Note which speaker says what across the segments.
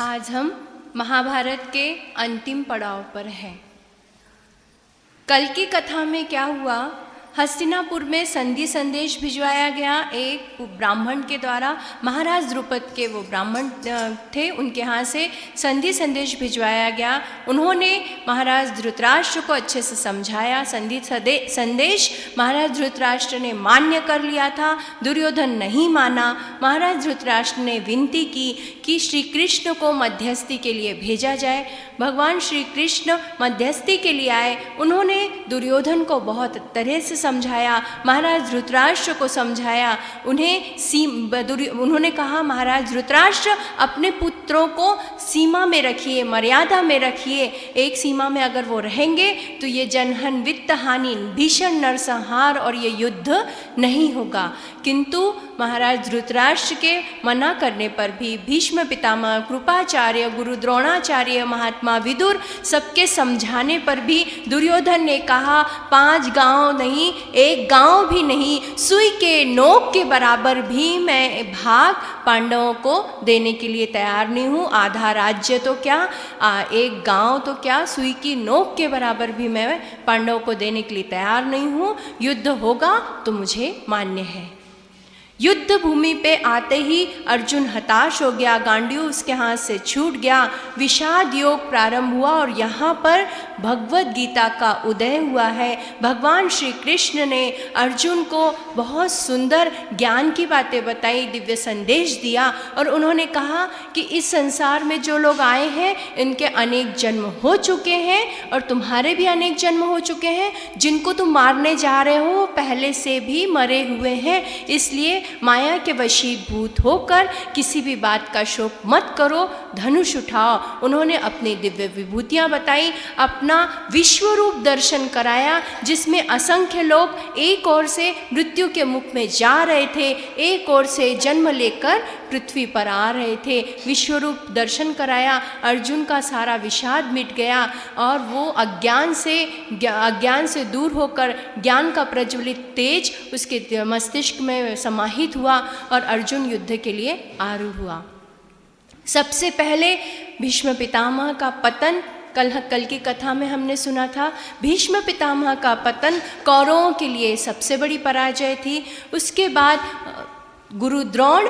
Speaker 1: आज हम महाभारत के अंतिम पड़ाव पर हैं। कल की कथा में क्या हुआ? हस्तिनापुर में संधि संदेश भिजवाया गया एक ब्राह्मण के द्वारा। महाराज द्रुपद के वो ब्राह्मण थे, उनके यहाँ से संधि संदेश भिजवाया गया। उन्होंने महाराज धृतराष्ट्र को अच्छे से समझाया। संधि संदेश महाराज धृतराष्ट्र ने मान्य कर लिया था, दुर्योधन नहीं माना। महाराज धृतराष्ट्र ने विनती की कि श्री कृष्ण को मध्यस्थी के लिए भेजा जाए। भगवान श्री कृष्ण मध्यस्थी के लिए आए। उन्होंने दुर्योधन को बहुत तरह से समझाया, महाराज धृतराष्ट्र को समझाया। उन्होंने कहा, महाराज धृतराष्ट्र अपने पुत्रों को सीमा में रखिए, मर्यादा में रखिए। एक सीमा में अगर वो रहेंगे तो ये जनहन, वित्त हानि, भीषण नरसंहार और ये युद्ध नहीं होगा। किंतु महाराज धृतराष्ट्र के मना करने पर भी भीष्म पितामह, कृपाचार्य, गुरु द्रोणाचार्य, महात्मा विदुर सबके समझाने पर भी दुर्योधन ने कहा, 5 गांव नहीं, 1 गांव भी नहीं, सुई के नोक के बराबर भी मैं भाग पांडवों को देने के लिए तैयार नहीं हूँ। आधा राज्य तो क्या, 1 गांव तो क्या, सुई की नोक के बराबर भी मैं पांडवों को देने के लिए तैयार नहीं हूँ। युद्ध होगा तो मुझे मान्य है। युद्ध भूमि पे आते ही अर्जुन हताश हो गया, गांडीव उसके हाथ से छूट गया, विषाद योग प्रारंभ हुआ और यहाँ पर भगवत गीता का उदय हुआ है। भगवान श्री कृष्ण ने अर्जुन को बहुत सुंदर ज्ञान की बातें बताई, दिव्य संदेश दिया और उन्होंने कहा कि इस संसार में जो लोग आए हैं इनके अनेक जन्म हो चुके हैं और तुम्हारे भी अनेक जन्म हो चुके हैं। जिनको तुम मारने जा रहे हो पहले से भी मरे हुए हैं, इसलिए माया के वशीभूत होकर किसी भी बात का शोक मत करो, धनुष उठाओ। उन्होंने अपनी दिव्य विभूतियाँ बताई, अपना विश्वरूप दर्शन कराया, जिसमें असंख्य लोग एक ओर से मृत्यु के मुख में जा रहे थे, एक ओर से जन्म लेकर पृथ्वी पर आ रहे थे। विश्वरूप दर्शन कराया, अर्जुन का सारा विषाद मिट गया और वो अज्ञान से दूर होकर ज्ञान का प्रज्वलित तेज उसके मस्तिष्क में समाहित हुआ और अर्जुन युद्ध के लिए आरूढ़ हुआ। सबसे पहले भीष्म पितामह का पतन कल की कथा में हमने सुना था। भीष्म पितामह का पतन कौरवों के लिए सबसे बड़ी पराजय थी। उसके बाद गुरु द्रोण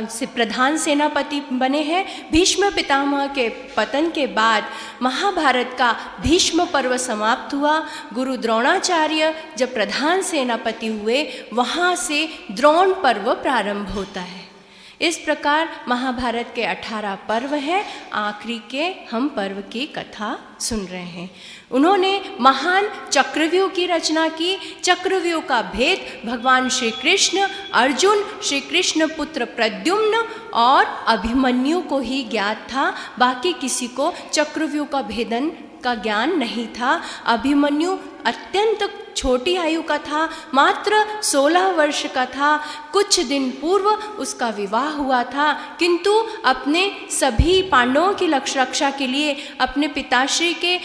Speaker 1: से प्रधान सेनापति बने हैं। भीष्म पितामह के पतन के बाद महाभारत का भीष्म पर्व समाप्त हुआ। गुरु द्रोणाचार्य जब प्रधान सेनापति हुए, वहाँ से द्रोण पर्व प्रारंभ होता है। इस प्रकार महाभारत के 18 पर्व हैं। आखिरी के हम पर्व की कथा सुन रहे हैं। उन्होंने महान चक्रव्यूह की रचना की। चक्रव्यूह का भेद भगवान श्री कृष्ण, अर्जुन, श्री कृष्ण पुत्र प्रद्युम्न और अभिमन्यु को ही ज्ञात था। बाकी किसी को चक्रव्यूह का भेदन का ज्ञान नहीं था। अभिमन्यु अत्यंत छोटी आयु का था, मात्र 16 वर्ष का था। कुछ दिन पूर्व उसका विवाह हुआ था, किंतु अपने सभी पांडवों की रक्षा के लिए, अपने पिताश्री के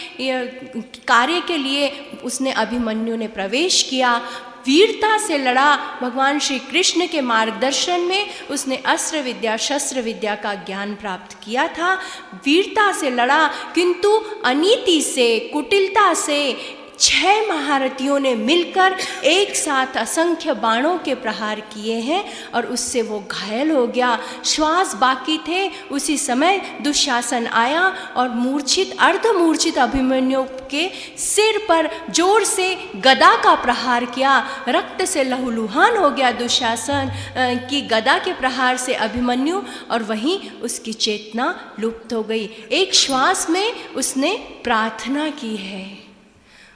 Speaker 1: कार्य के लिए उसने अभिमन्यु ने प्रवेश किया। वीरता से लड़ा। भगवान श्री कृष्ण के मार्गदर्शन में उसने अस्त्र विद्या, शस्त्र विद्या का ज्ञान प्राप्त किया था। वीरता से लड़ा, किंतु अनीति से, कुटिलता से 6 महारथियों ने मिलकर एक साथ असंख्य बाणों के प्रहार किए हैं और उससे वो घायल हो गया। श्वास बाकी थे, उसी समय दुशासन आया और मूर्छित, अर्धमूर्छित अभिमन्यु के सिर पर जोर से गदा का प्रहार किया। रक्त से लहूलुहान हो गया दुशासन की गदा के प्रहार से अभिमन्यु और वहीं उसकी चेतना लुप्त हो गई। एक श्वास में उसने प्रार्थना की है।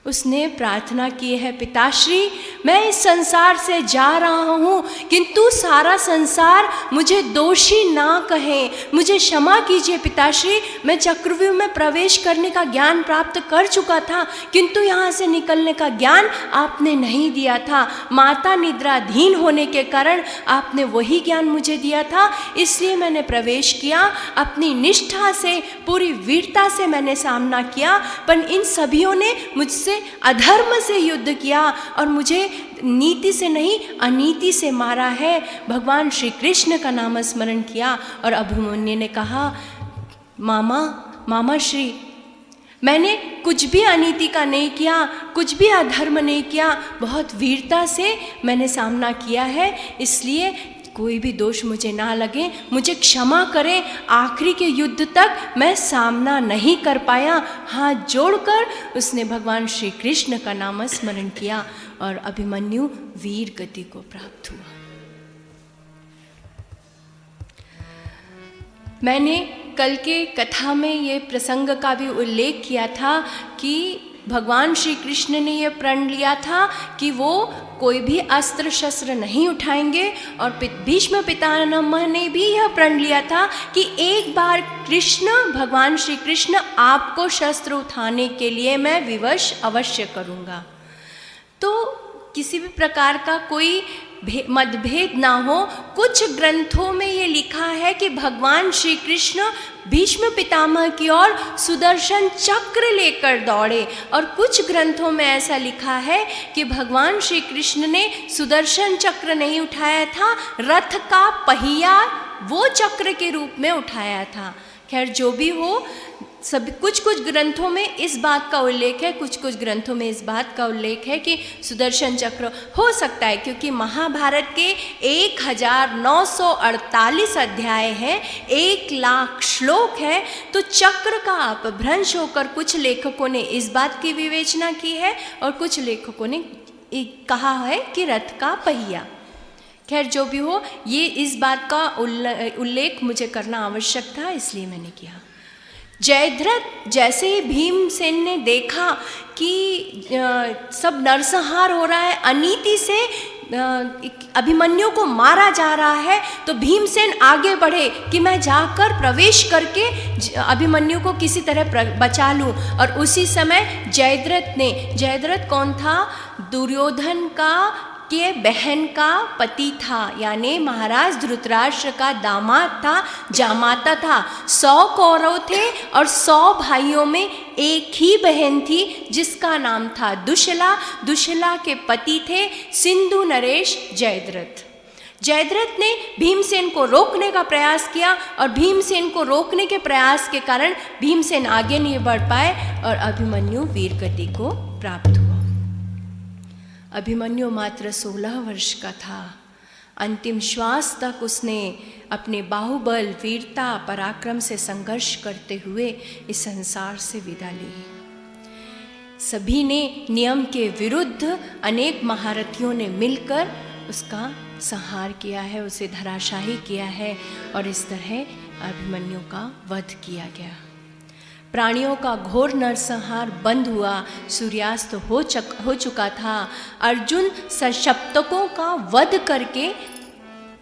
Speaker 1: उसने प्रार्थना की है, पिताश्री मैं इस संसार से जा रहा हूँ, किंतु सारा संसार मुझे दोषी ना कहे, मुझे क्षमा कीजिए पिताश्री। मैं चक्रव्यूह में प्रवेश करने का ज्ञान प्राप्त कर चुका था, किंतु यहाँ से निकलने का ज्ञान आपने नहीं दिया था। माता निद्राधीन होने के कारण आपने वही ज्ञान मुझे दिया था, इसलिए मैंने प्रवेश किया। अपनी निष्ठा से, पूरी वीरता से मैंने सामना किया, पर इन सभियों ने मुझसे अधर्म से युद्ध किया और मुझे नीति से नहीं अनीति से मारा है। भगवान श्री कृष्ण का नाम स्मरण किया और अभिमन्यु ने कहा, मामा श्री, मैंने कुछ भी अनीति का नहीं किया, कुछ भी अधर्म नहीं किया, बहुत वीरता से मैंने सामना किया है, इसलिए कोई भी दोष मुझे ना लगे, मुझे क्षमा करें। आखिरी के युद्ध तक मैं सामना नहीं कर पाया। हाथ जोड़कर उसने भगवान श्री कृष्ण का नाम स्मरण किया और अभिमन्यु वीर गति को प्राप्त हुआ। मैंने कल के कथा में ये प्रसंग का भी उल्लेख किया था कि भगवान श्री कृष्ण ने ये प्रण लिया था कि वो कोई भी अस्त्र शस्त्र नहीं उठाएंगे और भीष्म पितामह ने भी यह प्रण लिया था कि एक बार भगवान श्री कृष्ण आपको शस्त्र उठाने के लिए मैं विवश अवश्य करूँगा। तो किसी भी प्रकार का कोई मतभेद ना हो। कुछ ग्रंथों में ये लिखा है कि भगवान श्री कृष्ण भीष्म पितामह की ओर सुदर्शन चक्र लेकर दौड़े, और कुछ ग्रंथों में ऐसा लिखा है कि भगवान श्री कृष्ण ने सुदर्शन चक्र नहीं उठाया था, रथ का पहिया वो चक्र के रूप में उठाया था। खैर जो भी हो, सब कुछ ग्रंथों में इस बात का उल्लेख है, कुछ ग्रंथों में इस बात का उल्लेख है कि सुदर्शन चक्र हो सकता है, क्योंकि महाभारत के 1948 अध्याय हैं, 1,00,000 श्लोक है, तो चक्र का अपभ्रंश होकर कुछ लेखकों ने इस बात की विवेचना की है और कुछ लेखकों ने कहा है कि रथ का पहिया। खैर जो भी हो, ये इस बात का उल्लेख मुझे करना आवश्यक था, इसलिए मैंने किया। जयद्रथ जैसे ही भीमसेन ने देखा कि सब नरसंहार हो रहा है, अनीति से अभिमन्यु को मारा जा रहा है, तो भीमसेन आगे बढ़े कि मैं जाकर प्रवेश करके अभिमन्यु को किसी तरह बचा लूं। और उसी समय जयद्रथ कौन था? दुर्योधन के बहन का पति था, यानी महाराज धृतराष्ट्र का दामाद था, जामाता था। 100 कौरव थे और 100 भाइयों में एक ही बहन थी जिसका नाम था दुशला। दुशला के पति थे सिंधु नरेश जयद्रथ ने भीमसेन को रोकने का प्रयास किया और भीमसेन को रोकने के प्रयास के कारण भीमसेन आगे नहीं बढ़ पाए और अभिमन्यु वीरगति को प्राप्त हुआ। अभिमन्यु मात्र 16 वर्ष का था। अंतिम श्वास तक उसने अपने बाहुबल, वीरता, पराक्रम से संघर्ष करते हुए इस संसार से विदा ली। सभी ने नियम के विरुद्ध अनेक महारथियों ने मिलकर उसका संहार किया है, उसे धराशाही किया है और इस तरह अभिमन्यु का वध किया गया। प्राणियों का घोर नरसंहार बंद हुआ, सूर्यास्त हो चुका था। अर्जुन संशप्तकों का वध करके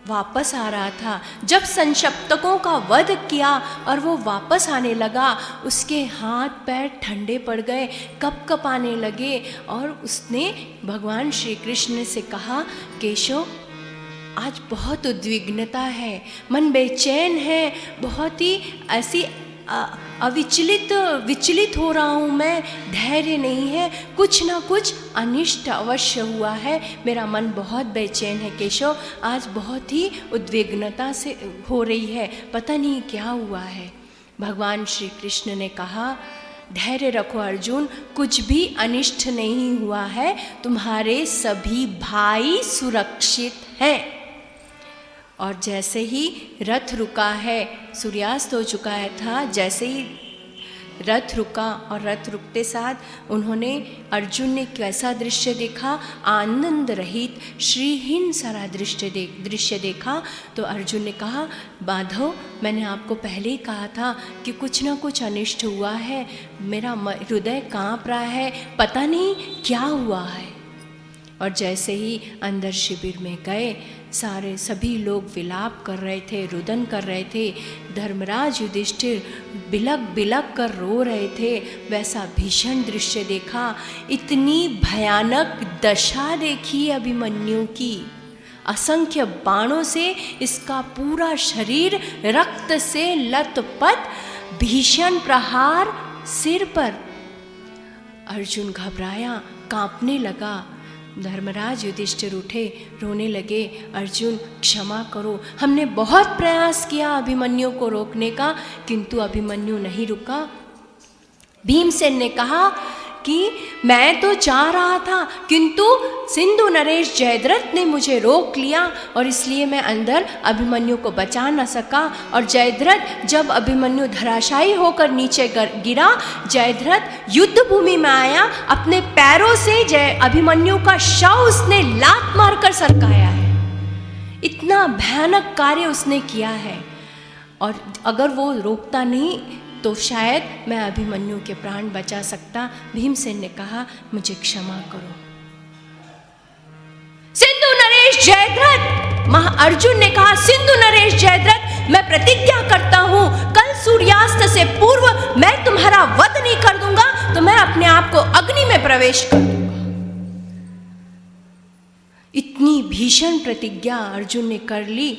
Speaker 1: वापस आ रहा था। जब संशप्तकों का वध किया और वो वापस आने लगा, उसके हाथ पैर ठंडे पड़ गए, कँपकँपाने लगे और उसने भगवान श्री कृष्ण से कहा, केशव आज बहुत उद्विग्नता है, मन बेचैन है, बहुत ही ऐसी विचलित हो रहा हूँ मैं, धैर्य नहीं है, कुछ ना कुछ अनिष्ट अवश्य हुआ है, मेरा मन बहुत बेचैन है केशव, आज बहुत ही उद्विग्नता से हो रही है, पता नहीं क्या हुआ है। भगवान श्री कृष्ण ने कहा, धैर्य रखो अर्जुन, कुछ भी अनिष्ट नहीं हुआ है, तुम्हारे सभी भाई सुरक्षित हैं। और जैसे ही रथ रुका है, सूर्यास्त हो चुका है था, जैसे ही रथ रुका और रथ रुकते साथ उन्होंने, अर्जुन ने कैसा दृश्य देखा? आनंद रहित श्रीहीन सारा दृश्य देखा। तो अर्जुन ने कहा, माधव मैंने आपको पहले ही कहा था कि कुछ ना कुछ अनिष्ट हुआ है, मेरा हृदय काँप रहा है, पता नहीं क्या हुआ है। और जैसे ही अंदर शिविर में गए, सभी लोग विलाप कर रहे थे, रुदन कर रहे थे, धर्मराज युधिष्ठिर बिलक कर रो रहे थे। वैसा भीषण दृश्य देखा, इतनी भयानक दशा देखी अभिमन्यु की, असंख्य बाणों से इसका पूरा शरीर रक्त से लथपथ, भीषण प्रहार सिर पर। अर्जुन घबराया, कांपने लगा। धर्मराज युधिष्ठिर उठे, रोने लगे, अर्जुन क्षमा करो, हमने बहुत प्रयास किया अभिमन्यु को रोकने का, किंतु अभिमन्यु नहीं रुका। भीमसेन ने कहा कि मैं तो चाह रहा था, किंतु सिंधु नरेश जयद्रथ ने मुझे रोक लिया और इसलिए मैं अंदर अभिमन्यु को बचा न सका। और जयद्रथ जब अभिमन्यु धराशायी होकर नीचे गिरा, जयद्रथ युद्ध भूमि में आया, अपने पैरों से अभिमन्यु का शव उसने लात मारकर सरकाया है। इतना भयानक कार्य उसने किया है, और अगर वो रोकता नहीं तो शायद मैं अभिमन्यु के प्राण बचा सकता। भीमसेन ने कहा, मुझे क्षमा करो। सिंधु नरेश जयद्रथ, अर्जुन ने कहा, सिंधु नरेश जयद्रथ, मैं प्रतिज्ञा करता हूं, कल सूर्यास्त से पूर्व मैं तुम्हारा वध नहीं कर दूंगा, तो मैं अपने आप को अग्नि में प्रवेश कर दूंगा। इतनी भीषण प्रतिज्ञा अर्जुन ने कर ली।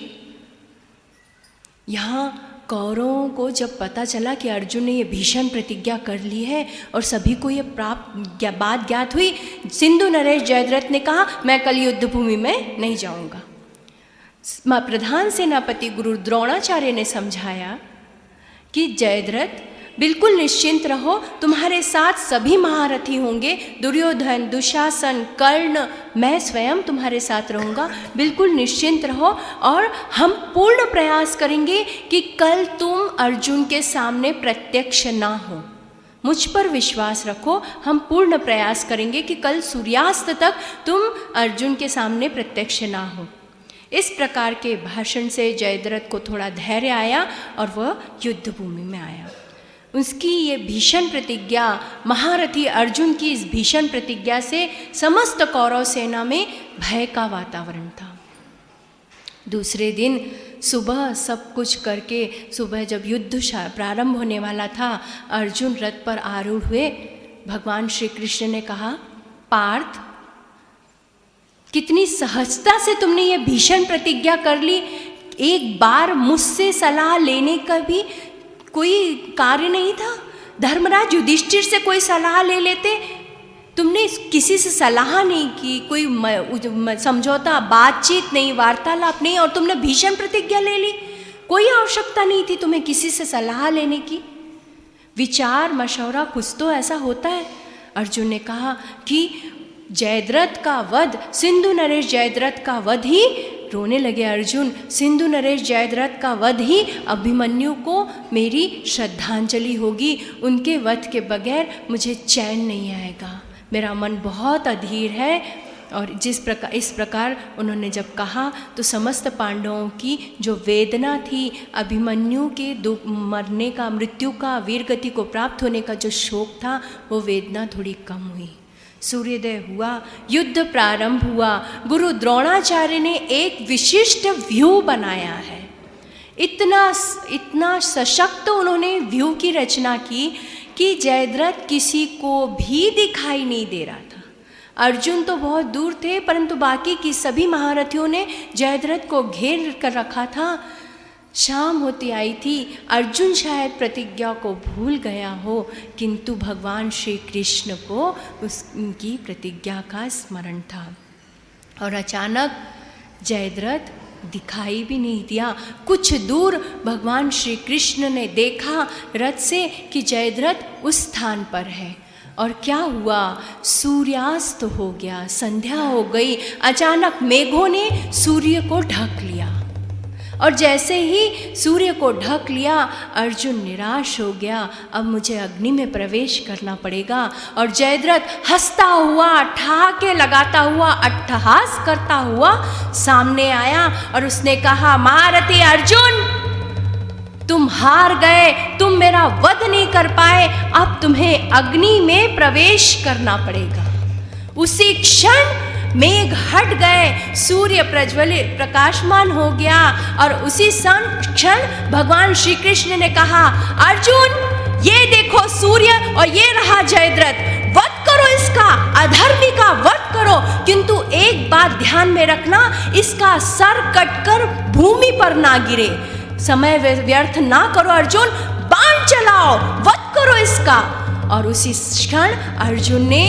Speaker 1: यहां कौरवों को जब पता चला कि अर्जुन ने ये भीषण प्रतिज्ञा कर ली है और सभी को ये बात ज्ञात हुई, सिंधु नरेश जयद्रथ ने कहा, मैं कल युद्ध भूमि में नहीं जाऊंगा। प्रधान सेनापति गुरु द्रोणाचार्य ने समझाया कि जयद्रथ बिल्कुल निश्चिंत रहो, तुम्हारे साथ सभी महारथी होंगे, दुर्योधन, दुशासन, कर्ण, मैं स्वयं तुम्हारे साथ रहूँगा, बिल्कुल निश्चिंत रहो। और हम पूर्ण प्रयास करेंगे कि कल तुम अर्जुन के सामने प्रत्यक्ष ना हो, मुझ पर विश्वास रखो, हम पूर्ण प्रयास करेंगे कि कल सूर्यास्त तक तुम अर्जुन के सामने प्रत्यक्ष ना हो। इस प्रकार के भाषण से जयद्रथ को थोड़ा धैर्य आया और वह युद्ध भूमि में आया। उसकी ये भीषण प्रतिज्ञा, महारथी अर्जुन की इस भीषण प्रतिज्ञा से समस्त कौरव सेना में भय का वातावरण था। दूसरे दिन सुबह सब कुछ करके, सुबह जब युद्ध प्रारंभ होने वाला था, अर्जुन रथ पर आरूढ़ हुए। भगवान श्री कृष्ण ने कहा, पार्थ, कितनी सहजता से तुमने ये भीषण प्रतिज्ञा कर ली, एक बार मुझसे सलाह लेने का भी कोई कार्य नहीं था। धर्मराज युधिष्ठिर से कोई सलाह ले लेते, तुमने किसी से सलाह नहीं की, कोई समझौता, बातचीत नहीं, वार्तालाप नहीं, और तुमने भीषण प्रतिज्ञा ले ली। कोई आवश्यकता नहीं थी तुम्हें किसी से सलाह लेने की। विचार मशवरा कुछ तो ऐसा होता है। अर्जुन ने कहा कि जयद्रथ का वध, सिंधु नरेश जयद्रथ का वध ही, रोने लगे अर्जुन, सिंधु नरेश जयद्रथ का वध ही अभिमन्यु को मेरी श्रद्धांजलि होगी। उनके वध के बगैर मुझे चैन नहीं आएगा, मेरा मन बहुत अधीर है। और इस प्रकार उन्होंने जब कहा तो समस्त पांडवों की जो वेदना थी, अभिमन्यु के दुख, मरने का, मृत्यु का, वीरगति को प्राप्त होने का जो शोक था, वो वेदना थोड़ी कम हुई। सूर्योदय हुआ, युद्ध प्रारंभ हुआ। गुरु द्रोणाचार्य ने एक विशिष्ट व्यू बनाया है। इतना सशक्त उन्होंने व्यू की रचना की कि जयद्रथ किसी को भी दिखाई नहीं दे रहा था। अर्जुन तो बहुत दूर थे, परंतु बाकी की सभी महारथियों ने जयद्रथ को घेर कर रखा था। शाम होती आई थी, अर्जुन शायद प्रतिज्ञा को भूल गया हो, किंतु भगवान श्री कृष्ण को उनकी प्रतिज्ञा का स्मरण था। और अचानक जयद्रथ दिखाई भी नहीं दिया। कुछ दूर भगवान श्री कृष्ण ने देखा रथ से कि जयद्रथ उस स्थान पर है। और क्या हुआ, सूर्यास्त हो गया, संध्या हो गई। अचानक मेघों ने सूर्य को ढक लिया, और जैसे ही सूर्य को ढक लिया, अर्जुन निराश हो गया, अब मुझे अग्नि में प्रवेश करना पड़ेगा। और जयद्रथ हंसता हुआ, ठहाके लगाता हुआ, अट्टहास करता हुआ सामने आया और उसने कहा, महारथी अर्जुन, तुम हार गए, तुम मेरा वध नहीं कर पाए, अब तुम्हें अग्नि में प्रवेश करना पड़ेगा। उसी क्षण मेघ हट गए, सूर्य प्रज्वलित प्रकाशमान हो गया, और उसी क्षण भगवान श्री कृष्ण ने कहा, अर्जुन, ये देखो सूर्य और ये रहा जयद्रथ, वध करो इसका, अधर्मी का वध करो, किंतु एक बात ध्यान में रखना, इसका सर कटकर भूमि पर ना गिरे। समय व्यर्थ ना करो अर्जुन, बाण चलाओ, वध करो इसका। और उसी क्षण अर्जुन ने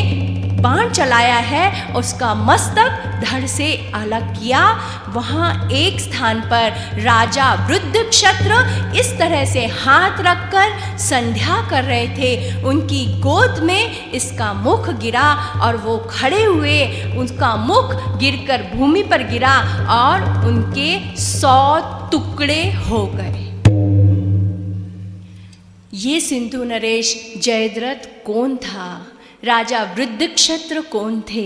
Speaker 1: बाण चलाया है उसका मस्तक धड़ से अलग किया। वहाँ एक स्थान पर राजा वृद्धक्षत्र इस तरह से हाथ रखकर संध्या कर रहे थे। उनकी गोद में इसका मुख गिरा और वो खड़े हुए, उसका मुख गिरकर भूमि पर गिरा और उनके 100 टुकड़े हो गए। ये सिंधु नरेश जयद्रथ कौन था? राजा वृद्धक्षत्र कौन थे?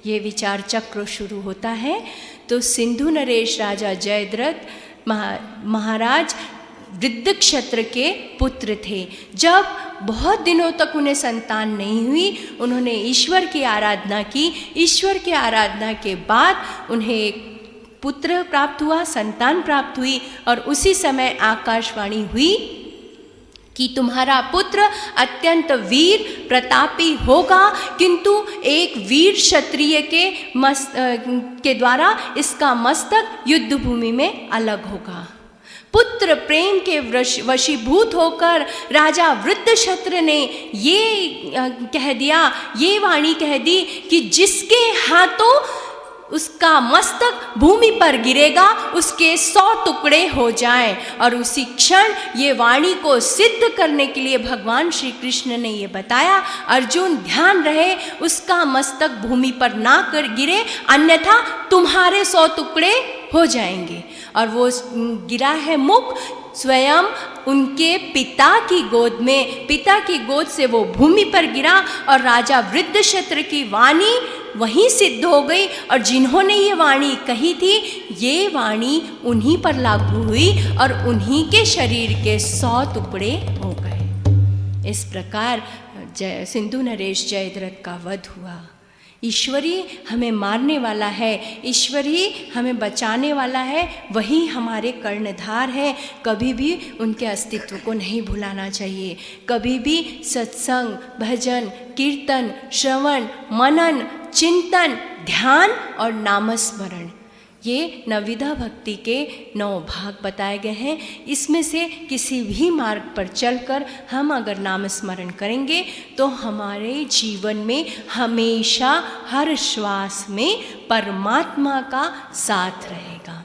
Speaker 1: ये विचार चक्र शुरू होता है। तो सिंधु नरेश राजा जयद्रथ महाराज वृद्धक्षत्र के पुत्र थे। जब बहुत दिनों तक उन्हें संतान नहीं हुई, उन्होंने ईश्वर की आराधना की। ईश्वर की आराधना के बाद उन्हें एक पुत्र प्राप्त हुआ, संतान प्राप्त हुई और उसी समय आकाशवाणी हुई कि तुम्हारा पुत्र अत्यंत वीर प्रतापी होगा, किंतु एक वीर क्षत्रिय के द्वारा इसका मस्तक युद्ध भूमि में अलग होगा। पुत्र प्रेम के वशीभूत होकर राजा वृद्धक्षत्र ने ये कह दिया, ये वाणी कह दी कि जिसके हाथों उसका मस्तक भूमि पर गिरेगा उसके 100 टुकड़े हो जाएं। और उसी क्षण ये वाणी को सिद्ध करने के लिए भगवान श्री कृष्ण ने ये बताया, अर्जुन ध्यान रहे उसका मस्तक भूमि पर ना कर गिरे, अन्यथा तुम्हारे 100 टुकड़े हो जाएंगे। और वो गिरा है मुख स्वयं उनके पिता की गोद में। पिता की गोद से वो भूमि पर गिरा और राजा वृद्धक्षत्र की वाणी वहीं सिद्ध हो गई। और जिन्होंने ये वाणी कही थी, ये वाणी उन्हीं पर लागू हुई और उन्हीं के शरीर के 100 टुकड़े हो गए। इस प्रकार सिंधु नरेश जयद्रथ का वध हुआ। ईश्वरी हमें मारने वाला है, ईश्वरी हमें बचाने वाला है, वही हमारे कर्णधार है। कभी भी उनके अस्तित्व को नहीं भुलाना चाहिए। कभी भी सत्संग, भजन, कीर्तन, श्रवण, मनन, चिंतन, ध्यान और नामस्मरण, ये नवविधा भक्ति के 9 भाग बताए गए हैं। इसमें से किसी भी मार्ग पर चलकर हम अगर नाम स्मरण करेंगे तो हमारे जीवन में हमेशा हर श्वास में परमात्मा का साथ रहेगा।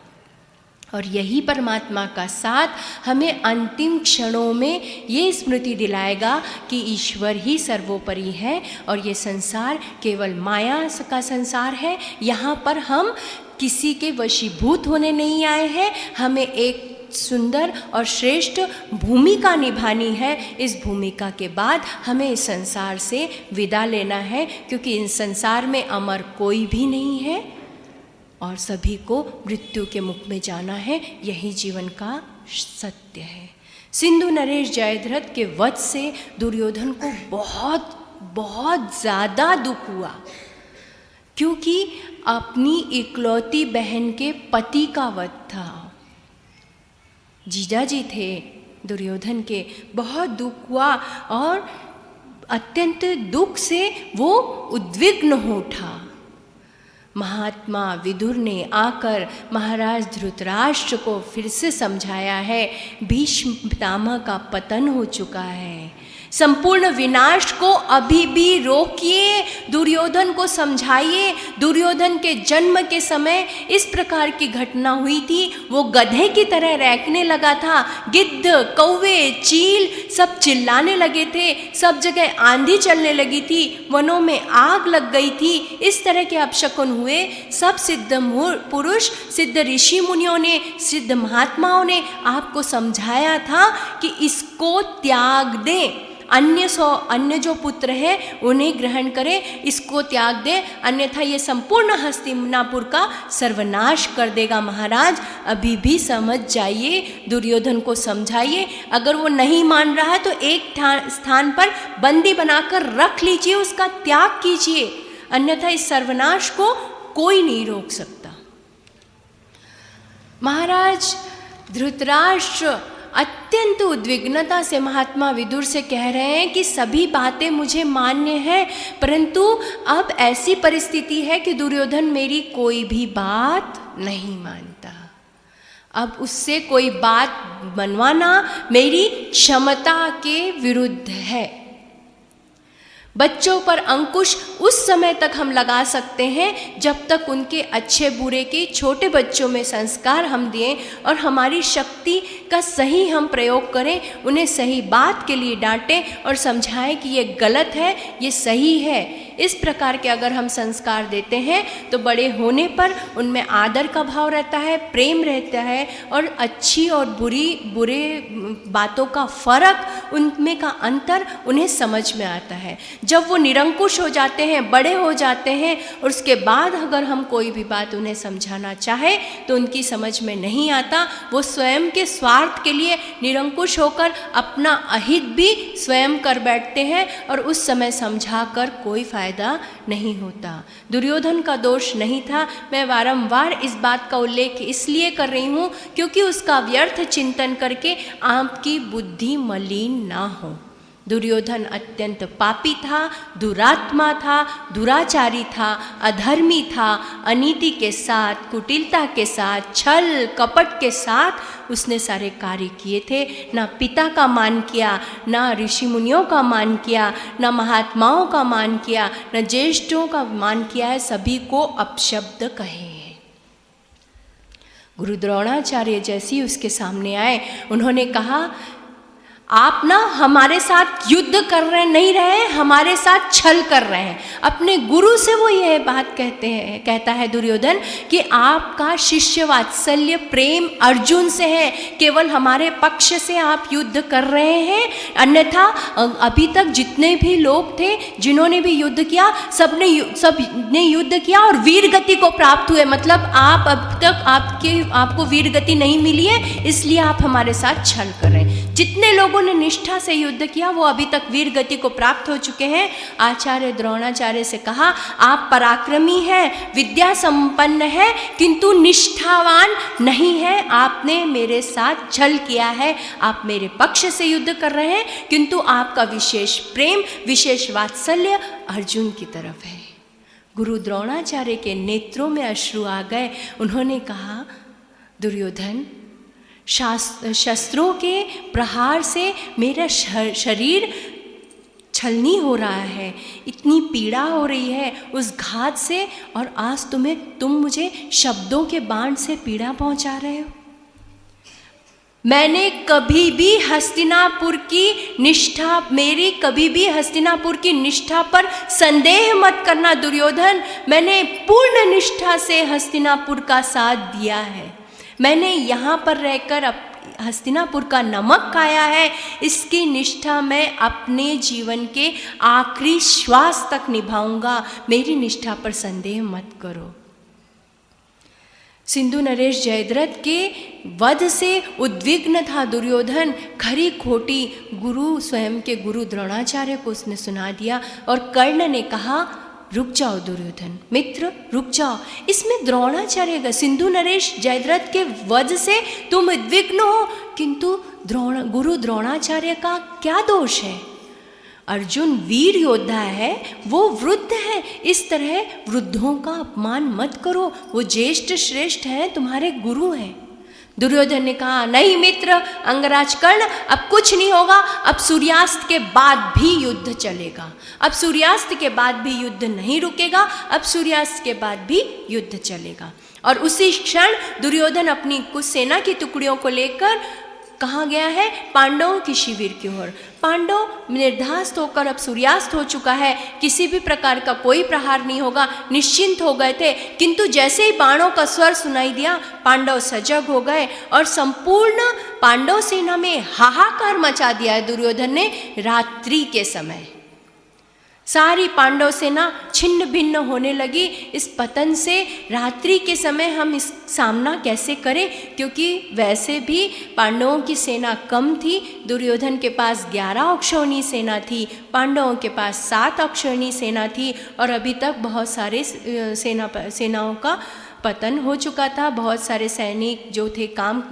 Speaker 1: और यही परमात्मा का साथ हमें अंतिम क्षणों में ये स्मृति दिलाएगा कि ईश्वर ही सर्वोपरि है और ये संसार केवल माया का संसार है। यहाँ पर हम किसी के वशीभूत होने नहीं आए हैं, हमें एक सुंदर और श्रेष्ठ भूमिका निभानी है। इस भूमिका के बाद हमें इस संसार से विदा लेना है, क्योंकि इस संसार में अमर कोई भी नहीं है और सभी को मृत्यु के मुख में जाना है। यही जीवन का सत्य है। सिंधु नरेश जयद्रथ के वध से दुर्योधन को बहुत बहुत ज़्यादा दुख हुआ, क्योंकि अपनी इकलौती बहन के पति का वध था। जीजाजी थे दुर्योधन के, बहुत दुख हुआ और अत्यंत दुख से वो उद्विग्न हो उठा। महात्मा विदुर ने आकर महाराज धृतराष्ट्र को फिर से समझाया है, भीष्म पितामह का पतन हो चुका है, संपूर्ण विनाश को अभी भी रोकिए, दुर्योधन को समझाइए। दुर्योधन के जन्म के समय इस प्रकार की घटना हुई थी, वो गधे की तरह रैंकने लगा था। गिद्ध, कौवे, चील सब चिल्लाने लगे थे, सब जगह आंधी चलने लगी थी, वनों में आग लग गई थी। इस तरह के अपशकुन हुए। सब सिद्ध पुरुष, सिद्ध ऋषि मुनियों ने, सिद्ध महात्माओं ने आपको समझाया था कि इसको त्याग दें, अन्य जो पुत्र हैं उन्हें ग्रहण करें, इसको त्याग दें, अन्यथा ये संपूर्ण हस्तिनापुर का सर्वनाश कर देगा। महाराज अभी भी समझ जाइए, दुर्योधन को समझाइए। अगर वो नहीं मान रहा है तो एक स्थान पर बंदी बनाकर रख लीजिए, उसका त्याग कीजिए, अन्यथा इस सर्वनाश को कोई नहीं रोक सकता। महाराज धृतराष्ट्र अत्यंत उद्विग्नता से महात्मा विदुर से कह रहे हैं कि सभी बातें मुझे मान्य हैं, परंतु अब ऐसी परिस्थिति है कि दुर्योधन मेरी कोई भी बात नहीं मानता। अब उससे कोई बात मनवाना मेरी क्षमता के विरुद्ध है। बच्चों पर अंकुश उस समय तक हम लगा सकते हैं जब तक उनके अच्छे बुरे के छोटे बच्चों में संस्कार हम दें और हमारी शक्ति का सही हम प्रयोग करें, उन्हें सही बात के लिए डांटें और समझाएं कि ये गलत है, ये सही है। इस प्रकार के अगर हम संस्कार देते हैं तो बड़े होने पर उनमें आदर का भाव रहता है, प्रेम रहता है और अच्छी और बुरे बातों का फ़र्क, उनमें का अंतर उन्हें समझ में आता है। जब वो निरंकुश हो जाते हैं, बड़े हो जाते हैं और उसके बाद अगर हम कोई भी बात उन्हें समझाना चाहे तो उनकी समझ में नहीं आता। वो स्वयं के स्वार्थ के लिए निरंकुश होकर अपना अहित भी स्वयं कर बैठते हैं और उस समय समझा कर कोई फायदा नहीं होता। दुर्योधन का दोष नहीं था। मैं बारंबार इस बात का उल्लेख इसलिए कर रही हूँ क्योंकि उसका व्यर्थ चिंतन करके आपकी बुद्धि मलिन ना हो। दुर्योधन अत्यंत पापी था, दुरात्मा था, दुराचारी था, अधर्मी था। अनीति के साथ, कुटिलता के साथ, छल कपट के साथ उसने सारे कार्य किए थे। ना पिता का मान किया, ना ऋषि मुनियों का मान किया, ना महात्माओं का मान किया, ना ज्येष्ठों का मान किया है, सभी को अपशब्द कहे। गुरु द्रोणाचार्य जैसी उसके सामने आए, उन्होंने कहा आप ना हमारे साथ युद्ध कर रहे नहीं रहे, हमारे साथ छल कर रहे हैं। अपने गुरु से वो यह बात कहता है दुर्योधन कि आपका शिष्य वात्सल्य प्रेम अर्जुन से है, केवल हमारे पक्ष से आप युद्ध कर रहे हैं, अन्यथा अभी तक जितने भी लोग थे जिन्होंने भी युद्ध किया सबने युद्ध किया और वीर गति को प्राप्त हुए। मतलब आप अब तक आपको वीर गति नहीं मिली है, इसलिए आप हमारे साथ छल कर रहे हैं। जितने लोगों ने निष्ठा से युद्ध किया वो अभी तक वीर गति को प्राप्त हो चुके हैं। आचार्य द्रोणाचार्य से कहा आप पराक्रमी हैं, विद्या संपन्न है, किंतु निष्ठावान नहीं है। आपने मेरे साथ छल किया है, आप मेरे पक्ष से युद्ध कर रहे हैं, किंतु आपका विशेष प्रेम, विशेष वात्सल्य अर्जुन की तरफ है। गुरु द्रोणाचार्य के नेत्रों में अश्रु आ गए। उन्होंने कहा दुर्योधन, शस्त्रों के प्रहार से मेरा शरीर छलनी हो रहा है, इतनी पीड़ा हो रही है उस घात से, और आज तुम मुझे शब्दों के बाण से पीड़ा पहुंचा रहे हो। मैंने कभी भी हस्तिनापुर की निष्ठा, मेरी कभी भी हस्तिनापुर की निष्ठा पर संदेह मत करना दुर्योधन। मैंने पूर्ण निष्ठा से हस्तिनापुर का साथ दिया है। मैंने यहाँ पर रहकर हस्तिनापुर का नमक खाया है। इसकी निष्ठा मैं अपने जीवन के आखिरी श्वास तक निभाऊंगा। मेरी निष्ठा पर संदेह मत करो। सिंधु नरेश जयद्रथ के वध से उद्विग्न था दुर्योधन। खरी खोटी गुरु, स्वयं के गुरु द्रोणाचार्य को उसने सुना दिया और कर्ण ने कहा रुक जाओ दुर्योधन, मित्र रुक जाओ। इसमें द्रोणाचार्य का, सिंधु नरेश जयद्रथ के वध से तुम उद्विग्न हो, किंतु गुरु द्रोणाचार्य का क्या दोष है? अर्जुन वीर योद्धा है, वो वृद्ध है। इस तरह वृद्धों का अपमान मत करो, वो ज्येष्ठ श्रेष्ठ हैं, तुम्हारे गुरु हैं। दुर्योधन ने कहा नहीं मित्र अंगराज कर्ण, अब कुछ नहीं होगा, अब सूर्यास्त के बाद भी युद्ध चलेगा। अब सूर्यास्त के बाद भी युद्ध नहीं रुकेगा, अब सूर्यास्त के बाद भी युद्ध चलेगा। और उसी क्षण दुर्योधन अपनी कुछ सेना की टुकड़ियों को लेकर कहाँ गया है? पांडवों की शिविर की ओर। पांडव निर्धास्त होकर अब सूर्यास्त हो चुका है, किसी भी प्रकार का कोई प्रहार नहीं होगा, निश्चिंत हो गए थे। किंतु जैसे ही बाणों का स्वर सुनाई दिया, पांडव सजग हो गए और संपूर्ण पांडव सेना में हाहाकार मचा दिया है दुर्योधन ने। रात्रि के समय सारी पांडव सेना छिन्न भिन्न होने लगी। इस पतन से रात्रि के समय हम इस सामना कैसे करें, क्योंकि वैसे भी पांडवों की सेना कम थी। दुर्योधन के पास 11 अक्षौहिणी सेना थी, पांडवों के पास 7 अक्षौहिणी सेना थी, और अभी तक बहुत सारे सेनाओं का पतन हो चुका था। बहुत सारे सैनिक जो थे काम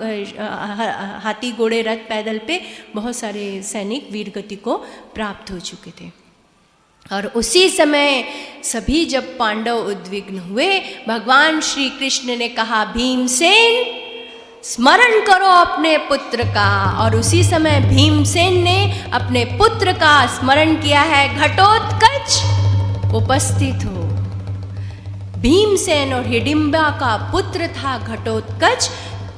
Speaker 1: हाथी घोड़े रथ पैदल पे, बहुत सारे सैनिक वीरगति को प्राप्त हो चुके थे। और उसी समय सभी जब पांडव उद्विग्न हुए, भगवान श्री कृष्ण ने कहा भीमसेन स्मरण करो अपने पुत्र का। और उसी समय भीमसेन ने अपने पुत्र का स्मरण किया है, घटोत्कच उपस्थित हो। भीमसेन और हिडिंबा का पुत्र था घटोत्कच,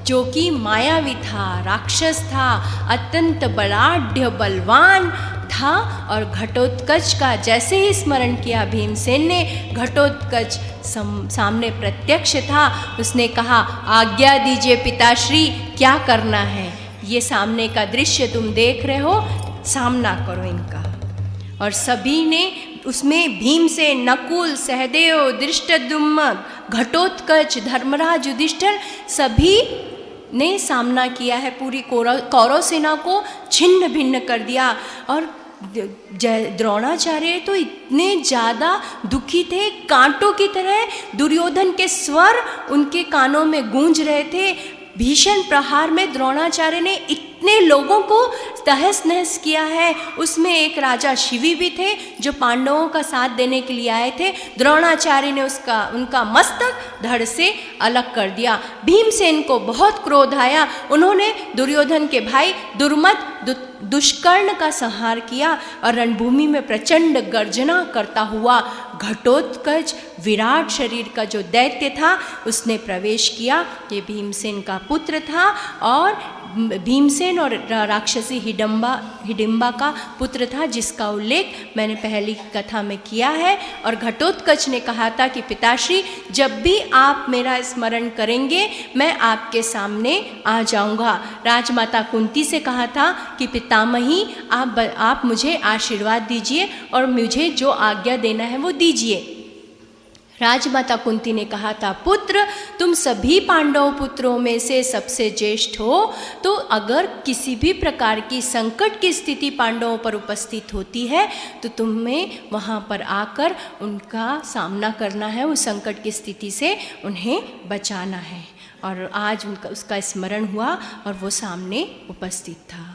Speaker 1: जो कि मायावी था, राक्षस था, अत्यंत बलाढ्य बलवान था। और घटोत्कच का जैसे ही स्मरण किया भीमसेन ने, घटोत्कच सामने प्रत्यक्ष था। उसने कहा, आज्ञा दीजिए पिताश्री, क्या करना है? ये सामने का दृश्य तुम देख रहे हो, सामना करो इनका। और सभी ने उसमें भीमसेन, नकुल, सहदेव, धृष्टद्युम्न, घटोत्कच, धर्मराज, युधिष्ठिर सभी ने सामना किया है। पूरी कौरव सेना को छिन्न भिन्न कर दिया। और द्रोणाचार्य तो इतने ज़्यादा दुखी थे, कांटों की तरह दुर्योधन के स्वर उनके कानों में गूंज रहे थे। भीषण प्रहार में द्रोणाचार्य ने इतने लोगों को तहस नहस किया है। उसमें एक राजा शिवी भी थे जो पांडवों का साथ देने के लिए आए थे। द्रोणाचार्य ने उनका मस्तक धड़ से अलग कर दिया। भीमसेन को बहुत क्रोध आया। उन्होंने दुर्योधन के भाई दुर्मद दुष्कर्ण का संहार किया और रणभूमि में प्रचंड गर्जना करता हुआ घटोत्कच, विराट शरीर का जो दैत्य था, उसने प्रवेश किया। ये भीमसेन का पुत्र था और भीमसेन और राक्षसी हिडिंबा का पुत्र था, जिसका उल्लेख मैंने पहली कथा में किया है। और घटोत्कच ने कहा था कि पिताश्री, जब भी आप मेरा स्मरण करेंगे मैं आपके सामने आ जाऊंगा। राजमाता कुंती से कहा था कि पितामही, आप मुझे आशीर्वाद दीजिए और मुझे जो आज्ञा देना है वो दीजिए। राजमाता कुंती ने कहा था, पुत्र, तुम सभी पांडव पुत्रों में से सबसे ज्येष्ठ हो, तो अगर किसी भी प्रकार की संकट की स्थिति पांडवों पर उपस्थित होती है तो तुम्हें वहाँ पर आकर उनका सामना करना है, उस संकट की स्थिति से उन्हें बचाना है। और आज उसका स्मरण हुआ और वो सामने उपस्थित था।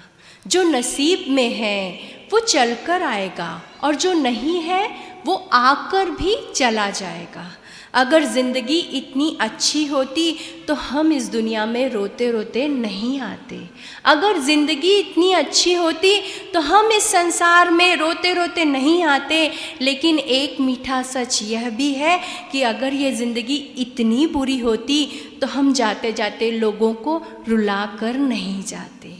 Speaker 1: जो नसीब में है वो चलकर आएगा और जो नहीं है वो आकर भी चला जाएगा। अगर ज़िंदगी इतनी अच्छी होती तो हम इस दुनिया में रोते रोते नहीं आते। अगर ज़िंदगी इतनी अच्छी होती तो हम इस संसार में रोते रोते नहीं आते। लेकिन एक मीठा सच यह भी है कि अगर ये ज़िंदगी इतनी बुरी होती तो हम जाते जाते लोगों को रुला कर नहीं जाते।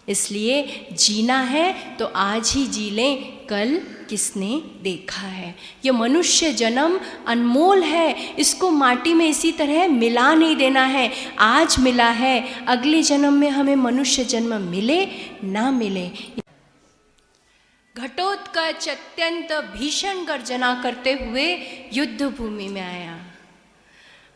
Speaker 1: इसलिए जीना है तो आज ही जी लें, कल किसने देखा है। ये मनुष्य जन्म अनमोल है, इसको माटी में इसी तरह मिला नहीं देना है। आज मिला है, अगले जन्म में हमें मनुष्य जन्म मिले ना मिले। घटोत्कच अत्यंत भीषण गर्जना करते हुए युद्ध भूमि में आया।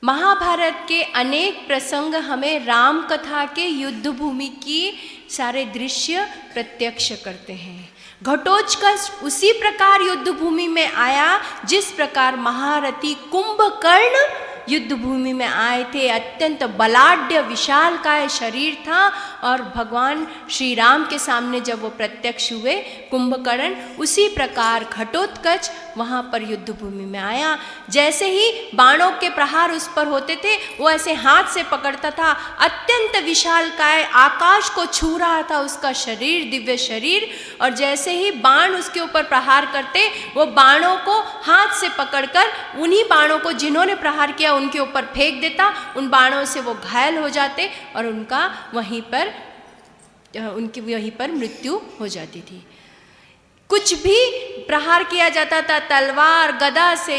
Speaker 1: महाभारत के अनेक प्रसंग हमें राम कथा के युद्ध भूमि की सारे दृश्य प्रत्यक्ष करते हैं। घटोत्कच उसी प्रकार युद्ध भूमि में आया जिस प्रकार महारथी कुंभकर्ण युद्ध भूमि में आए थे। अत्यंत बलाढ्य विशालकाय शरीर था और भगवान श्री राम के सामने जब वो प्रत्यक्ष हुए कुंभकर्ण, उसी प्रकार घटोत्कच वहाँ पर युद्ध भूमि में आया। जैसे ही बाणों के प्रहार उस पर होते थे वो ऐसे हाथ से पकड़ता था। अत्यंत विशालकाय, आकाश को छू रहा था उसका शरीर, दिव्य शरीर। और जैसे ही बाण उसके ऊपर प्रहार करते वो बाणों को हाथ से पकड़कर उन्हीं बाणों को जिन्होंने प्रहार किया उनके ऊपर फेंक देता। उन बाणों से वो घायल हो जाते और उनकी वहीं पर मृत्यु हो जाती थी। कुछ भी प्रहार किया जाता था, तलवार, गदा से,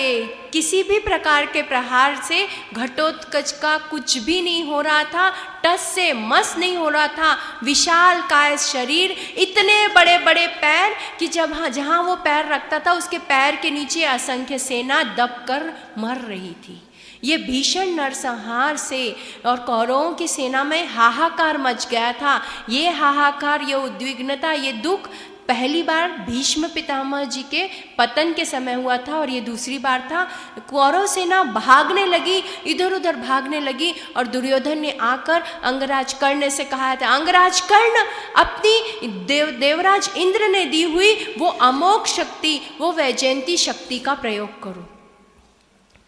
Speaker 1: किसी भी प्रकार के प्रहार से घटोत्कच का कुछ भी नहीं हो रहा था, टस से मस नहीं हो रहा था। विशाल काय शरीर, इतने बड़े बड़े पैर कि जहाँ वो पैर रखता था उसके पैर के नीचे असंख्य सेना दबकर मर रही थी। ये भीषण नरसंहार से और कौरवों की सेना में हाहाकार मच गया था। ये हाहाकार, ये उद्विग्नता, ये दुख पहली बार भीष्म पितामह जी के पतन के समय हुआ था और ये दूसरी बार था। कौरव सेना भागने लगी, इधर उधर भागने लगी और दुर्योधन ने आकर अंगराज कर्ण से कहा था, अंगराज कर्ण, अपनी देवराज इंद्र ने दी हुई वो अमोघ शक्ति, वो वैजयंती शक्ति का प्रयोग करो।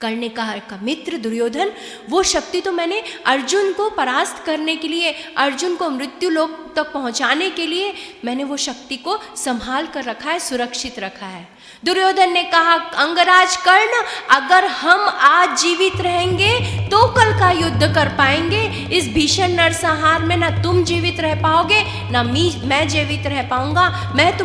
Speaker 1: कर्ण ने कहा का मित्र दुर्योधन, वो शक्ति तो मैंने अर्जुन को परास्त करने के लिए, अर्जुन को मृत्यु लोक तक पहुंचाने के लिए मैंने वो शक्ति को संभाल कर रखा है, सुरक्षित रखा है। दुर्योधन ने कहा, अंगराज कर्ण, अगर हम आज जीवित रहेंगे तो कल का युद्ध कर पाएंगे। इस भीषण नरसंहार में ना तुम जीवित रह पाओगे ना मैं जीवित रह पाऊंगा। मैं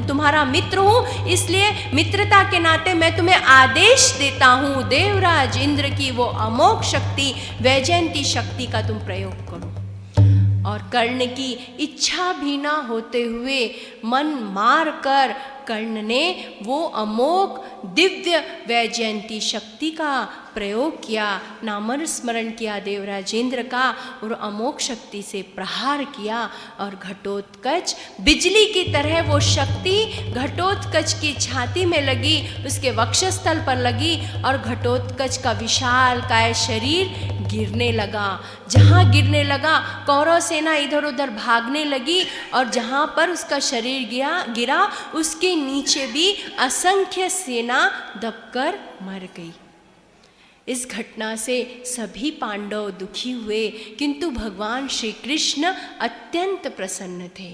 Speaker 1: तुम्हारा मित्र हूँ, इसलिए मित्रता के नाते मैं तुम्हें आदेश देता हूँ, देवराज इंद्र की वो अमोघ शक्ति, वैजयंती शक्ति का तुम प्रयोग करो। और कर्ण की इच्छा भी ना होते हुए मन मार कर कर्ण ने वो अमोघ दिव्य वैजयंती शक्ति का प्रयोग किया, नामर स्मरण किया देवराजेंद्र का, और अमोघ शक्ति से प्रहार किया। और घटोत्कच बिजली की तरह वो शक्ति घटोत्कच की छाती में लगी, उसके वक्षस्थल पर लगी, और घटोत्कच का विशाल काय शरीर गिरने लगा। जहाँ गिरने लगा कौरव सेना इधर उधर भागने लगी, और जहाँ पर उसका शरीर गिरा उसके नीचे भी असंख्य सेना दबकर मर गई। इस घटना से सभी पांडव दुखी हुए, किंतु भगवान श्री कृष्ण अत्यंत प्रसन्न थे।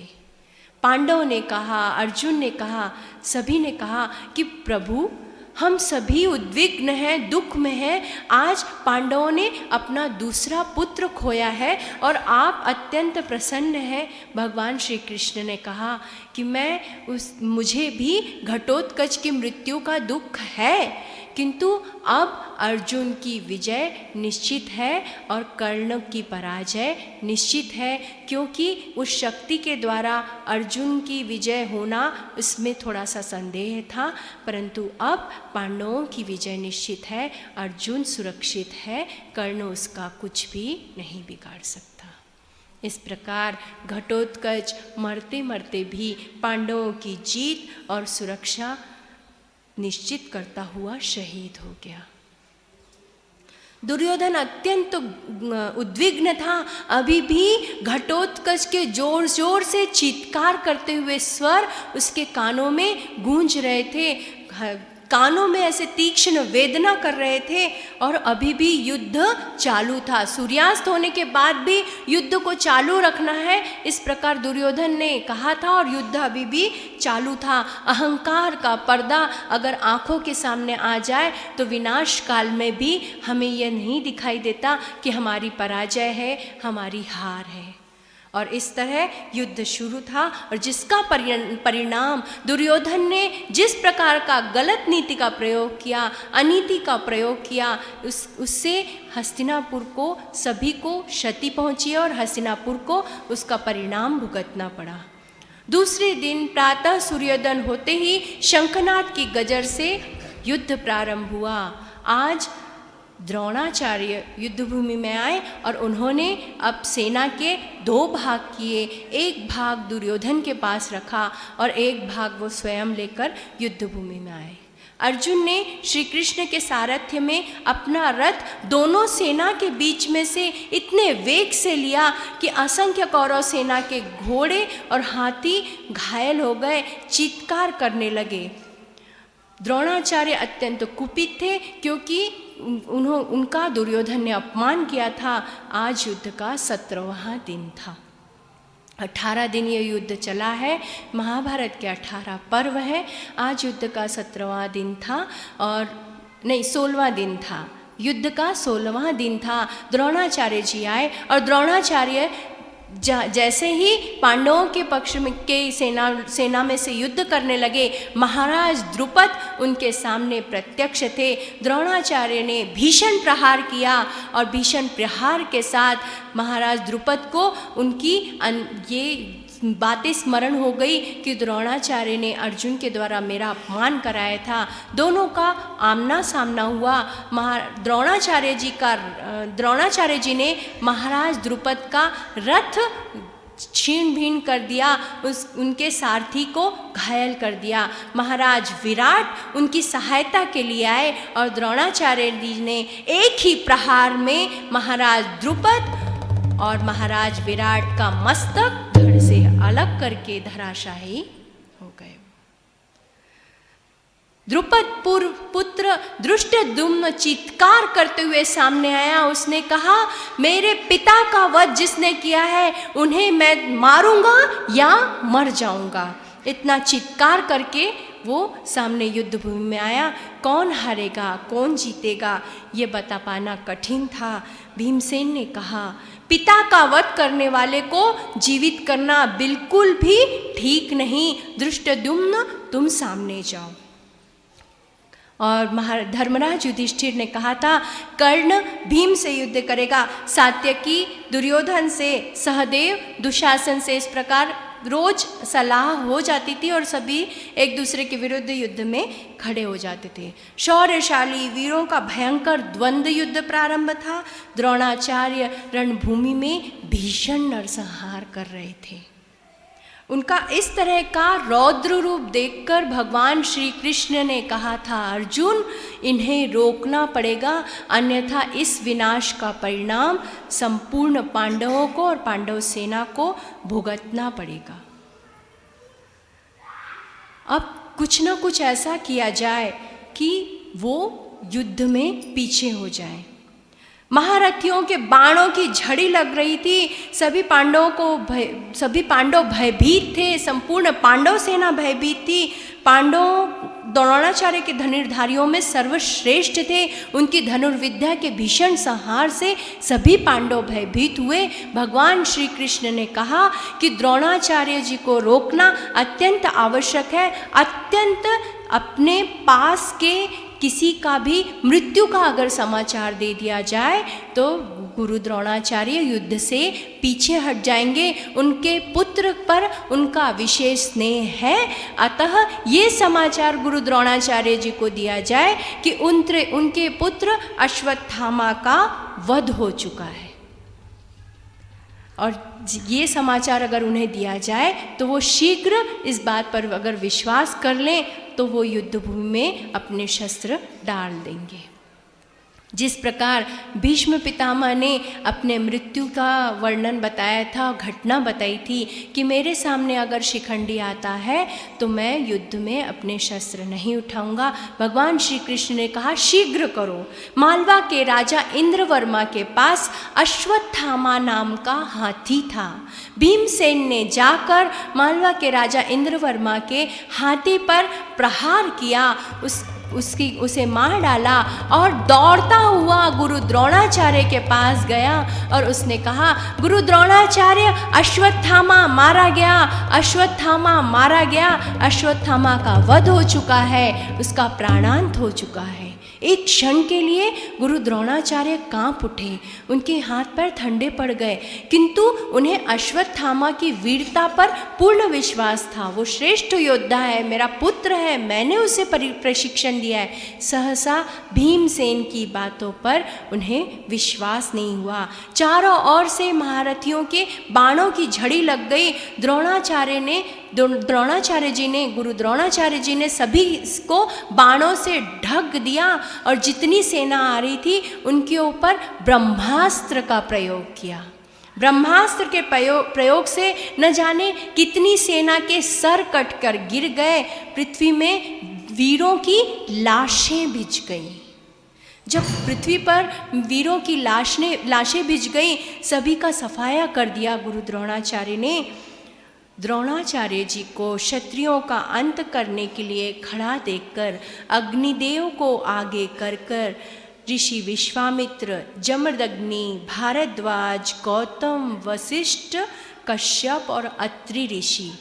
Speaker 1: पांडव ने कहा, अर्जुन ने कहा, सभी ने कहा कि प्रभु हम सभी उद्विग्न हैं, दुख में हैं। आज पांडवों ने अपना दूसरा पुत्र खोया है और आप अत्यंत प्रसन्न हैं। भगवान श्री कृष्ण ने कहा कि मुझे भी घटोत्कच की मृत्यु का दुख है, किंतु अब अर्जुन की विजय निश्चित है और कर्ण की पराजय निश्चित है, क्योंकि उस शक्ति के द्वारा अर्जुन की विजय होना इसमें थोड़ा सा संदेह था, परंतु अब पांडवों की विजय निश्चित है, अर्जुन सुरक्षित है, कर्ण उसका कुछ भी नहीं बिगाड़ सकता। इस प्रकार घटोत्कच मरते मरते भी पांडवों की जीत और सुरक्षा निश्चित करता हुआ शहीद हो गया। दुर्योधन अत्यंत उद्विग्न था। अभी भी घटोत्कच के जोर जोर से चीत्कार करते हुए स्वर उसके कानों में गूंज रहे थे, कानों में ऐसे तीक्ष्ण वेदना कर रहे थे, और अभी भी युद्ध चालू था। सूर्यास्त होने के बाद भी युद्ध को चालू रखना है, इस प्रकार दुर्योधन ने कहा था, और युद्ध अभी भी चालू था। अहंकार का पर्दा अगर आंखों के सामने आ जाए तो विनाश काल में भी हमें यह नहीं दिखाई देता कि हमारी पराजय है, हमारी हार है। और इस तरह युद्ध शुरू था, और जिसका परिणाम दुर्योधन ने जिस प्रकार का गलत नीति का प्रयोग किया, अनीति का प्रयोग किया, उससे हस्तिनापुर को सभी को क्षति पहुंची और हस्तिनापुर को उसका परिणाम भुगतना पड़ा। दूसरे दिन प्रातः सूर्योदय होते ही शंखनाद की गजर से युद्ध प्रारंभ हुआ। आज द्रोणाचार्य युद्धभूमि में आए और उन्होंने अब सेना के दो भाग किए, एक भाग दुर्योधन के पास रखा और एक भाग वो स्वयं लेकर युद्धभूमि में आए। अर्जुन ने श्री कृष्ण के सारथ्य में अपना रथ दोनों सेना के बीच में से इतने वेग से लिया कि असंख्य कौरव सेना के घोड़े और हाथी घायल हो गए, चीत्कार करने लगे। द्रोणाचार्य अत्यंत कुपित थे, क्योंकि उनका दुर्योधन ने अपमान किया था। आज युद्ध का 17वां दिन था। 18 दिन ये युद्ध चला है, महाभारत के 18 पर्व हैं। आज युद्ध का 17वां दिन था, और नहीं 16वां दिन था, युद्ध का 16वां दिन था। द्रोणाचार्य जी आए और द्रोणाचार्य जैसे ही पांडवों के पक्ष में के सेना में से युद्ध करने लगे, महाराज द्रुपद उनके सामने प्रत्यक्ष थे। द्रोणाचार्य ने भीषण प्रहार किया, और भीषण प्रहार के साथ महाराज द्रुपद को उनकी ये बातें स्मरण हो गई कि द्रोणाचार्य ने अर्जुन के द्वारा मेरा अपमान कराया था। दोनों का आमना सामना हुआ। द्रोणाचार्य जी ने महाराज द्रुपद का रथ छीन भीन कर दिया, उनके सारथी को घायल कर दिया। महाराज विराट उनकी सहायता के लिए आए, और द्रोणाचार्य जी ने एक ही प्रहार में महाराज द्रुपद और महाराज विराट का मस्तक धड़ से अलग करके धराशायी हो गए। द्रुपद पुत्र धृष्टद्युम्न चीत्कार करते हुए सामने आया। उसने कहा, मेरे पिता का वध जिसने किया है उन्हें मैं मारूंगा या मर जाऊंगा। इतना चित्कार करके वो सामने युद्ध भूमि में आया। कौन हारेगा कौन जीतेगा ये बता पाना कठिन था। भीमसेन ने कहा, पिता का वध करने वाले को जीवित करना बिल्कुल भी ठीक नहीं। धृष्टद्युम्न तुम सामने जाओ। और धर्मराज युधिष्ठिर ने कहा था, कर्ण भीम से युद्ध करेगा। सात्यकी दुर्योधन से, सहदेव दुशासन से, इस प्रकार रोज सलाह हो जाती थी और सभी एक दूसरे के विरुद्ध युद्ध में खड़े हो जाते थे। शौर्यशाली वीरों का भयंकर द्वंद्व युद्ध प्रारंभ था। द्रोणाचार्य रणभूमि में भीषण नरसंहार कर रहे थे। उनका इस तरह का रौद्र रूप देखकर भगवान श्री कृष्ण ने कहा था, अर्जुन इन्हें रोकना पड़ेगा, अन्यथा इस विनाश का परिणाम संपूर्ण पांडवों को और पांडव सेना को भुगतना पड़ेगा। अब कुछ न कुछ ऐसा किया जाए कि वो युद्ध में पीछे हो जाए। महारथियों के बाणों की झड़ी लग रही थी। सभी पांडव भयभीत थे। संपूर्ण पांडव सेना भयभीत थी। पांडव द्रोणाचार्य के धनुर्धारियों में सर्वश्रेष्ठ थे। उनकी धनुर्विद्या के भीषण संहार से सभी पांडव भयभीत हुए। भगवान श्री कृष्ण ने कहा कि द्रोणाचार्य जी को रोकना अत्यंत आवश्यक है। अत्यंत अपने पास के किसी का भी मृत्यु का अगर समाचार दे दिया जाए तो गुरु द्रोणाचार्य युद्ध से पीछे हट जाएंगे। उनके पुत्र पर उनका विशेष स्नेह है, अतः ये समाचार गुरु द्रोणाचार्य जी को दिया जाए कि उनके पुत्र अश्वत्थामा का वध हो चुका है। और ये समाचार अगर उन्हें दिया जाए तो वो शीघ्र इस बात पर अगर विश्वास कर लें तो वो युद्ध भूमि में अपने शस्त्र डाल देंगे। जिस प्रकार भीष्म पितामह ने अपने मृत्यु का वर्णन बताया था, घटना बताई थी कि मेरे सामने अगर शिखंडी आता है तो मैं युद्ध में अपने शस्त्र नहीं उठाऊंगा। भगवान श्री कृष्ण ने कहा, शीघ्र करो। मालवा के राजा इंद्रवर्मा के पास अश्वत्थामा नाम का हाथी था। भीमसेन ने जाकर मालवा के राजा इंद्रवर्मा के हाथी पर प्रहार किया, उसे मार डाला और दौड़ता हुआ गुरु द्रोणाचार्य के पास गया और उसने कहा, गुरु द्रोणाचार्य अश्वत्थामा मारा गया, अश्वत्थामा मारा गया, अश्वत्थामा का वध हो चुका है, उसका प्राणांत हो चुका है। एक क्षण के लिए गुरु द्रोणाचार्य कांप उठे, उनके हाथ पैर ठंडे पड़ गए, किंतु उन्हें अश्वत्थामा की वीरता पर पूर्ण विश्वास था। वो श्रेष्ठ योद्धा है, मेरा पुत्र है, मैंने उसे प्रशिक्षण दिया है। सहसा भीमसेन की बातों पर उन्हें विश्वास नहीं हुआ। चारों ओर से महारथियों के बाणों की झड़ी लग गई। गुरु द्रोणाचार्य जी ने सभी को बाणों से ढक दिया और जितनी सेना आ रही थी उनके ऊपर ब्रह्मास्त्र का प्रयोग किया। ब्रह्मास्त्र के प्रयोग से न जाने कितनी सेना के सर कटकर गिर गए। पृथ्वी में वीरों की लाशें बिछ गईं। जब पृथ्वी पर वीरों की लाशें बिछ गईं, सभी का सफाया कर दिया गुरु द्रोणाचार्य ने। द्रोणाचार्य जी को क्षत्रियों का अंत करने के लिए खड़ा देखकर अग्निदेव को आगे कर ऋषि विश्वामित्र, जमदग्नि, भारद्वाज, गौतम, वशिष्ठ, कश्यप और अत्रि ऋषि,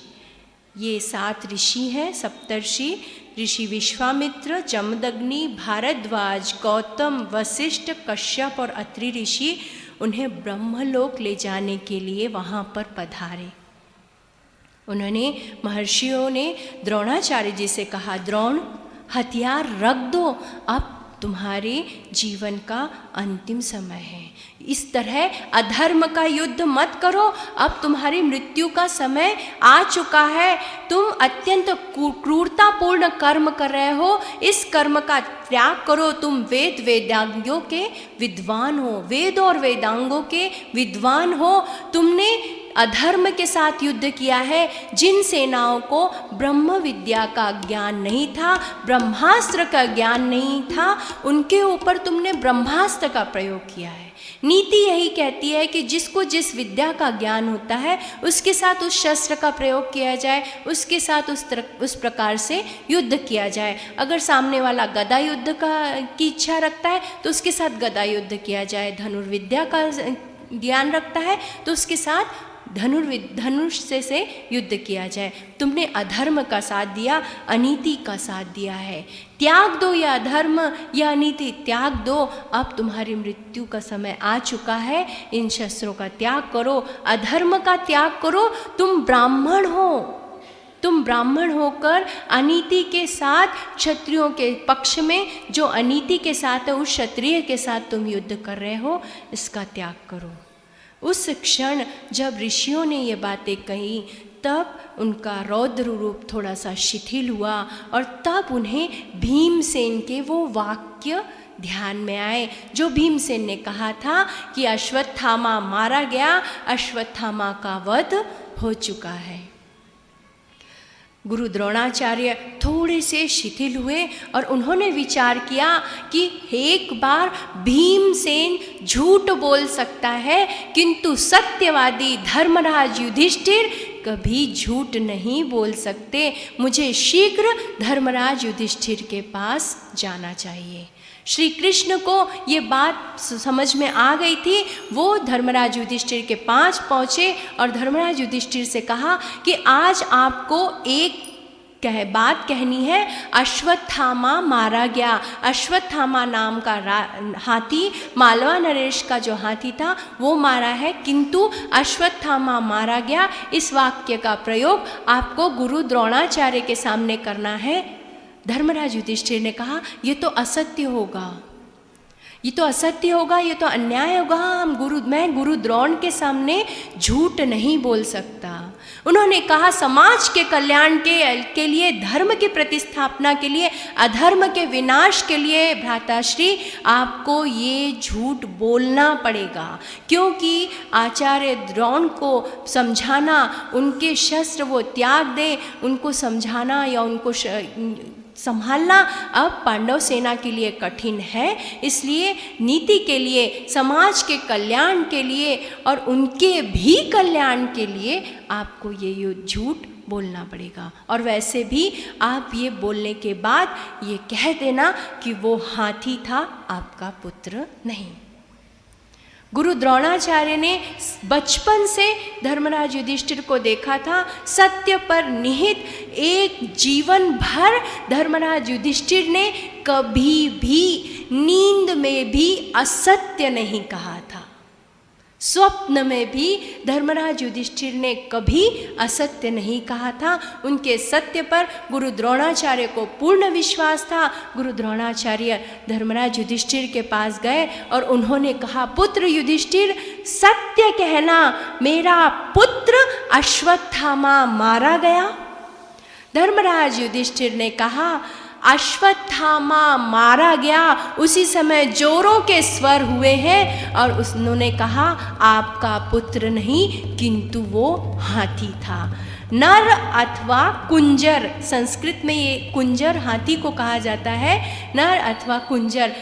Speaker 1: ये 7 ऋषि हैं, सप्तर्षि। ऋषि विश्वामित्र, जमदग्नि, भारद्वाज, गौतम, वशिष्ठ, कश्यप और अत्रि ऋषि उन्हें ब्रह्मलोक ले जाने के लिए वहाँ पर पधारे। उन्होंने महर्षियों ने द्रोणाचार्य जी से कहा, द्रोण हथियार रख दो, अब तुम्हारे जीवन का अंतिम समय है। इस तरह अधर्म का युद्ध मत करो, अब तुम्हारी मृत्यु का समय आ चुका है। तुम अत्यंत क्रूरतापूर्ण कर्म कर रहे हो, इस कर्म का त्याग करो। तुम वेदांगों के विद्वान हो, वेद और वेदांगों के विद्वान हो। तुमने अधर्म के साथ युद्ध किया है, जिन सेनाओं को ब्रह्म विद्या का ज्ञान नहीं था, ब्रह्मास्त्र का ज्ञान नहीं था, उनके ऊपर तुमने ब्रह्मास्त्र का प्रयोग किया है। नीति यही कहती है कि जिसको जिस विद्या का ज्ञान होता है उसके साथ उस शस्त्र का प्रयोग किया जाए, उसके साथ उस प्रकार से युद्ध किया जाए। अगर सामने वाला गदा युद्ध की इच्छा रखता है तो उसके साथ गदा युद्ध किया जाए, धनुर्विद्या का ज्ञान रखता है तो उसके साथ धनुष से युद्ध किया जाए। तुमने अधर्म का साथ दिया, अनीति का साथ दिया है। त्याग दो या अधर्म या अनीति, त्याग दो। अब तुम्हारी मृत्यु का समय आ चुका है। इन शस्त्रों का त्याग करो, अधर्म का त्याग करो। तुम ब्राह्मण हो, तुम ब्राह्मण होकर अनीति के साथ, क्षत्रियों के पक्ष में जो अनीति के साथ है उस क्षत्रिय के साथ तुम युद्ध कर रहे हो, इसका त्याग करो। उस क्षण जब ऋषियों ने ये बातें कही तब उनका रौद्र रूप थोड़ा सा शिथिल हुआ और तब उन्हें भीमसेन के वो वाक्य ध्यान में आए जो भीमसेन ने कहा था कि अश्वत्थामा मारा गया, अश्वत्थामा का वध हो चुका है। गुरु द्रोणाचार्य थोड़े से शिथिल हुए और उन्होंने विचार किया कि एक बार भीमसेन झूठ बोल सकता है किंतु सत्यवादी धर्मराज युधिष्ठिर कभी झूठ नहीं बोल सकते। मुझे शीघ्र धर्मराज युधिष्ठिर के पास जाना चाहिए। श्री कृष्ण को ये बात समझ में आ गई थी। वो धर्मराज युधिष्ठिर के पास पहुँचे और धर्मराज युधिष्ठिर से कहा कि आज आपको एक बात कहनी है। अश्वत्थामा मारा गया। अश्वत्थामा नाम का हाथी, मालवा नरेश का जो हाथी था वो मारा है, किंतु अश्वत्थामा मारा गया। इस वाक्य का प्रयोग आपको गुरु द्रोणाचार्य के सामने करना है। धर्मराज युधिष्ठिर ने कहा ये तो असत्य होगा, ये तो असत्य होगा, ये तो अन्याय होगा। मैं गुरु द्रोण के सामने झूठ नहीं बोल सकता। उन्होंने कहा समाज के कल्याण के लिए, धर्म की प्रतिस्थापना के लिए, अधर्म के विनाश के लिए भ्राताश्री आपको ये झूठ बोलना पड़ेगा, क्योंकि आचार्य द्रोण को समझाना, उनके शस्त्र वो त्याग दे, उनको समझाना या उनको संभालना अब पांडव सेना के लिए कठिन है। इसलिए नीति के लिए, समाज के कल्याण के लिए और उनके भी कल्याण के लिए आपको ये झूठ बोलना पड़ेगा। और वैसे भी आप ये बोलने के बाद ये कह देना कि वो हाथी था, आपका पुत्र नहीं। गुरु द्रोणाचार्य ने बचपन से धर्मराज युधिष्ठिर को देखा था। सत्य पर निहित एक जीवन भर धर्मराज युधिष्ठिर ने कभी भी नींद में भी असत्य नहीं कहा था। स्वप्न में भी धर्मराज युधिष्ठिर ने कभी असत्य नहीं कहा था। उनके सत्य पर गुरु द्रोणाचार्य को पूर्ण विश्वास था। गुरु द्रोणाचार्य धर्मराज युधिष्ठिर के पास गए और उन्होंने कहा, पुत्र युधिष्ठिर सत्य कहना, मेरा पुत्र अश्वत्थामा मारा गया। धर्मराज युधिष्ठिर ने कहा, अश्वत्थामा मारा गया। उसी समय जोरों के स्वर हुए हैं और उन्होंने कहा, आपका पुत्र नहीं किंतु वो हाथी था। नर अथवा कुंजर, संस्कृत में ये कुंजर हाथी को कहा जाता है, नर अथवा कुंजर।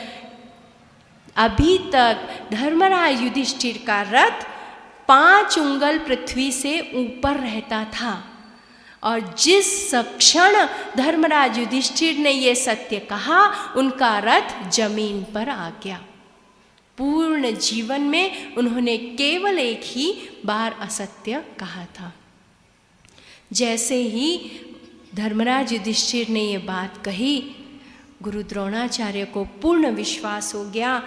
Speaker 1: अभी तक धर्मराज युधिष्ठिर का रथ 5 उंगल पृथ्वी से ऊपर रहता था और जिस क्षण धर्मराज युधिष्ठिर ने ये सत्य कहा, उनका रथ जमीन पर आ गया। पूर्ण जीवन में उन्होंने केवल एक ही बार असत्य कहा था। जैसे ही धर्मराज युधिष्ठिर ने ये बात कही, गुरु द्रोणाचार्य को पूर्ण विश्वास हो गया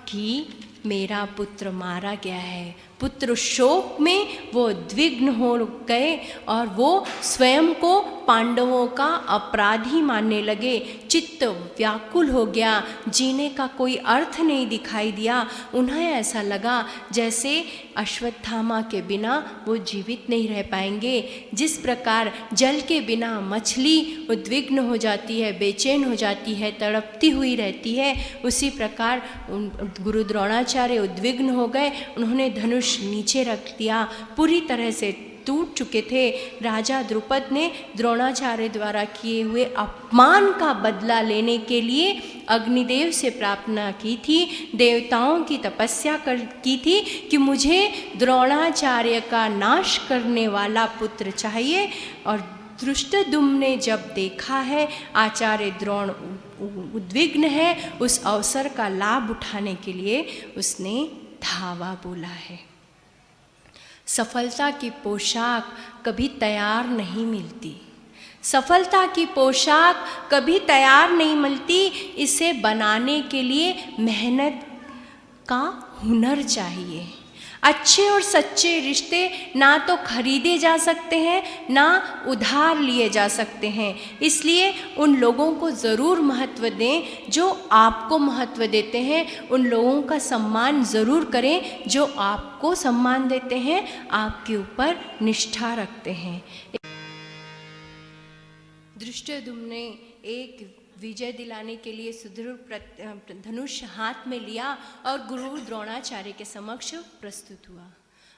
Speaker 1: कि मेरा पुत्र मारा गया है। पुत्र शोक में वो द्विग्न हो गए और वो स्वयं को पांडवों का अपराधी मानने लगे। चित्त व्याकुल हो गया, जीने का कोई अर्थ नहीं दिखाई दिया। उन्हें ऐसा लगा जैसे अश्वत्थामा के बिना वो जीवित नहीं रह पाएंगे। जिस प्रकार जल के बिना मछली उद्विग्न हो जाती है, बेचैन हो जाती है, तड़पती हुई रहती है, उसी प्रकार गुरु द्रोणाचार्य उद्विग्न हो गए। उन्होंने धनुष धनुष नीचे रख दिया, पूरी तरह से टूट चुके थे। राजा द्रुपद ने द्रोणाचार्य द्वारा किए हुए अपमान का बदला लेने के लिए अग्निदेव से प्रार्थना की थी, देवताओं की तपस्या की थी कि मुझे द्रोणाचार्य का नाश करने वाला पुत्र चाहिए। और धृष्टद्युम्न ने जब देखा है आचार्य द्रोण उद्विग्न है, उस अवसर का लाभ उठाने के लिए उसने धावा बोला है। सफलता की पोशाक कभी तैयार नहीं मिलती, सफलता की पोशाक कभी तैयार नहीं मिलती, इसे बनाने के लिए मेहनत का हुनर चाहिए। अच्छे और सच्चे रिश्ते ना तो खरीदे जा सकते हैं, ना उधार लिए जा सकते हैं। इसलिए उन लोगों को ज़रूर महत्व दें जो आपको महत्व देते हैं, उन लोगों का सम्मान ज़रूर करें जो आपको सम्मान देते हैं, आपके ऊपर निष्ठा रखते हैं। धृष्टद्युम्न ने एक विजय दिलाने के लिए सुदृढ़ धनुष हाथ में लिया और गुरु द्रोणाचार्य के समक्ष प्रस्तुत हुआ।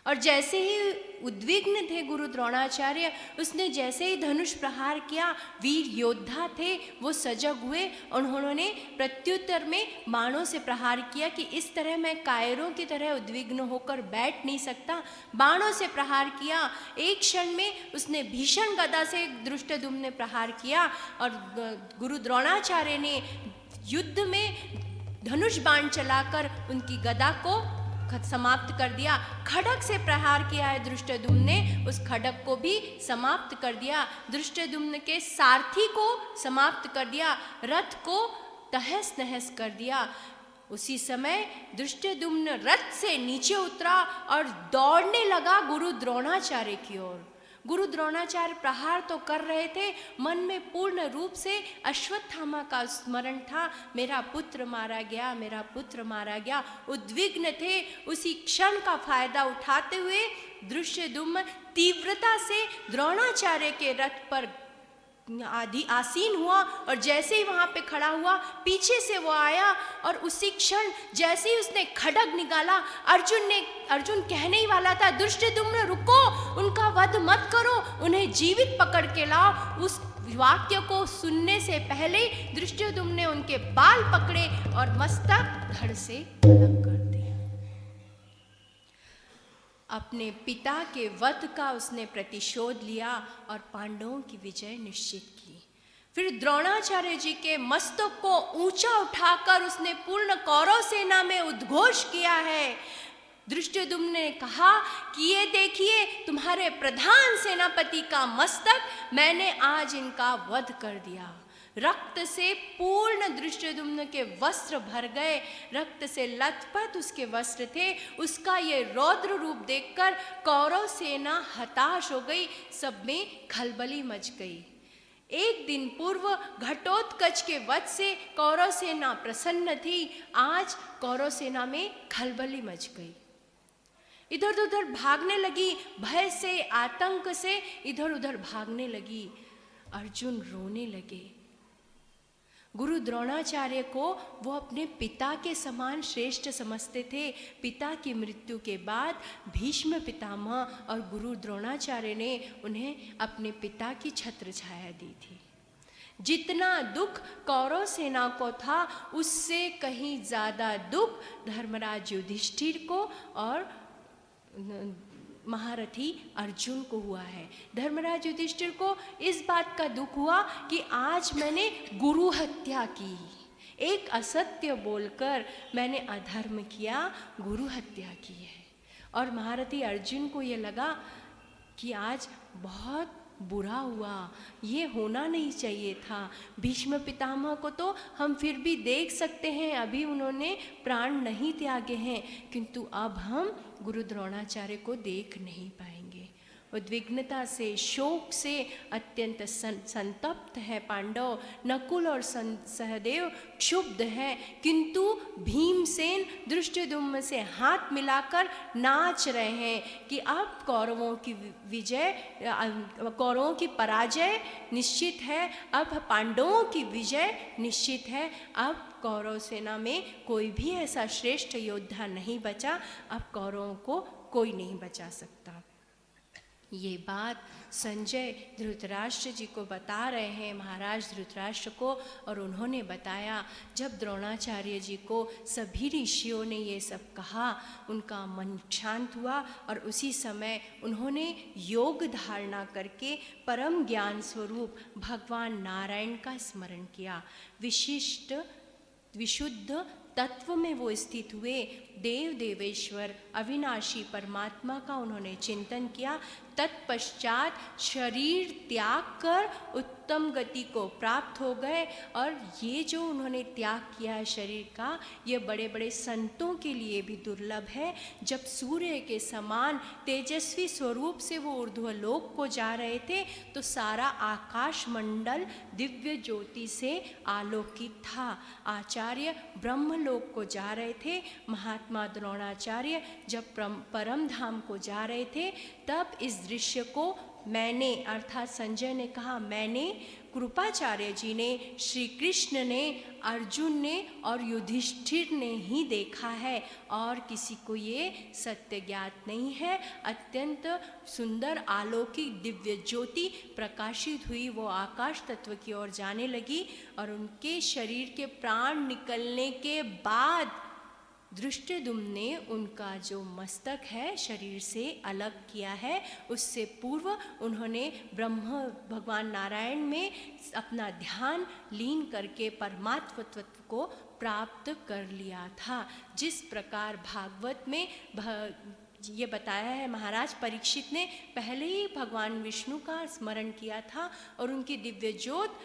Speaker 1: और जैसे ही उद्विग्न थे गुरु द्रोणाचार्य, उसने जैसे ही धनुष प्रहार किया, वीर योद्धा थे वो सजग हुए। उन्होंने प्रत्युत्तर में बाणों से प्रहार किया कि इस तरह मैं कायरों की तरह उद्विग्न होकर बैठ नहीं सकता। बाणों से प्रहार किया, एक क्षण में उसने भीषण गदा से धृष्टद्युम्न ने प्रहार किया और गुरु द्रोणाचार्य ने युद्ध में धनुष बाण चलाकर उनकी गदा को समाप्त कर दिया। खड्ग से प्रहार किया है धृष्टद्युम्न ने, उस खड्ग को भी समाप्त कर दिया। धृष्टद्युम्न के सारथी को समाप्त कर दिया, रथ को तहस नहस कर दिया। उसी समय धृष्टद्युम्न रथ से नीचे उतरा और दौड़ने लगा गुरु द्रोणाचार्य की ओर। गुरु द्रोणाचार्य प्रहार तो कर रहे थे, मन में पूर्ण रूप से अश्वत्थामा का स्मरण था, मेरा पुत्र मारा गया, मेरा पुत्र मारा गया। उद्विग्न थे। उसी क्षण का फायदा उठाते हुए धृष्टद्युम्न तीव्रता से द्रोणाचार्य के रथ पर आसीन हुआ और जैसे ही वहां पे खड़ा हुआ, पीछे से वो आया और उसी क्षण जैसे ही उसने खड्ग निकाला, अर्जुन कहने ही वाला था, धृष्टद्युम्न रुको, उनका वध मत करो, उन्हें जीवित पकड़ के लाओ। उस वाक्य को सुनने से पहले धृष्टद्युम्न ने उनके बाल पकड़े और मस्तक धड़ से अलग कर दिया। अपने पिता के वध का उसने प्रतिशोध लिया और पांडवों की विजय निश्चित की। फिर द्रोणाचार्य जी के मस्तक को ऊंचा उठाकर उसने पूर्ण कौरव सेना में उद्घोष किया है। धृष्टद्युम्न ने कहा कि ये देखिए तुम्हारे प्रधान सेनापति का मस्तक, मैंने आज इनका वध कर दिया। रक्त से पूर्ण धृष्टद्युम्न के वस्त्र भर गए, रक्त से लथपथ उसके वस्त्र थे। उसका ये रौद्र रूप देखकर कौरव सेना हताश हो गई, सब में खलबली मच गई। एक दिन पूर्व घटोत्कच के वध से कौरव सेना प्रसन्न थी, आज कौरव सेना में खलबली मच गई। इधर उधर भागने लगी, भय से आतंक से इधर उधर भागने लगी। अर्जुन रोने लगे। गुरु द्रोणाचार्य को वो अपने पिता के समान श्रेष्ठ समझते थे। पिता की मृत्यु के बाद भीष्म पितामह और गुरु द्रोणाचार्य ने उन्हें अपने पिता की छत्र छाया दी थी। जितना दुख कौरव सेना को था, उससे कहीं ज़्यादा दुख धर्मराज युधिष्ठिर को और महारथी अर्जुन को हुआ है। धर्मराज युधिष्ठिर को इस बात का दुख हुआ कि आज मैंने गुरु हत्या की, एक असत्य बोलकर मैंने अधर्म किया, गुरु हत्या की है। और महारथी अर्जुन को ये लगा कि आज बहुत बुरा हुआ, ये होना नहीं चाहिए था। भीष्म पितामह को तो हम फिर भी देख सकते हैं, अभी उन्होंने प्राण नहीं त्यागे हैं, किंतु अब हम गुरु द्रोणाचार्य को देख नहीं पाएंगे। उद्विग्नता से, शोक से अत्यंत संतप्त है पांडव। नकुल और सहदेव क्षुब्ध हैं, किंतु भीमसेन धृष्टद्युम्न से हाथ मिलाकर नाच रहे हैं कि अब कौरवों की विजय, कौरवों की पराजय निश्चित है, अब पांडवों की विजय निश्चित है। अब कौरव सेना में कोई भी ऐसा श्रेष्ठ योद्धा नहीं बचा, अब कौरवों को कोई नहीं बचा सकता। ये बात संजय धृतराष्ट्र जी को बता रहे हैं, महाराज धृतराष्ट्र को, और उन्होंने बताया जब द्रोणाचार्य जी को सभी ऋषियों ने ये सब कहा, उनका मन शांत हुआ और उसी समय उन्होंने योग धारणा करके परम ज्ञान स्वरूप भगवान नारायण का स्मरण किया। विशिष्ट विशुद्ध तत्व में वो स्थित हुए, देव देवेश्वर अविनाशी परमात्मा का उन्होंने चिंतन किया। तत्पश्चात शरीर त्याग कर उत्तम गति को प्राप्त हो गए। और ये जो उन्होंने त्याग किया है शरीर का, ये बड़े बड़े संतों के लिए भी दुर्लभ है। जब सूर्य के समान तेजस्वी स्वरूप से वो ऊर्ध्वलोक को जा रहे थे तो सारा आकाश मंडल दिव्य ज्योति से आलोकित था। आचार्य ब्रह्मलोक को जा रहे थे, महात्मा द्रोणाचार्य जब परम धाम को जा रहे थे, तब इस दृश्य को मैंने, अर्थात संजय ने कहा मैंने, कृपाचार्य जी ने, श्री कृष्ण ने, अर्जुन ने और युधिष्ठिर ने ही देखा है, और किसी को ये सत्य ज्ञात नहीं है। अत्यंत सुंदर अलौकिक दिव्य ज्योति प्रकाशित हुई, वो आकाश तत्व की ओर जाने लगी और उनके शरीर के प्राण निकलने के बाद दृष्टद्युम्न ने उनका जो मस्तक है शरीर से अलग किया है। उससे पूर्व उन्होंने ब्रह्म भगवान नारायण में अपना ध्यान लीन करके परमात्म तत्व को प्राप्त कर लिया था। जिस प्रकार भागवत में ये बताया है, महाराज परीक्षित ने पहले ही भगवान विष्णु का स्मरण किया था और उनकी दिव्य ज्योत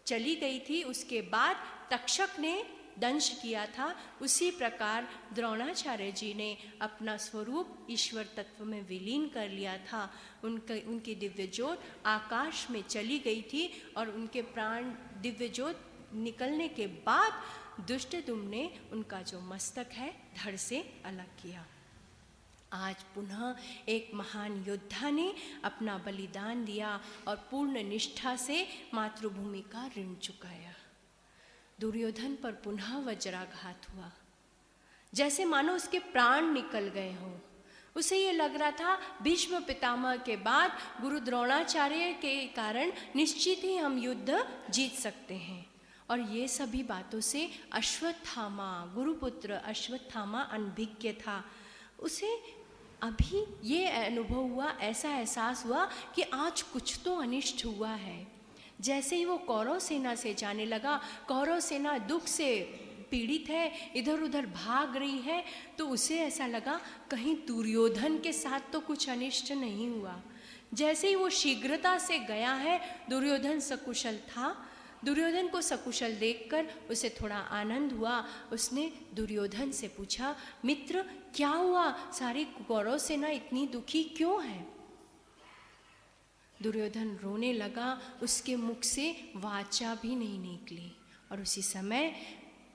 Speaker 1: चली गई थी, उसके बाद तक्षक ने दंश किया था। उसी प्रकार द्रोणाचार्य जी ने अपना स्वरूप ईश्वर तत्व में विलीन कर लिया था। उनकी दिव्य ज्योत आकाश में चली गई थी और उनके प्राण दिव्य ज्योत निकलने के बाद दुष्टदुम्न ने उनका जो मस्तक है धड़ से अलग किया। आज पुनः एक महान योद्धा ने अपना बलिदान दिया और पूर्ण निष्ठा से मातृभूमि का ऋण चुकाया। दुर्योधन पर पुनः वज्राघात हुआ, जैसे मानो उसके प्राण निकल गए हों। उसे ये लग रहा था भीष्म पितामह के बाद गुरु द्रोणाचार्य के कारण निश्चित ही हम युद्ध जीत सकते हैं। और ये सभी बातों से अश्वत्थामा, गुरुपुत्र अश्वत्थामा अनभिज्ञ था। उसे अभी ये अनुभव हुआ, ऐसा एहसास हुआ कि आज कुछ तो अनिष्ट हुआ है। जैसे ही वो कौरव सेना से जाने लगा, कौरव सेना दुख से पीड़ित है, इधर उधर भाग रही है, तो उसे ऐसा लगा कहीं दुर्योधन के साथ तो कुछ अनिष्ट नहीं हुआ। जैसे ही वो शीघ्रता से गया है, दुर्योधन सकुशल था। दुर्योधन को सकुशल देखकर उसे थोड़ा आनंद हुआ। उसने दुर्योधन से पूछा, मित्र क्या हुआ, सारी कौरव सेना इतनी दुखी क्यों है? दुर्योधन रोने लगा, उसके मुख से वाचा भी नहीं निकली। और उसी समय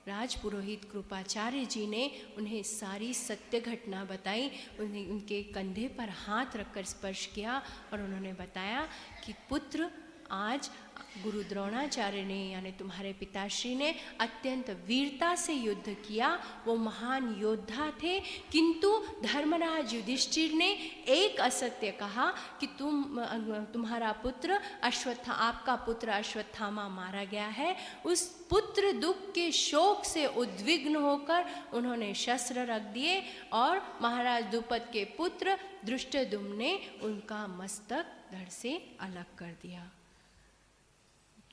Speaker 1: राजपुरोहित कृपाचार्य जी ने उन्हें सारी सत्य घटना बताई। उन्हें उनके कंधे पर हाथ रखकर स्पर्श किया और उन्होंने बताया कि पुत्र, आज गुरु द्रोणाचार्य ने यानी तुम्हारे पिताश्री ने अत्यंत वीरता से युद्ध किया। वो महान योद्धा थे, किंतु धर्मराज युधिष्ठिर ने एक असत्य कहा कि तुम्हारा पुत्र आपका पुत्र अश्वत्थामा मारा गया है। उस पुत्र दुख के शोक से उद्विग्न होकर उन्होंने शस्त्र रख दिए और महाराज द्रुपद के पुत्र दृष्टद्युम्न ने उनका मस्तक धड़ से अलग कर दिया।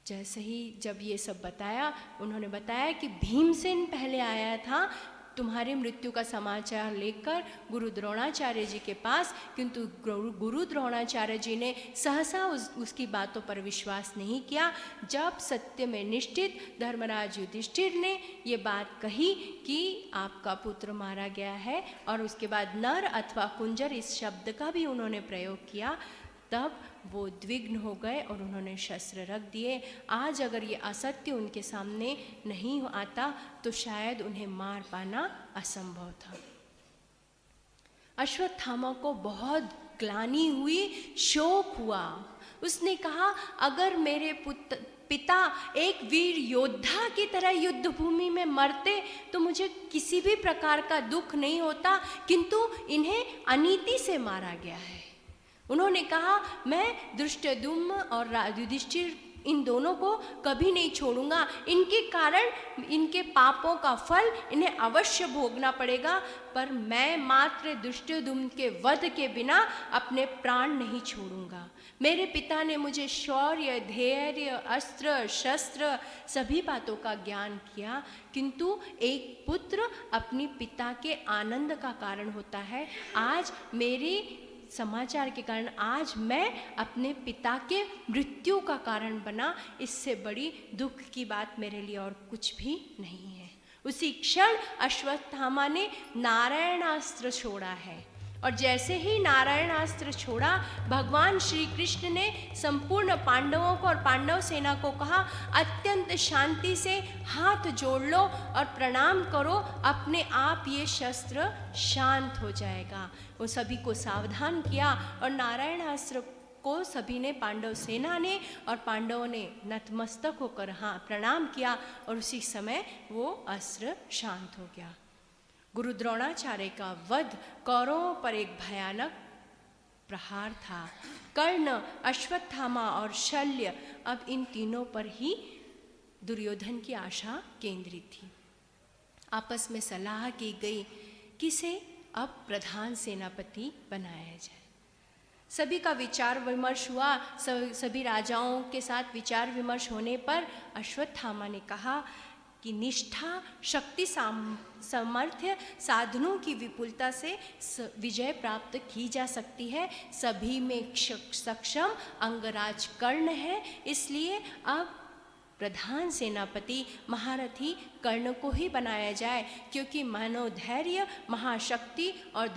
Speaker 1: जैसे ही जब ये सब बताया, उन्होंने बताया कि भीमसेन पहले आया था तुम्हारी मृत्यु का समाचार लेकर गुरु द्रोणाचार्य जी के पास, किंतु गुरु द्रोणाचार्य जी ने सहसा उसकी बातों पर विश्वास नहीं किया। जब सत्य में निष्ठित धर्मराज युधिष्ठिर ने ये बात कही कि आपका पुत्र मारा गया है, और उसके बाद नर अथवा कुंजर इस शब्द का भी उन्होंने प्रयोग किया, तब वो द्विग्न हो गए और उन्होंने शस्त्र रख दिए। आज अगर ये असत्य उनके सामने नहीं आता तो शायद उन्हें मार पाना असंभव था। अश्वत्थामा को बहुत ग्लानि हुई, शोक हुआ। उसने कहा, अगर मेरे पिता एक वीर योद्धा की तरह युद्ध भूमि में मरते तो मुझे किसी भी प्रकार का दुख नहीं होता, किंतु इन्हें अनीति से मारा गया है। उन्होंने कहा, मैं धृष्टद्युम्न और युधिष्ठिर इन दोनों को कभी नहीं छोड़ूंगा, इनके कारण इनके पापों का फल इन्हें अवश्य भोगना पड़ेगा, पर मैं मात्र धृष्टद्युम्न के वध के बिना अपने प्राण नहीं छोड़ूंगा। मेरे पिता ने मुझे शौर्य, धैर्य, अस्त्र शस्त्र सभी बातों का ज्ञान किया, किंतु एक पुत्र अपने पिता के आनंद का कारण होता है। आज मेरे समाचार के कारण आज मैं अपने पिता के मृत्यु का कारण बना, इससे बड़ी दुख की बात मेरे लिए और कुछ भी नहीं है। उसी क्षण अश्वत्थामा ने नारायणास्त्र छोड़ा है, और जैसे ही नारायणास्त्र छोड़ा, भगवान श्री कृष्ण ने संपूर्ण पांडवों को और पांडव सेना को कहा, अत्यंत शांति से हाथ जोड़ लो और प्रणाम करो, अपने आप ये शस्त्र शांत हो जाएगा। वो सभी को सावधान किया और नारायणास्त्र को सभी ने, पांडव सेना ने और पांडवों ने नतमस्तक होकर हाँ प्रणाम किया, और उसी समय वो अस्त्र शांत हो गया। गुरु द्रोणाचार्य का वध कौरवों पर एक भयानक प्रहार था। कर्ण, अश्वत्थामा और शल्य, अब इन तीनों पर ही दुर्योधन की आशा केंद्रित थी। आपस में सलाह की गई किसे अब प्रधान सेनापति बनाया जाए। सभी का विचार विमर्श हुआ। सभी राजाओं के साथ विचार विमर्श होने पर अश्वत्थामा ने कहा कि निष्ठा, शक्ति, सामर्थ्य, साधनों की विपुलता से विजय प्राप्त की जा सकती है। सभी में सक्षम अंगराज कर्ण है, इसलिए अब प्रधान सेनापति महारथी कर्ण को ही बनाया जाए, क्योंकि मनोधैर्य, महाशक्ति और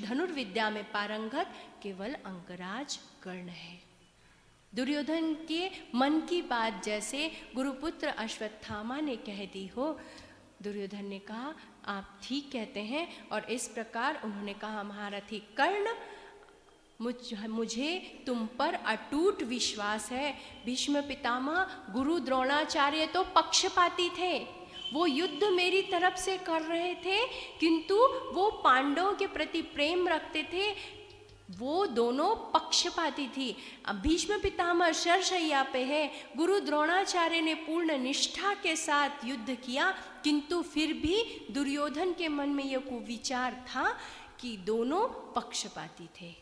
Speaker 1: धनुर्विद्या में पारंगत केवल अंगराज कर्ण है। दुर्योधन के मन की बात जैसे गुरुपुत्र अश्वत्थामा ने कह दी हो। दुर्योधन ने कहा, आप ठीक कहते हैं, और इस प्रकार उन्होंने कहा, महारथी कर्ण, मुझे तुम पर अटूट विश्वास है। भीष्म पितामह, गुरु द्रोणाचार्य तो पक्षपाती थे, वो युद्ध मेरी तरफ से कर रहे थे, किंतु वो पांडवों के प्रति प्रेम रखते थे, वो दोनों पक्षपाती थी। अब भीष्म पितामह शरशैया पे है, गुरु द्रोणाचार्य ने पूर्ण निष्ठा के साथ युद्ध किया, किंतु फिर भी दुर्योधन के मन में यह कुविचार था कि दोनों पक्षपाती थे।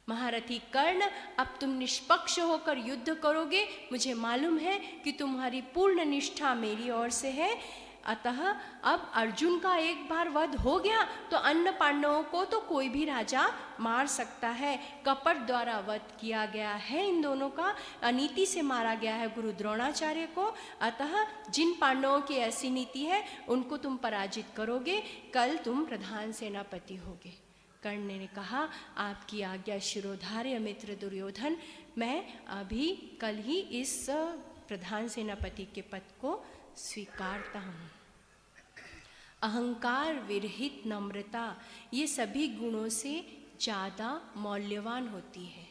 Speaker 1: महारथी कर्ण, अब तुम निष्पक्ष होकर युद्ध करोगे, मुझे मालूम है कि तुम्हारी पूर्ण निष्ठा मेरी ओर से है, अतः अब अर्जुन का एक बार वध हो गया तो अन्य पांडवों को तो कोई भी राजा मार सकता है। कपट द्वारा वध किया गया है इन दोनों का, अनीति से मारा गया है गुरु द्रोणाचार्य को, अतः जिन पांडवों की ऐसी नीति है उनको तुम पराजित करोगे, कल तुम प्रधान सेनापति होगे। कर्ण ने कहा, आपकी आज्ञा शिरोधार्य मित्र दुर्योधन, मैं अभी कल ही इस प्रधान सेनापति के पद को स्वीकारता हूँ। अहंकार विरहित नम्रता, ये सभी गुणों से ज़्यादा मौल्यवान होती है।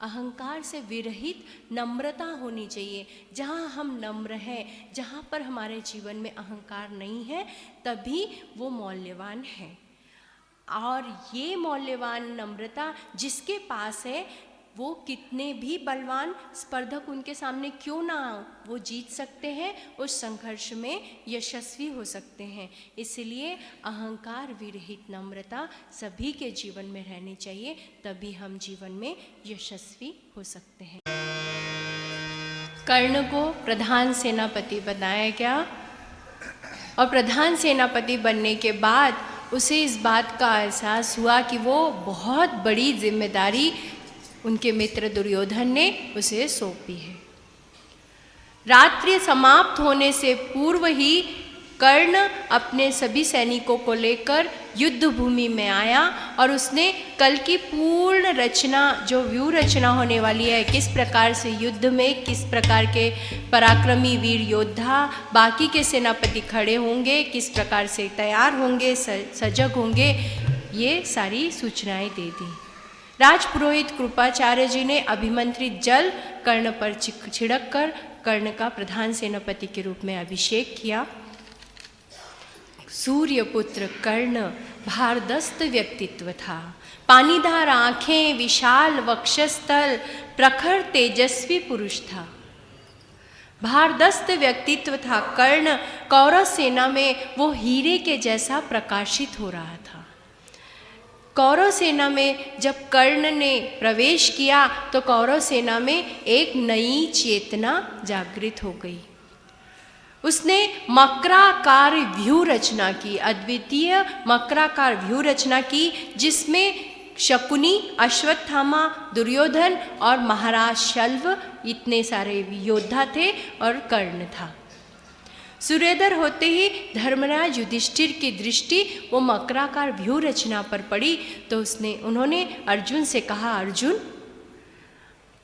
Speaker 1: अहंकार से विरहित नम्रता होनी चाहिए। जहाँ हम नम्र हैं, जहाँ पर हमारे जीवन में अहंकार नहीं है, तभी वो मौल्यवान है। और ये मौल्यवान नम्रता जिसके पास है, वो कितने भी बलवान स्पर्धक उनके सामने क्यों ना हो, वो जीत सकते हैं, उस संघर्ष में यशस्वी हो सकते हैं। इसलिए अहंकार विरहित नम्रता सभी के जीवन में रहनी चाहिए, तभी हम जीवन में यशस्वी हो सकते हैं। कर्ण को प्रधान सेनापति बनाया गया, और प्रधान सेनापति बनने के बाद उसे इस बात का एहसास हुआ कि वो बहुत बड़ी जिम्मेदारी उनके मित्र दुर्योधन ने उसे सौंपी है। रात्रि समाप्त होने से पूर्व ही कर्ण अपने सभी सैनिकों को लेकर युद्ध भूमि में आया, और उसने कल की पूर्ण रचना, जो व्यूह रचना होने वाली है, किस प्रकार से युद्ध में किस प्रकार के पराक्रमी वीर योद्धा बाकी के सेनापति खड़े होंगे, किस प्रकार से तैयार होंगे, सजग होंगे, ये सारी सूचनाएं दे दी। राजपुरोहित कृपाचार्य जी ने अभिमंत्रित जल कर्ण पर छिड़क कर कर्ण का प्रधान सेनापति के रूप में अभिषेक किया। सूर्यपुत्र कर्ण भारदस्त व्यक्तित्व था। पानीदार आंखें, विशाल वक्षस्थल, प्रखर तेजस्वी पुरुष था। भारदस्त व्यक्तित्व था कर्ण। कौरव सेना में वो हीरे के जैसा प्रकाशित हो रहा था। कौरव सेना में जब कर्ण ने प्रवेश किया तो कौरव सेना में एक नई चेतना जागृत हो गई। उसने मकराकार व्यू रचना की, अद्वितीय मकराकार व्यू रचना की, जिसमें शकुनी, अश्वत्थामा, दुर्योधन और महाराज शल्व इतने सारे योद्धा थे और कर्ण था। सूर्योदय होते ही धर्मराज युधिष्ठिर की दृष्टि वो मकराकार व्यू रचना पर पड़ी तो उन्होंने अर्जुन से कहा, अर्जुन,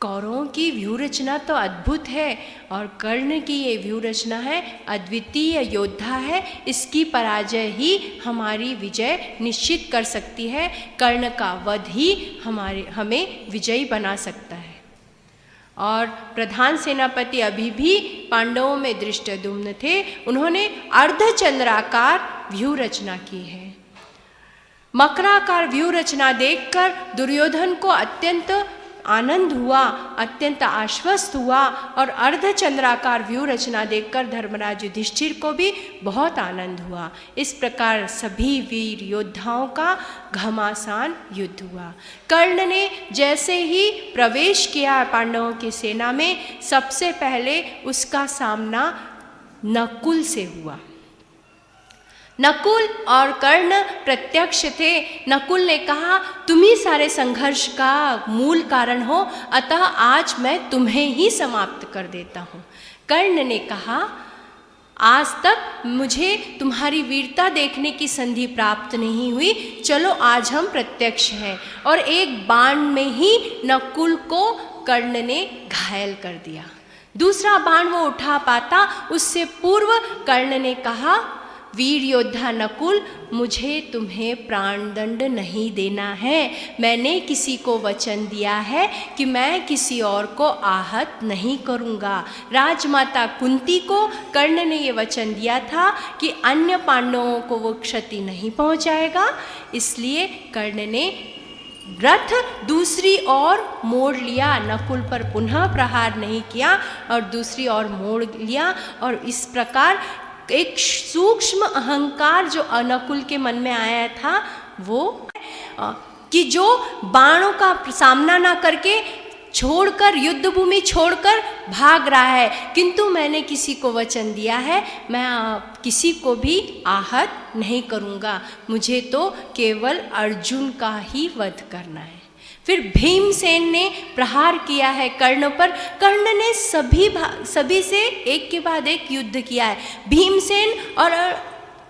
Speaker 1: कौरवों की व्यू रचना तो अद्भुत है और कर्ण की ये व्यू रचना है, अद्वितीय योद्धा है, इसकी पराजय ही हमारी विजय निश्चित कर सकती है। कर्ण का वध ही हमें विजयी बना सकता है। और प्रधान सेनापति अभी भी पांडवों में धृष्टद्युम्न थे। उन्होंने अर्धचंद्राकार व्यू रचना की है। मकराकार व्यू रचना देखकर दुर्योधन को अत्यंत आनंद हुआ, अत्यंत आश्वस्त हुआ और अर्धचंद्राकार व्यू रचना देखकर धर्मराज युधिष्ठिर को भी बहुत आनंद हुआ। इस प्रकार सभी वीर योद्धाओं का घमासान युद्ध हुआ। कर्ण ने जैसे ही प्रवेश किया पांडवों की सेना में, सबसे पहले उसका सामना नकुल से हुआ। नकुल और कर्ण प्रत्यक्ष थे। नकुल ने कहा, तुम ही सारे संघर्ष का मूल कारण हो, अतः आज मैं तुम्हें ही समाप्त कर देता हूँ। कर्ण ने कहा, आज तक मुझे तुम्हारी वीरता देखने की संधि प्राप्त नहीं हुई, चलो आज हम प्रत्यक्ष हैं। और एक बाण में ही नकुल को कर्ण ने घायल कर दिया। दूसरा बाण वो उठा पाता उससे पूर्व कर्ण ने कहा, वीर योद्धा नकुल, मुझे तुम्हें प्राणदंड नहीं देना है। मैंने किसी को वचन दिया है कि मैं किसी और को आहत नहीं करूँगा। राजमाता कुंती को कर्ण ने ये वचन दिया था कि अन्य पांडवों को वो क्षति नहीं पहुँचाएगा। इसलिए कर्ण ने रथ दूसरी ओर मोड़ लिया, नकुल पर पुनः प्रहार नहीं किया और दूसरी ओर मोड़ लिया। और इस प्रकार एक सूक्ष्म अहंकार जो नकुल के मन में आया था वो कि जो बाणों का सामना ना करके छोड़कर, युद्ध भूमि छोड़कर भाग रहा है, किंतु मैंने किसी को वचन दिया है, मैं किसी को भी आहत नहीं करूँगा, मुझे तो केवल अर्जुन का ही वध करना है। फिर भीमसेन ने प्रहार किया है कर्ण पर। कर्ण ने सभी से एक के बाद एक युद्ध किया है। भीमसेन और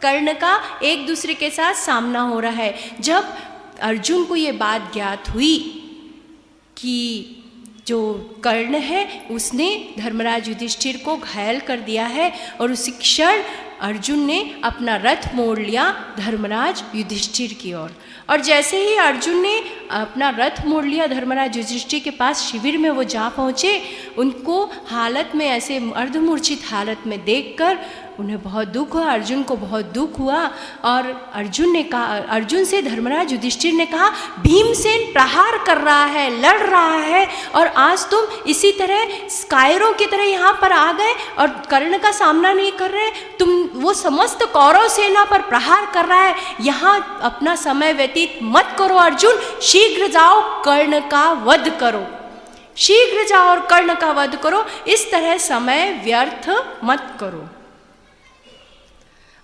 Speaker 1: कर्ण का एक दूसरे के साथ सामना हो रहा है। जब अर्जुन को ये बात ज्ञात हुई कि जो कर्ण है उसने धर्मराज युधिष्ठिर को घायल कर दिया है, और उसी क्षण अर्जुन ने अपना रथ मोड़ लिया धर्मराज युधिष्ठिर की ओर। और जैसे ही अर्जुन ने अपना रथ मोड़ लिया धर्मराज युधिष्ठिर के पास, शिविर में वो जा पहुँचे, उनको हालत में ऐसे अर्धमूर्छित हालत में देखकर उन्हें बहुत दुख हुआ, अर्जुन को बहुत दुख हुआ। और अर्जुन से धर्मराज युधिष्ठिर ने कहा, भीमसेन प्रहार कर रहा है, लड़ रहा है, और आज तुम इसी तरह कायरों की तरह यहाँ पर आ गए और कर्ण का सामना नहीं कर रहे। तुम, वो समस्त कौरव सेना पर प्रहार कर रहा है, यहाँ अपना समय व्यतीत मत करो अर्जुन, शीघ्र जाओ कर्ण का वध करो, शीघ्र जाओ और कर्ण का वध करो, इस तरह समय व्यर्थ मत करो।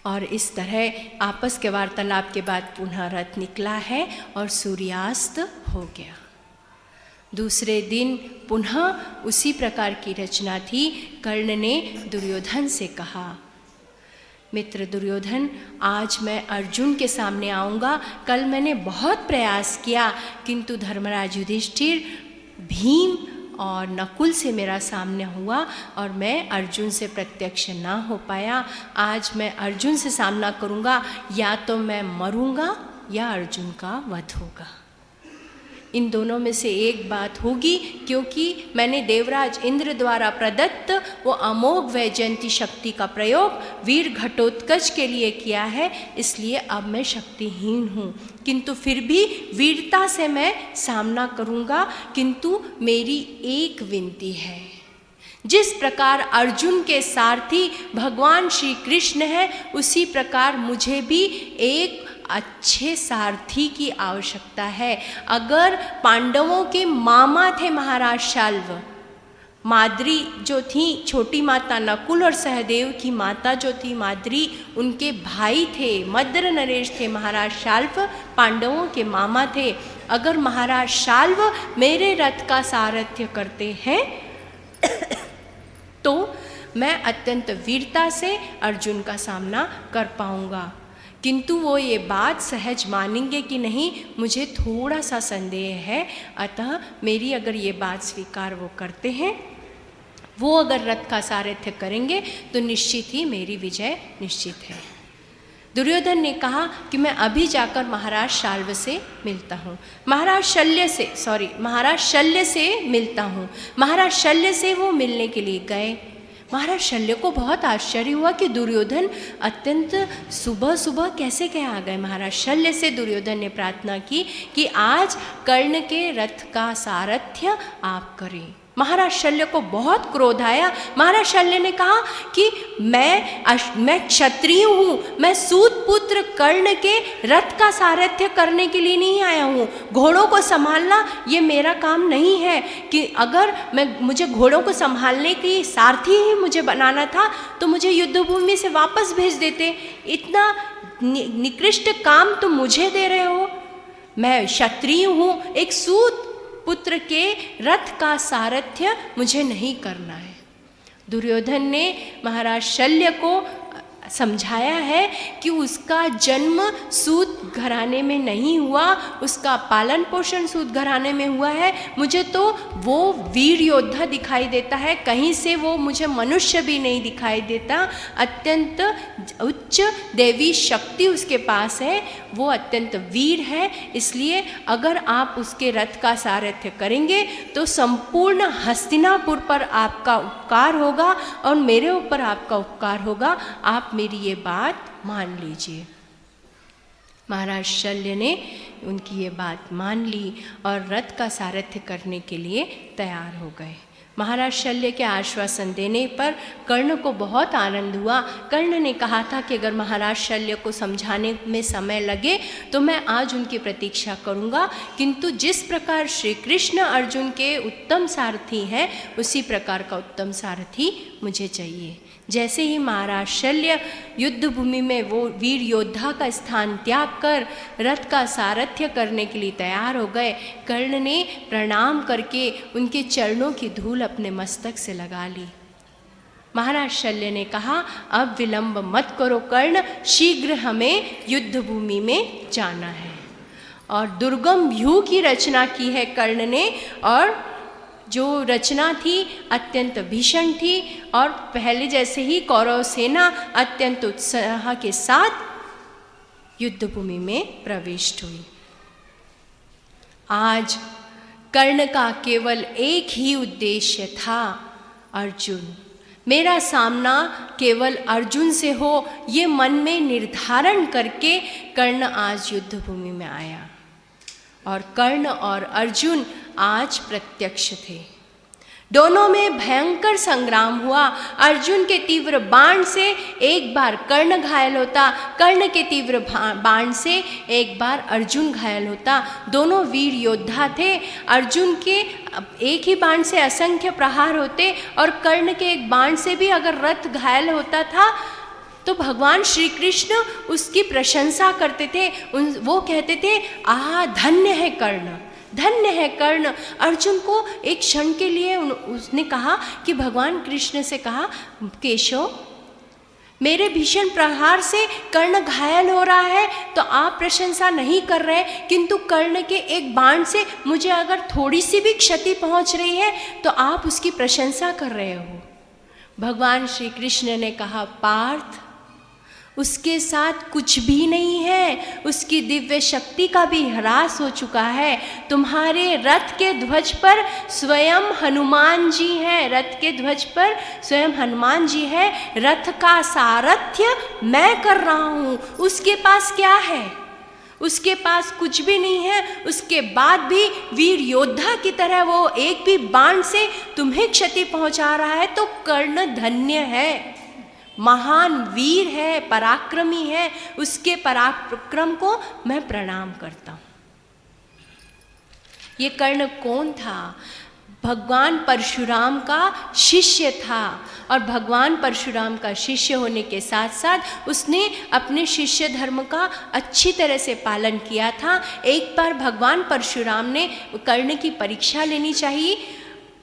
Speaker 1: और इस तरह आपस के वार्तालाप के बाद पुनः रथ निकला है और सूर्यास्त हो गया। दूसरे दिन पुनः उसी प्रकार की रचना थी। कर्ण ने दुर्योधन से कहा, मित्र दुर्योधन, आज मैं अर्जुन के सामने आऊँगा। कल मैंने बहुत प्रयास किया, किंतु धर्मराज युधिष्ठिर, भीम और नकुल से मेरा सामना हुआ और मैं अर्जुन से प्रत्यक्ष ना हो पाया। आज मैं अर्जुन से सामना करूँगा, या तो मैं मरूँगा या अर्जुन का वध होगा। इन दोनों में से एक बात होगी, क्योंकि मैंने देवराज इंद्र द्वारा प्रदत्त वो अमोघ वैजयंती शक्ति का प्रयोग वीर घटोत्कच के लिए किया है, इसलिए अब मैं शक्तिहीन हूँ। किंतु फिर भी वीरता से मैं सामना करूँगा। किंतु मेरी एक विनती है, जिस प्रकार अर्जुन के सारथी भगवान श्री कृष्ण हैं, उसी प्रकार मुझे भी एक अच्छे सारथी की आवश्यकता है। अगर पांडवों के मामा थे महाराज शाल्व, माद्री जो थी छोटी माता नकुल और सहदेव की माता जो थी माद्री, उनके भाई थे मद्र नरेश थे महाराज शाल्व, पांडवों के मामा थे। अगर महाराज शाल्व मेरे रथ का सारथ्य करते हैं तो मैं अत्यंत वीरता से अर्जुन का सामना कर पाऊंगा। किंतु वो ये बात सहज मानेंगे कि नहीं, मुझे थोड़ा सा संदेह है। अतः मेरी अगर ये बात स्वीकार वो करते हैं, वो अगर रथ का सारथ्य करेंगे तो निश्चित ही मेरी विजय निश्चित है। दुर्योधन ने कहा कि मैं अभी जाकर महाराज शाल्व से मिलता हूँ, महाराज शल्य से मिलता हूँ। महाराज शल्य से वो मिलने के लिए गए। महाराज शल्य को बहुत आश्चर्य हुआ कि दुर्योधन अत्यंत सुबह सुबह कैसे आ गए। महाराज शल्य से दुर्योधन ने प्रार्थना की कि आज कर्ण के रथ का सारथ्य आप करें। महाराज शल्य को बहुत क्रोध आया। महाराज शल्य ने कहा कि मैं क्षत्रिय हूँ, मैं सूत पुत्र कर्ण के रथ का सारथ्य करने के लिए नहीं आया हूँ। घोड़ों को संभालना ये मेरा काम नहीं है। कि अगर मुझे घोड़ों को संभालने की सारथी ही मुझे बनाना था तो मुझे युद्धभूमि से वापस भेज देते। इतना निकृष्ट काम तो मुझे दे रहे हो। मैं क्षत्रिय हूँ, एक सूत पुत्र के रथ का सारथ्य मुझे नहीं करना है। दुर्योधन ने महाराज शल्य को समझाया है कि उसका जन्म सूत घराने में नहीं हुआ, उसका पालन पोषण सूत घराने में हुआ है। मुझे तो वो वीर योद्धा दिखाई देता है, कहीं से वो मुझे मनुष्य भी नहीं दिखाई देता। अत्यंत उच्च देवी शक्ति उसके पास है, वो अत्यंत वीर है। इसलिए अगर आप उसके रथ का सारथ्य करेंगे तो संपूर्ण हस्तिनापुर पर आपका उपकार होगा और मेरे ऊपर आपका उपकार होगा। आप मेरी ये बात मान लीजिए। महाराज शल्य ने उनकी ये बात मान ली और रथ का सारथ्य करने के लिए तैयार हो गए। महाराज शल्य के आश्वासन देने पर कर्ण को बहुत आनंद हुआ। कर्ण ने कहा था कि अगर महाराज शल्य को समझाने में समय लगे तो मैं आज उनकी प्रतीक्षा करूंगा, किंतु जिस प्रकार श्री कृष्ण अर्जुन के उत्तम सारथी हैं उसी प्रकार का उत्तम सारथी मुझे चाहिए। जैसे ही महाराज शल्य युद्ध भूमि में वो वीर योद्धा का स्थान त्याग कर रथ का सारथ्य करने के लिए तैयार हो गए, कर्ण ने प्रणाम करके उनके चरणों की धूल अपने मस्तक से लगा ली। महाराज शल्य ने कहा, अब विलंब मत करो कर्ण, शीघ्र हमें युद्ध भूमि में जाना है। और दुर्गम व्यूह की रचना की है कर्ण ने, और जो रचना थी अत्यंत भीषण थी और पहले जैसे ही कौरव सेना अत्यंत उत्साह के साथ युद्धभूमि में प्रविष्ट हुई। आज कर्ण का केवल एक ही उद्देश्य था, अर्जुन। मेरा सामना केवल अर्जुन से हो, ये मन में निर्धारण करके कर्ण आज युद्धभूमि में आया। और कर्ण और अर्जुन आज प्रत्यक्ष थे। दोनों में भयंकर संग्राम हुआ। अर्जुन के तीव्र बाण से एक बार कर्ण घायल होता, कर्ण के तीव्र बाण से एक बार अर्जुन घायल होता। दोनों वीर योद्धा थे। अर्जुन के एक ही बाण से असंख्य प्रहार होते और कर्ण के एक बाण से भी अगर रथ घायल होता था तो भगवान श्री कृष्ण उसकी प्रशंसा करते थे। वो कहते थे, आह धन्य है कर्ण, धन्य है कर्ण। अर्जुन को एक क्षण के लिए उसने कहा कि भगवान कृष्ण से कहा, केशव मेरे भीषण प्रहार से कर्ण घायल हो रहा है तो आप प्रशंसा नहीं कर रहे, किंतु कर्ण के एक बाण से मुझे अगर थोड़ी सी भी क्षति पहुंच रही है तो आप उसकी प्रशंसा कर रहे हो। भगवान श्री कृष्ण ने कहा, पार्थ उसके साथ कुछ भी नहीं है, उसकी दिव्य शक्ति का भी ह्रास हो चुका है। तुम्हारे रथ के ध्वज पर स्वयं हनुमान जी हैं, रथ के ध्वज पर स्वयं हनुमान जी हैं। रथ का सारथ्य मैं कर रहा हूँ। उसके पास क्या है? उसके पास कुछ भी नहीं है। उसके बाद भी वीर योद्धा की तरह वो एक भी बाण से तुम्हें क्षति पहुंचा रहा है, तो कर्ण धन्य है, महान वीर है, पराक्रमी है। उसके पराक्रम को मैं प्रणाम करता हूँ। ये कर्ण कौन था? भगवान परशुराम का शिष्य था, और भगवान परशुराम का शिष्य होने के साथ साथ उसने अपने शिष्य धर्म का अच्छी तरह से पालन किया था। एक बार भगवान परशुराम ने कर्ण की परीक्षा लेनी चाहिए।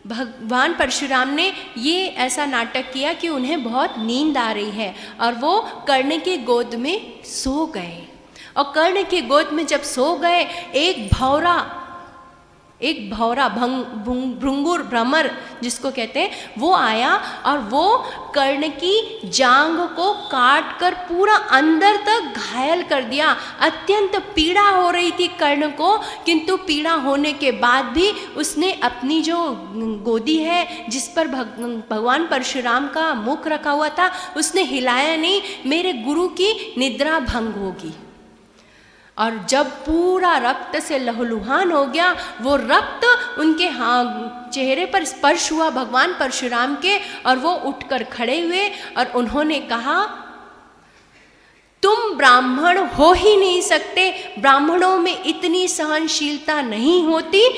Speaker 1: भगवान परशुराम ने ये ऐसा नाटक किया कि उन्हें बहुत नींद आ रही है, और वो कर्ण के गोद में सो गए। और कर्ण के गोद में जब सो गए, एक भौरा भृंगुर भ्रमर जिसको कहते हैं, वो आया और वो कर्ण की जांघ को काट कर पूरा अंदर तक घायल कर दिया। अत्यंत पीड़ा हो रही थी कर्ण को, किंतु पीड़ा होने के बाद भी उसने अपनी जो गोदी है जिस पर भगवान परशुराम का मुख रखा हुआ था, उसने हिलाया नहीं। मेरे गुरु की निद्रा भंग होगी। और जब पूरा रक्त से लहूलुहान हो गया, वो रक्त उनके चेहरे पर स्पर्श हुआ भगवान परशुराम के, और वो उठकर खड़े हुए और उन्होंने कहा, तुम ब्राह्मण हो ही नहीं सकते, ब्राह्मणों में इतनी सहनशीलता नहीं होती।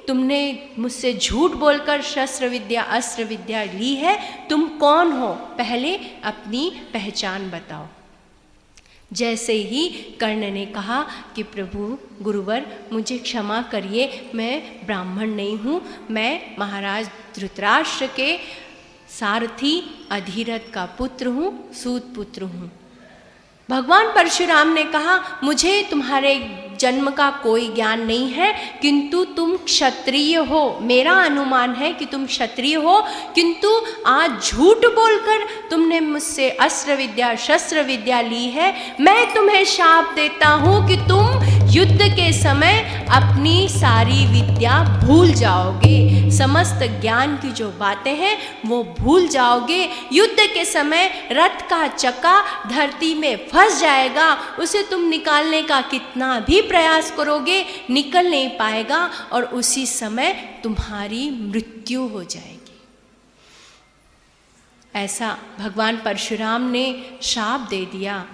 Speaker 1: तुमने मुझसे झूठ बोलकर शस्त्र विद्या अस्त्र विद्या ली है। तुम कौन हो? पहले अपनी पहचान बताओ। जैसे ही कर्ण ने कहा कि प्रभु गुरुवर मुझे क्षमा करिए, मैं ब्राह्मण नहीं हूँ, मैं महाराज धृतराष्ट्र के सारथी अधिरथ का पुत्र हूँ, सूत पुत्र हूँ। भगवान परशुराम ने कहा, मुझे तुम्हारे जन्म का कोई ज्ञान नहीं है, किंतु तुम क्षत्रिय हो। मेरा अनुमान है कि तुम क्षत्रिय हो, किंतु आज झूठ बोलकर तुमने मुझसे अस्त्र विद्या शस्त्र विद्या ली है। मैं तुम्हें शाप देता हूँ कि तुम युद्ध के समय अपनी सारी विद्या भूल जाओगे, समस्त ज्ञान की जो बातें हैं वो भूल जाओगे। युद्ध के समय रथ का चक्का धरती में फंस जाएगा, उसे तुम निकालने का कितना भी प्रयास करोगे निकल नहीं पाएगा, और उसी समय तुम्हारी मृत्यु हो जाएगी। ऐसा भगवान परशुराम ने शाप दे दिया।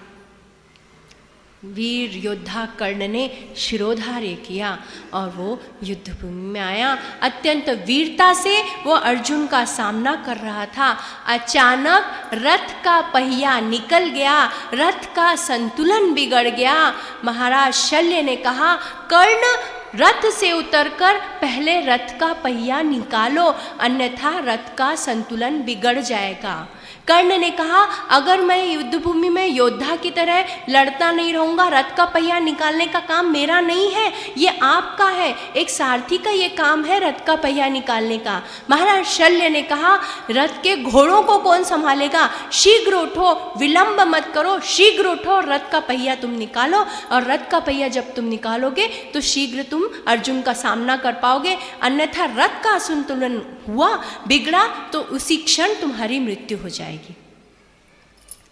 Speaker 1: वीर योद्धा कर्ण ने शिरोधार्य किया और वो युद्ध भूमि में आया। अत्यंत वीरता से वो अर्जुन का सामना कर रहा था। अचानक रथ का पहिया निकल गया, रथ का संतुलन बिगड़ गया। महाराज शल्य ने कहा, कर्ण रथ से उतरकर पहले रथ का पहिया निकालो, अन्यथा रथ का संतुलन बिगड़ जाएगा। कर्ण ने कहा, अगर मैं युद्ध भूमि में योद्धा की तरह लड़ता नहीं रहूँगा, रथ का पहिया निकालने का काम मेरा नहीं है, ये आपका है, एक सारथी का ये काम है रथ का पहिया निकालने का। महाराज शल्य ने कहा, रथ के घोड़ों को कौन संभालेगा, शीघ्र उठो, विलंब मत करो, शीघ्र उठो, रथ का पहिया तुम निकालो, और रथ का पहिया जब तुम निकालोगे तो शीघ्र तुम अर्जुन का सामना कर पाओगे, अन्यथा रथ का असंतुलन हुआ, बिगड़ा तो उसी क्षण तुम्हारी मृत्यु हो जाएगी।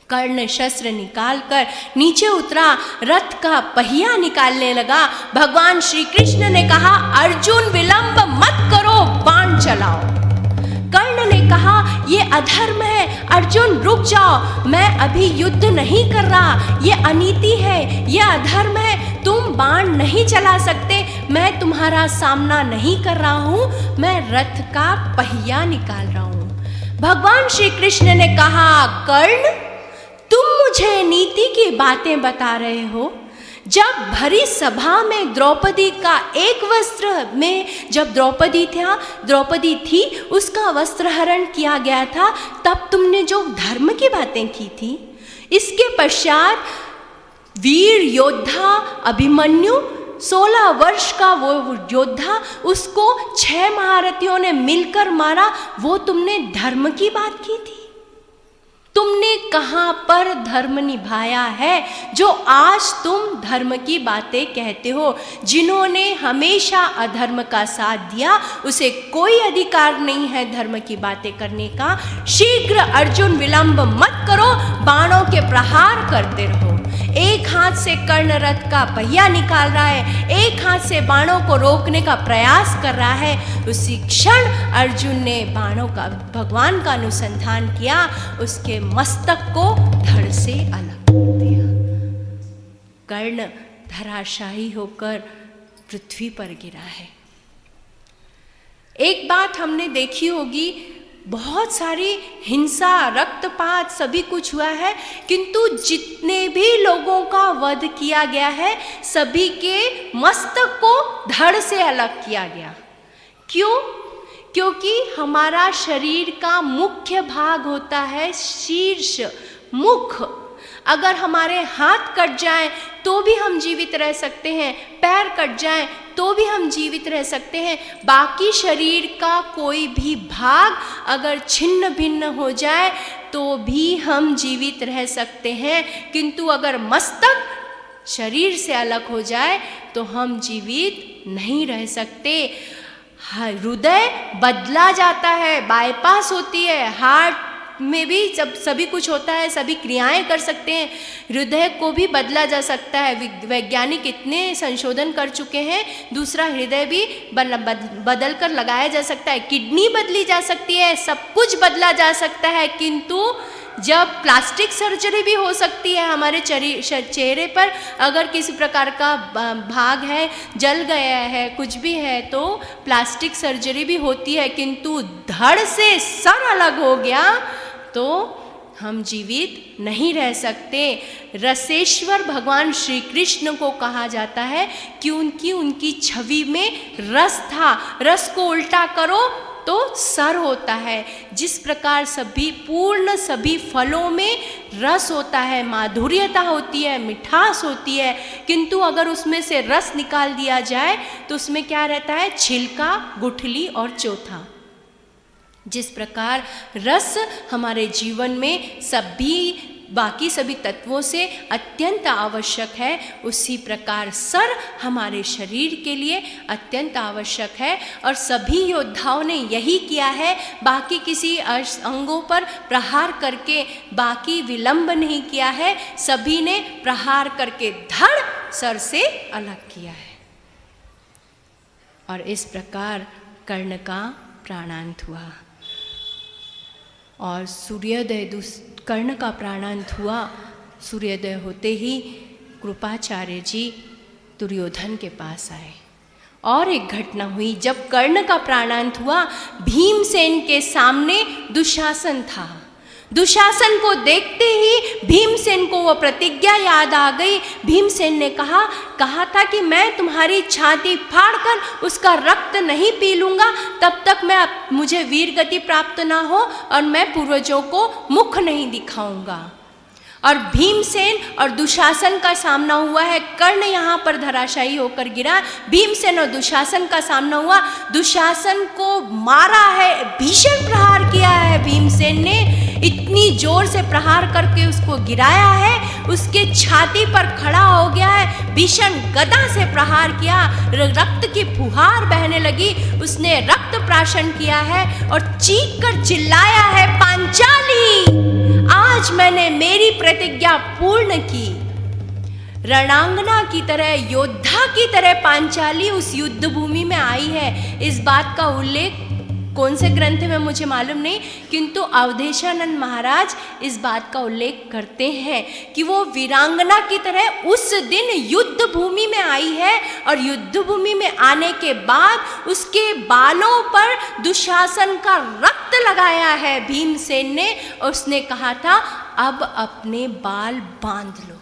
Speaker 1: कर्ण शस्त्र निकालकर नीचे उतरा, रथ का पहिया निकालने लगा। भगवान श्री कृष्ण ने कहा, अर्जुन विलंब मत करो, बाण चलाओ। कर्ण ने कहा, ये अधर्म है, अर्जुन रुक जाओ, मैं अभी युद्ध नहीं कर रहा, ये अनीति है, ये अधर्म है, तुम बाण नहीं चला सकते, मैं तुम्हारा सामना नहीं कर रहा हूँ, मैं रथ का पहिया निकाल रहा हूँ। भगवान श्री कृष्ण ने कहा, कर्ण तुम मुझे नीति की बातें बता रहे हो? जब भरी सभा में द्रौपदी का एक वस्त्र में, जब द्रौपदी थी उसका वस्त्रहरण किया गया था, तब तुमने जो धर्म की बातें की थी। इसके पश्चात वीर योद्धा अभिमन्यु 16 वर्ष का वो योद्धा, उसको 6 महारथियों ने मिलकर मारा, वो तुमने धर्म की बात की थी? तुमने कहाँ पर धर्म निभाया है जो आज तुम धर्म की बातें कहते हो? जिन्होंने हमेशा अधर्म का साथ दिया उसे कोई अधिकार नहीं है धर्म की बातें करने का। शीघ्र अर्जुन विलंब मत करो, बाणों के प्रहार करते रहो। एक हाथ से कर्ण रथ का पहिया निकाल रहा है, एक हाथ से बाणों को रोकने का प्रयास कर रहा है। उसी क्षण अर्जुन ने बाणों का, भगवान का अनुसंधान किया, उसके मस्तक को धड़ से अलग कर दिया। कर्ण धराशायी होकर पृथ्वी पर गिरा है। एक बात हमने देखी होगी, बहुत सारी हिंसा, रक्तपात सभी कुछ हुआ है, किंतु जितने भी लोगों का वध किया गया है सभी के मस्तक को धड़ से अलग किया गया। क्यों? क्योंकि हमारा शरीर का मुख्य भाग होता है शीर्ष, मुख। अगर हमारे हाथ कट जाएं तो भी हम जीवित रह सकते हैं, पैर कट जाएं तो भी हम जीवित रह सकते हैं। बाकी शरीर का कोई भी भाग अगर छिन्न भिन्न हो जाए तो भी हम जीवित रह सकते हैं, किंतु अगर मस्तक शरीर से अलग हो जाए तो हम जीवित नहीं रह सकते। हृदय बदला जाता है, बाईपास होती है, हार्ट में भी जब सभी कुछ होता है, सभी क्रियाएं कर सकते हैं, हृदय को भी बदला जा सकता है। वैज्ञानिक इतने संशोधन कर चुके हैं, दूसरा हृदय भी बदल कर लगाया जा सकता है, किडनी बदली जा सकती है, सब कुछ बदला जा सकता है। किंतु जब प्लास्टिक सर्जरी भी हो सकती है, हमारे चेहरे पर अगर किसी प्रकार का भाग है, जल गया है, कुछ भी है, तो प्लास्टिक सर्जरी भी होती है, किंतु धड़ से सर अलग हो गया तो हम जीवित नहीं रह सकते। रसेश्वर भगवान श्री कृष्ण को कहा जाता है कि उनकी छवि में रस था। रस को उल्टा करो तो सर होता है। जिस प्रकार सभी फलों में रस होता है, माधुर्यता होती है, मिठास होती है, किंतु अगर उसमें से रस निकाल दिया जाए तो उसमें क्या रहता है? छिलका, गुठली और चोथा। जिस प्रकार रस हमारे जीवन में बाकी सभी तत्वों से अत्यंत आवश्यक है, उसी प्रकार सर हमारे शरीर के लिए अत्यंत आवश्यक है। और सभी योद्धाओं ने यही किया है, बाकी किसी अंगों पर प्रहार करके बाकी विलंब नहीं किया है, सभी ने प्रहार करके धड़ सर से अलग किया है। और इस प्रकार कर्ण का प्राणांत हुआ। और सूर्योदय, कर्ण का प्राणांत हुआ। सूर्योदय होते ही कृपाचार्य जी दुर्योधन के पास आए। और एक घटना हुई, जब कर्ण का प्राणांत हुआ, भीमसेन के सामने दुशासन था। दुशासन को देखते ही भीमसेन को वो प्रतिज्ञा याद आ गई। भीमसेन ने कहा था कि मैं तुम्हारी छाती फाड़कर उसका रक्त नहीं पी लूँगा तब तक मुझे वीर गति प्राप्त ना हो और मैं पूर्वजों को मुख नहीं दिखाऊंगा। और भीमसेन और दुशासन का सामना हुआ है। कर्ण यहाँ पर धराशायी होकर गिरा, भीमसेन और दुशासन का सामना हुआ। दुशासन को मारा है, भीषण प्रहार किया है भीमसेन ने, इतनी जोर से प्रहार करके उसको गिराया है, उसके छाती पर खड़ा हो गया है, भीषण गदा से प्रहार किया, रक्त की फुहार बहने लगी, उसने रक्त प्राशन किया है और चीख कर चिल्लाया है, पांचाली आज मैंने मेरी प्रतिज्ञा पूर्ण की। रणांगना की तरह, योद्धा की तरह पांचाली उस युद्ध भूमि में आई है। इस बात का उल्लेख कौन से ग्रंथ में मुझे मालूम नहीं, किंतु अवधेशानंद महाराज इस बात का उल्लेख करते हैं कि वो वीरांगना की तरह उस दिन युद्ध भूमि में आई है। और युद्ध भूमि में आने के बाद उसके बालों पर दुशासन का रक्त लगाया है भीमसेन ने, और उसने कहा था अब अपने बाल बांध लो।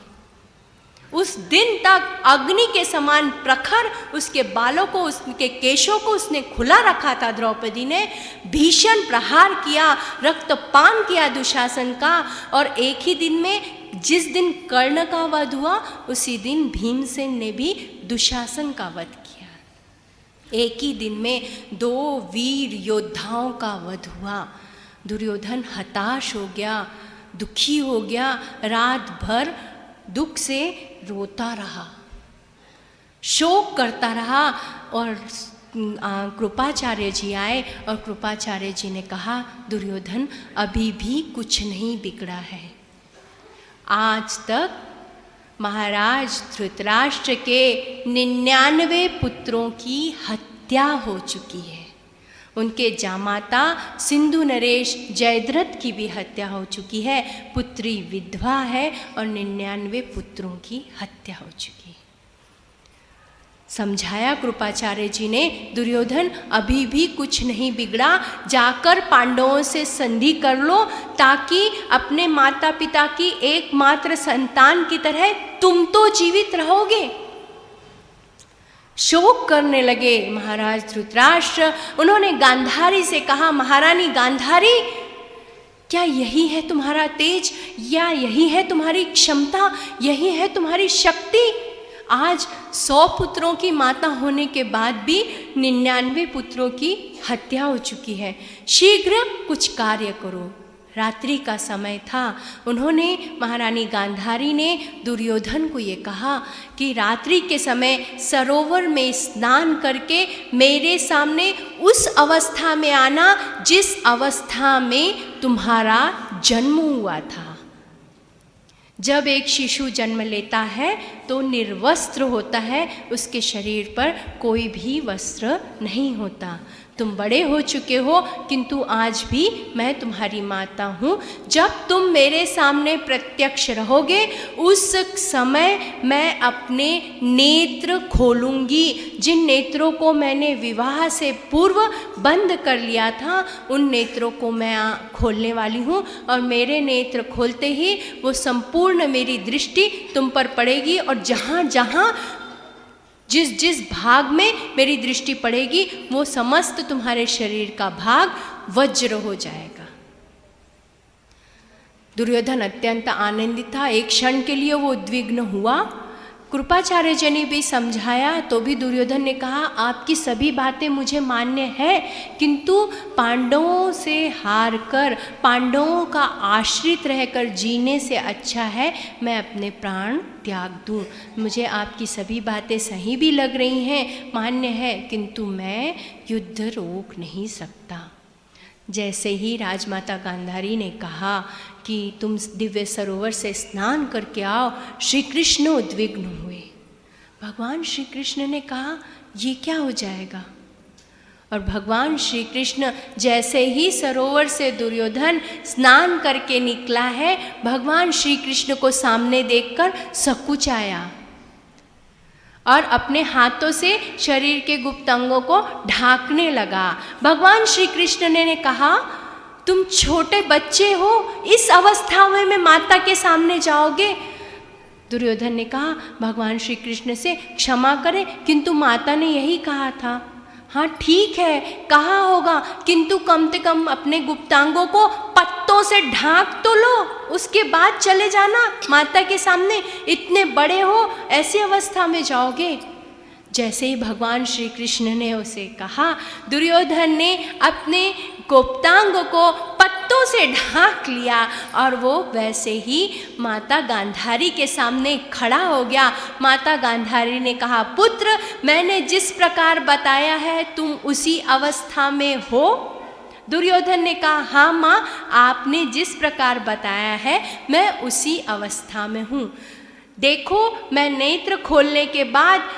Speaker 1: उस दिन तक अग्नि के समान प्रखर उसके बालों को, उसके केशों को उसने खुला रखा था। द्रौपदी ने भीषण प्रहार किया, रक्तपान किया दुशासन का। और एक ही दिन में, जिस दिन कर्ण का वध हुआ, उसी दिन भीमसेन ने भी दुशासन का वध किया। एक ही दिन में 2 वीर योद्धाओं का वध हुआ। दुर्योधन हताश हो गया, दुखी हो गया, रात भर दुख से रोता रहा, शोक करता रहा। और कृपाचार्य जी आए और कृपाचार्य जी ने कहा, दुर्योधन अभी भी कुछ नहीं बिगड़ा है। आज तक महाराज धृतराष्ट्र के 99 पुत्रों की हत्या हो चुकी है। उनके जामाता सिंधु नरेश जयद्रथ की भी हत्या हो चुकी है, पुत्री विधवा है और 99 पुत्रों की हत्या हो चुकी है। समझाया कृपाचार्य जी ने, दुर्योधन अभी भी कुछ नहीं बिगड़ा, जाकर पांडवों से संधि कर लो ताकि अपने माता पिता की एकमात्र संतान की तरह तुम तो जीवित रहोगे। शोक करने लगे महाराज धृतराष्ट्र। उन्होंने गांधारी से कहा, महारानी गांधारी, क्या यही है तुम्हारा तेज, या यही है तुम्हारी क्षमता, यही है तुम्हारी शक्ति? आज 100 पुत्रों की माता होने के बाद भी 99 पुत्रों की हत्या हो चुकी है। शीघ्र कुछ कार्य करो। रात्रि का समय था। उन्होंने, महारानी गांधारी ने दुर्योधन को ये कहा कि रात्रि के समय सरोवर में स्नान करके मेरे सामने उस अवस्था में आना जिस अवस्था में तुम्हारा जन्म हुआ था। जब एक शिशु जन्म लेता है तो निर्वस्त्र होता है, उसके शरीर पर कोई भी वस्त्र नहीं होता। तुम बड़े हो चुके हो, किंतु आज भी मैं तुम्हारी माता हूँ। जब तुम मेरे सामने प्रत्यक्ष रहोगे उस समय मैं अपने नेत्र खोलूँगी। जिन नेत्रों को मैंने विवाह से पूर्व बंद कर लिया था उन नेत्रों को मैं खोलने वाली हूँ, और मेरे नेत्र खोलते ही वो संपूर्ण मेरी दृष्टि तुम पर पड़ेगी, और जहाँ जहाँ जिस जिस भाग में मेरी दृष्टि पड़ेगी वो समस्त तुम्हारे शरीर का भाग वज्र हो जाएगा। दुर्योधन अत्यंत आनंदित था। एक क्षण के लिए वो उद्विग्न हुआ। कृपाचार्य जी ने भी समझाया तो भी दुर्योधन ने कहा, आपकी सभी बातें मुझे मान्य है, किंतु पांडवों से हार कर, पांडवों का आश्रित रहकर जीने से अच्छा है मैं अपने प्राण त्याग दूँ। मुझे आपकी सभी बातें सही भी लग रही हैं, मान्य है, किंतु मैं युद्ध रोक नहीं सकता। जैसे ही राजमाता गांधारी ने कहा कि तुम दिव्य सरोवर से स्नान करके आओ, श्री कृष्ण उद्विग्न हुए। भगवान श्री कृष्ण ने कहा, ये क्या हो जाएगा? और भगवान श्री कृष्ण जैसे ही सरोवर से दुर्योधन स्नान करके निकला है, भगवान श्री कृष्ण को सामने देखकर सकुच आया और अपने हाथों से शरीर के गुप्त अंगों को ढांकने लगा। भगवान श्री कृष्ण ने कहा, तुम छोटे बच्चे हो, इस अवस्था में माता के सामने जाओगे? दुर्योधन ने कहा, भगवान श्री कृष्ण से क्षमा करें, किंतु माता ने यही कहा था। हाँ ठीक है, कहा होगा, किंतु कम से कम अपने गुप्तांगों को पत्तों से ढांक तो लो, उसके बाद चले जाना माता के सामने। इतने बड़े हो, ऐसी अवस्था में जाओगे? जैसे ही भगवान श्री कृष्ण ने उसे कहा, दुर्योधन ने अपने गुप्तांग को पत्तों से ढांक लिया और वो वैसे ही माता गांधारी के सामने खड़ा हो गया। माता गांधारी ने कहा, पुत्र, मैंने जिस प्रकार बताया है तुम उसी अवस्था में हो? दुर्योधन ने कहा, हाँ माँ, आपने जिस प्रकार बताया है मैं उसी अवस्था में हूँ। देखो, मैं नेत्र खोलने के बाद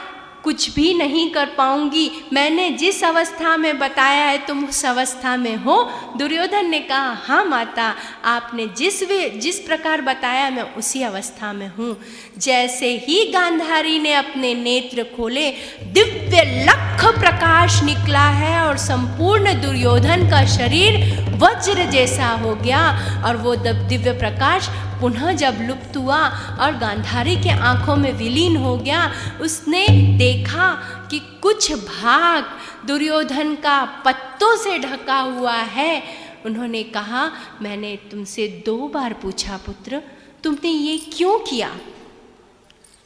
Speaker 1: कुछ भी नहीं कर पाऊंगी। मैंने जिस अवस्था में बताया है तुम उस अवस्था में हो। दुर्योधन ने कहा, हाँ माता, आपने जिस प्रकार बताया मैं उसी अवस्था में हूँ। जैसे ही गांधारी ने अपने नेत्र खोले, दिव्य लख प्रकाश निकला है और संपूर्ण दुर्योधन का शरीर वज्र जैसा हो गया। और वो दिव्य प्रकाश पुनः जब लुप्त हुआ और गांधारी के आंखों में विलीन हो गया, उसने देखा कि कुछ भाग दुर्योधन का पत्तों से ढका हुआ है। उन्होंने कहा, मैंने तुमसे 2 बार पूछा पुत्र, तुमने ये क्यों किया?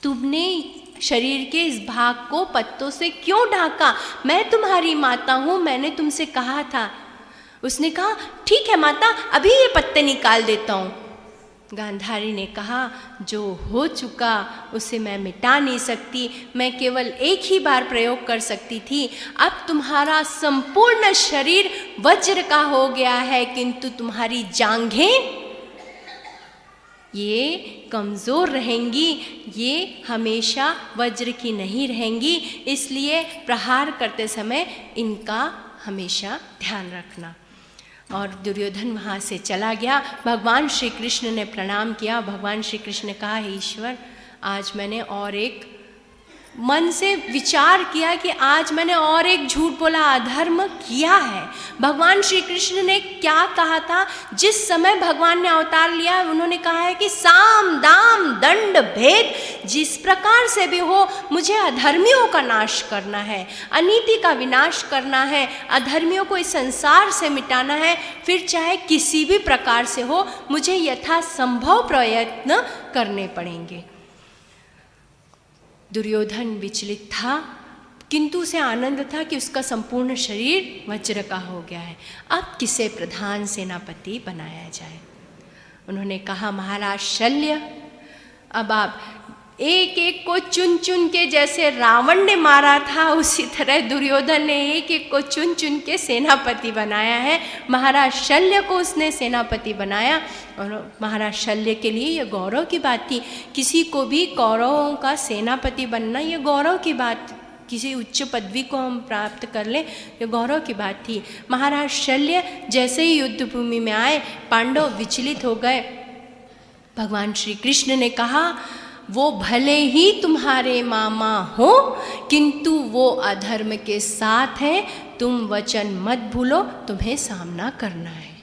Speaker 1: तुमने शरीर के इस भाग को पत्तों से क्यों ढाका? मैं तुम्हारी माता हूँ, मैंने तुमसे कहा था। उसने कहा, ठीक है माता, अभी ये पत्ते निकाल देता हूँ। गांधारी ने कहा, जो हो चुका उसे मैं मिटा नहीं सकती, मैं केवल एक ही बार प्रयोग कर सकती थी। अब तुम्हारा संपूर्ण शरीर वज्र का हो गया है, किंतु तुम्हारी जांघें ये कमज़ोर रहेंगी, ये हमेशा वज्र की नहीं रहेंगी, इसलिए प्रहार करते समय इनका हमेशा ध्यान रखना। और दुर्योधन वहाँ से चला गया। भगवान श्री कृष्ण ने प्रणाम किया। भगवान श्री कृष्ण ने कहा, हे ईश्वर, आज मैंने और एक मन से विचार किया कि आज मैंने और एक झूठ बोला, अधर्म किया है। भगवान श्री कृष्ण ने क्या कहा था? जिस समय भगवान ने अवतार लिया, उन्होंने कहा है कि साम दाम दंड भेद, जिस प्रकार से भी हो मुझे अधर्मियों का नाश करना है, अनीति का विनाश करना है, अधर्मियों को इस संसार से मिटाना है, फिर चाहे किसी भी प्रकार से हो, मुझे यथासंभव प्रयत्न करने पड़ेंगे। दुर्योधन विचलित था, किंतु उसे आनंद था कि उसका संपूर्ण शरीर वज्र का हो गया है। अब किसे प्रधान सेनापति बनाया जाए? उन्होंने कहा, महाराज शल्य, अब आप एक एक को चुन चुन के, जैसे रावण ने मारा था उसी तरह दुर्योधन ने एक एक को चुन चुन के सेनापति बनाया है। महाराज शल्य को उसने सेनापति बनाया, और महाराज शल्य के लिए यह गौरव की बात थी। किसी को भी कौरवों का सेनापति बनना यह गौरव की बात, किसी उच्च पदवी को हम प्राप्त कर लें, ये गौरव की बात थी। महाराज शल्य जैसे ही युद्ध भूमि में आए, पांडव विचलित हो गए। भगवान श्री कृष्ण ने कहा, वो भले ही तुम्हारे मामा हो, किंतु वो अधर्म के साथ हैं, तुम वचन मत भूलो, तुम्हें सामना करना है।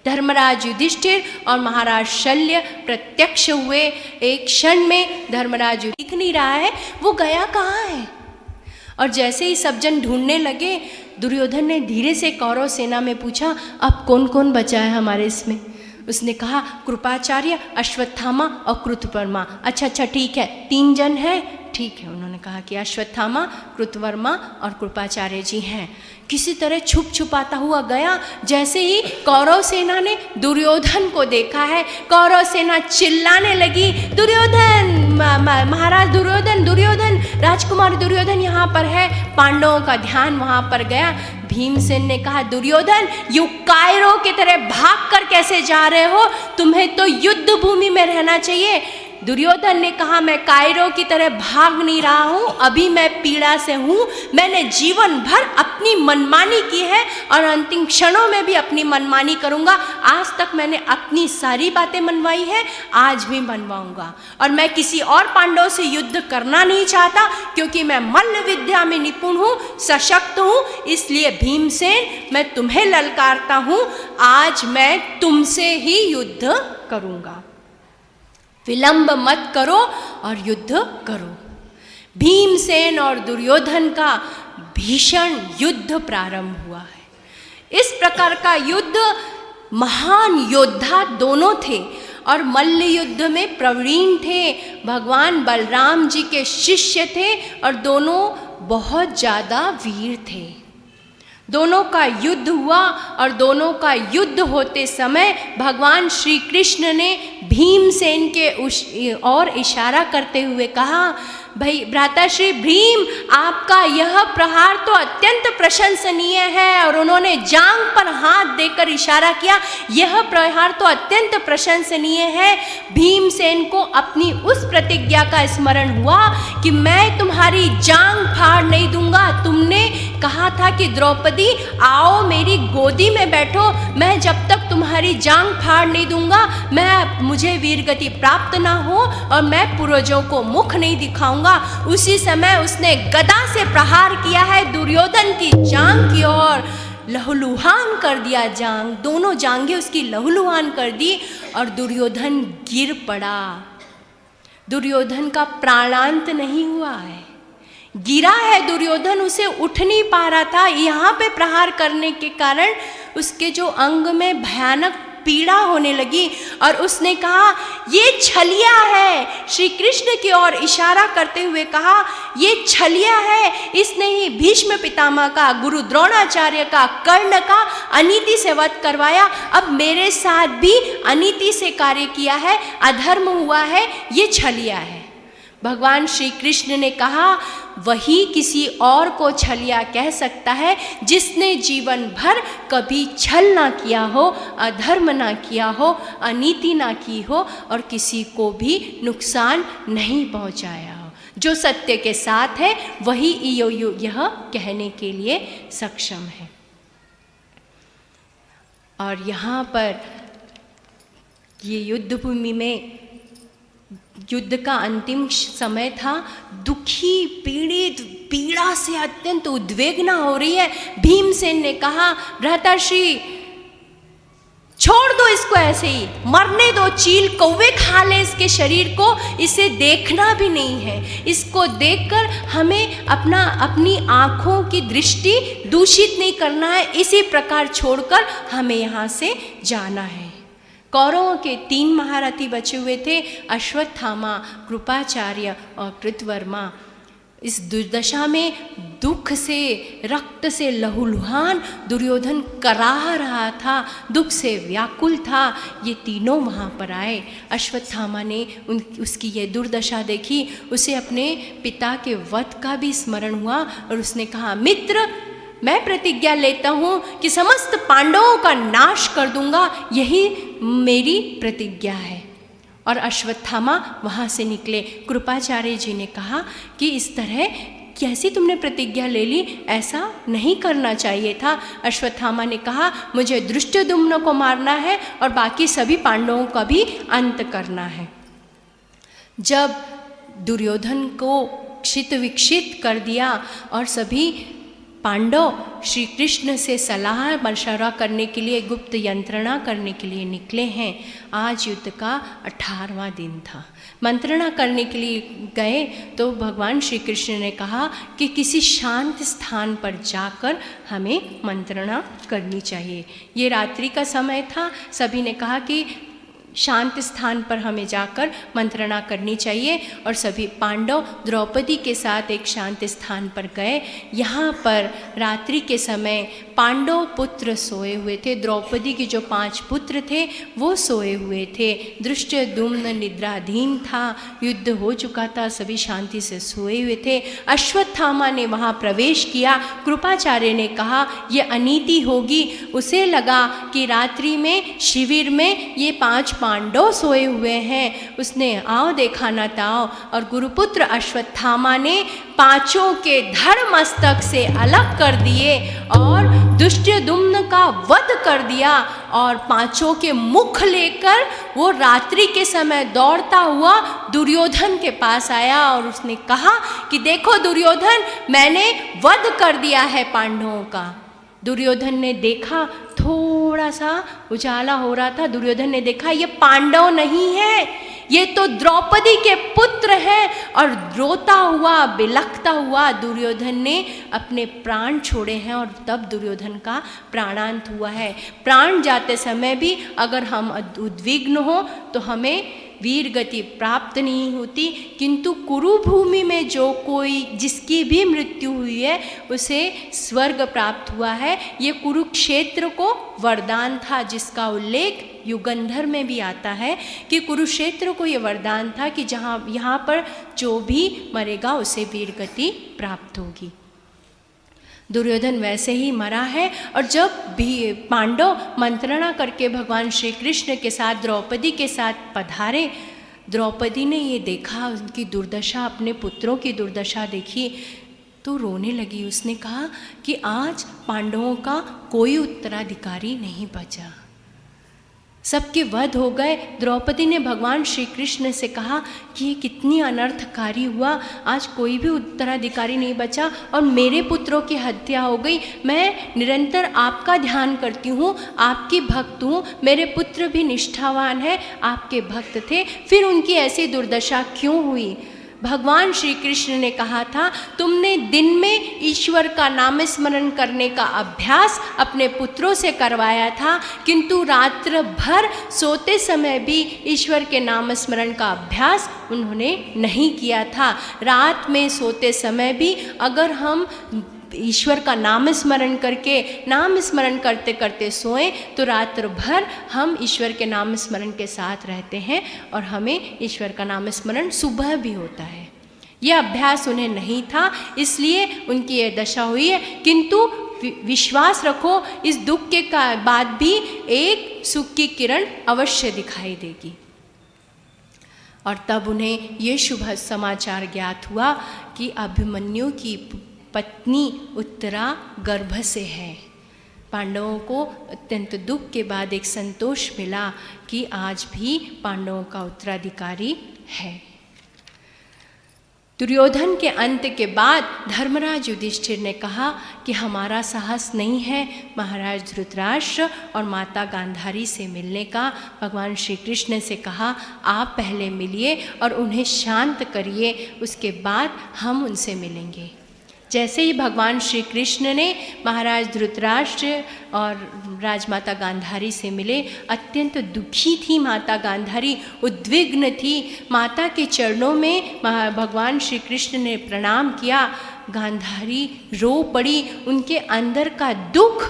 Speaker 1: धर्मराज युधिष्ठिर और महाराज शल्य प्रत्यक्ष हुए। एक क्षण में धर्मराज दिख नहीं रहा है, वो गया कहाँ है? और जैसे ही सब जन ढूंढने लगे, दुर्योधन ने धीरे से कौरव सेना में पूछा, अब कौन कौन बचा है हमारे इसमें? उसने कहा, कृपाचार्य, अश्वत्थामा और कृतवर्मा। अच्छा ठीक है, 3 जन हैं, ठीक है। उन्होंने कहा कि अश्वत्थामा, कृतवर्मा और कृपाचार्य जी हैं। किसी तरह छुप छुपाता हुआ गया। जैसे ही कौरव सेना ने दुर्योधन को देखा है, कौरव सेना चिल्लाने लगी, दुर्योधन, महाराज दुर्योधन, दुर्योधन, राजकुमार दुर्योधन यहाँ पर है। पांडवों का ध्यान वहाँ पर गया। भीमसेन ने कहा, दुर्योधन, यू कायरों की तरह भाग कर कैसे जा रहे हो? तुम्हें तो युद्ध भूमि में रहना चाहिए। दुर्योधन ने कहा, मैं कायरों की तरह भाग नहीं रहा हूँ, अभी मैं पीड़ा से हूँ। मैंने जीवन भर अपनी मनमानी की है और अंतिम क्षणों में भी अपनी मनमानी करूँगा। आज तक मैंने अपनी सारी बातें मनवाई है, आज भी मनवाऊँगा। और मैं किसी और पांडव से युद्ध करना नहीं चाहता, क्योंकि मैं मल्ल विद्या में निपुण हूँ, सशक्त हूँ। इसलिए भीमसेन, मैं तुम्हें ललकारता हूँ, आज मैं तुमसे ही युद्ध करूँगा। विलंब मत करो और युद्ध करो। भीमसेन और दुर्योधन का भीषण युद्ध प्रारंभ हुआ है। इस प्रकार का युद्ध, महान योद्धा दोनों थे और मल्ल युद्ध में प्रवीण थे। भगवान बलराम जी के शिष्य थे और दोनों बहुत ज़्यादा वीर थे। दोनों का युद्ध हुआ और दोनों का युद्ध होते समय भगवान श्री कृष्ण ने भीमसेन के और इशारा करते हुए कहा, भाई भ्राताश्री भीम, आपका यह प्रहार तो अत्यंत प्रशंसनीय है। और उन्होंने जांघ पर हाथ देकर इशारा किया, यह प्रहार तो अत्यंत प्रशंसनीय है। भीमसेन को अपनी उस प्रतिज्ञा का स्मरण हुआ कि मैं तुम्हारी जांघ फाड़ नहीं दूंगा। तुमने कहा था कि द्रौपदी, आओ मेरी गोदी में बैठो, मैं जब तक तुम्हारी जांघ फाड़ नहीं दूंगा, मुझे वीरगति प्राप्त ना हो और मैं पूर्वजों को मुख नहीं दिखाऊंगा। उसी समय उसने गदा से प्रहार किया है दुर्योधन की जांघ की ओर, लहूलुहान कर दिया जांघ, दोनों जांघें उसकी लहूलुहान कर दी और दुर्योधन गिर पड़ा। दुर्योधन का प्राणांत नहीं हुआ है, गिरा है दुर्योधन, उसे उठ नहीं पा रहा था। यहाँ पे प्रहार करने के कारण उसके जो अंग में भयानक पीड़ा होने लगी और उसने कहा ये छलिया है। श्री कृष्ण की ओर इशारा करते हुए कहा ये छलिया है, इसने ही भीष्म पितामह का, गुरु द्रोणाचार्य का, कर्ण का अनीति से वध करवाया। अब मेरे साथ भी अनीति से कार्य किया है, अधर्म हुआ है, ये छलिया है। भगवान श्री कृष्ण ने कहा वही किसी और को छलिया कह सकता है जिसने जीवन भर कभी छल ना किया हो, अधर्म ना किया हो, अनीति ना की हो और किसी को भी नुकसान नहीं पहुंचाया हो। जो सत्य के साथ है वही यह कहने के लिए सक्षम है। और यहाँ पर ये युद्ध भूमि में युद्ध का अंतिम समय था। दुखी, पीड़ित, पीड़ा से अत्यंत उद्वेगना हो रही है। भीमसेन ने कहा भ्राताश्री छोड़ दो इसको, ऐसे ही मरने दो, चील कौवे खा ले इसके शरीर को, इसे देखना भी नहीं है। इसको देखकर हमें अपनी आँखों की दृष्टि दूषित नहीं करना है, इसी प्रकार छोड़कर हमें यहाँ से जाना है। कौरवों के 3 महारथी बचे हुए थे, अश्वत्थामा, कृपाचार्य और कृतवर्मा। इस दुर्दशा में दुख से, रक्त से लहूलुहान दुर्योधन कराह रहा था, दुख से व्याकुल था। ये तीनों वहाँ पर आए। अश्वत्थामा ने उसकी ये दुर्दशा देखी, उसे अपने पिता के वध का भी स्मरण हुआ और उसने कहा मित्र मैं प्रतिज्ञा लेता हूँ कि समस्त पांडवों का नाश कर दूंगा, यही मेरी प्रतिज्ञा है। और अश्वत्थामा वहाँ से निकले। कृपाचार्य जी ने कहा कि इस तरह कैसी तुमने प्रतिज्ञा ले ली, ऐसा नहीं करना चाहिए था। अश्वत्थामा ने कहा मुझे धृष्टद्युम्न को मारना है और बाकी सभी पांडवों का भी अंत करना है। जब दुर्योधन को क्षित विक्षित कर दिया और सभी पांडव श्री कृष्ण से सलाह मशवरा करने के लिए, गुप्त यंत्रणा करने के लिए निकले हैं। आज युद्ध का 18वां दिन था। मंत्रणा करने के लिए गए तो भगवान श्री कृष्ण ने कहा कि किसी शांत स्थान पर जाकर हमें मंत्रणा करनी चाहिए। ये रात्रि का समय था। सभी ने कहा कि शांत स्थान पर हमें जाकर मंत्रणा करनी चाहिए और सभी पांडव द्रौपदी के साथ एक शांत स्थान पर गए। यहाँ पर रात्रि के समय पांडव पुत्र सोए हुए थे। द्रौपदी के जो 5 पुत्र थे वो सोए हुए थे। धृष्टद्युम्न निद्राधीन था, युद्ध हो चुका था, सभी शांति से सोए हुए थे। अश्वत्थामा ने वहाँ प्रवेश किया। कृपाचार्य ने कहा ये अनीति होगी। उसे लगा कि रात्रि में शिविर में ये 5 पांडव सोए हुए हैं। उसने आओ देखा न ताओ और गुरुपुत्र अश्वत्थामा ने 5 के धड़ मस्तक से अलग कर दिए और धृष्टद्युम्न का वध कर दिया और 5 के मुख लेकर वो रात्रि के समय दौड़ता हुआ दुर्योधन के पास आया और उसने कहा कि देखो दुर्योधन, मैंने वध कर दिया है पांडवों का। दुर्योधन ने देखा, थोड़ा सा उजाला हो रहा था। दुर्योधन ने देखा ये पांडव नहीं है, ये तो द्रौपदी के पुत्र हैं। और रोता हुआ, बिलखता हुआ दुर्योधन ने अपने प्राण छोड़े हैं और तब दुर्योधन का प्राणांत हुआ है। प्राण जाते समय भी अगर हम उद्विग्न हो तो हमें वीर गति प्राप्त नहीं होती, किंतु कुरुभूमि में जो कोई जिसकी भी मृत्यु हुई है उसे स्वर्ग प्राप्त हुआ है। ये कुरुक्षेत्र को वरदान था, जिसका उल्लेख युगंधर में भी आता है कि कुरुक्षेत्र को ये वरदान था कि जहाँ यहाँ पर जो भी मरेगा उसे वीर गति प्राप्त होगी। दुर्योधन वैसे ही मरा है। और जब भी पांडव मंत्रणा करके भगवान श्री कृष्ण के साथ द्रौपदी के साथ पधारे, द्रौपदी ने ये देखा, उनकी दुर्दशा, अपने पुत्रों की दुर्दशा देखी तो रोने लगी। उसने कहा कि आज पांडवों का कोई उत्तराधिकारी नहीं बचा, सबके वध हो गए। द्रौपदी ने भगवान श्री कृष्ण से कहा कि ये कितनी अनर्थकारी हुआ, आज कोई भी उत्तराधिकारी नहीं बचा और मेरे पुत्रों की हत्या हो गई। मैं निरंतर आपका ध्यान करती हूँ, आपकी भक्त हूँ, मेरे पुत्र भी निष्ठावान हैं, आपके भक्त थे, फिर उनकी ऐसी दुर्दशा क्यों हुई? भगवान श्री कृष्ण ने कहा था, तुमने दिन में ईश्वर का नाम स्मरण करने का अभ्यास अपने पुत्रों से करवाया था, किंतु रात्र भर सोते समय भी ईश्वर के नाम स्मरण का अभ्यास उन्होंने नहीं किया था। रात में सोते समय भी अगर हम ईश्वर का नाम स्मरण करते करते सोएं तो रात्र भर हम ईश्वर के नाम स्मरण के साथ रहते हैं और हमें ईश्वर का नाम स्मरण सुबह भी होता है। यह अभ्यास उन्हें नहीं था, इसलिए उनकी यह दशा हुई है। किंतु विश्वास रखो, इस दुख के बाद भी एक सुख की किरण अवश्य दिखाई देगी। और तब उन्हें ये शुभ समाचार ज्ञात हुआ कि अभिमन्यु की पत्नी उत्तरा गर्भ से है। पांडवों को अत्यंत दुख के बाद एक संतोष मिला कि आज भी पांडवों का उत्तराधिकारी है। दुर्योधन के अंत के बाद धर्मराज युधिष्ठिर ने कहा कि हमारा साहस नहीं है महाराज धृतराष्ट्र और माता गांधारी से मिलने का। भगवान श्री कृष्ण से कहा, आप पहले मिलिए और उन्हें शांत करिए, उसके बाद हम उनसे मिलेंगे। जैसे ही भगवान श्री कृष्ण ने महाराज धृतराष्ट्र और राजमाता गांधारी से मिले, अत्यंत दुखी थी माता गांधारी, उद्विग्न थी। माता के चरणों में भगवान श्री कृष्ण ने प्रणाम किया। गांधारी रो पड़ी, उनके अंदर का दुख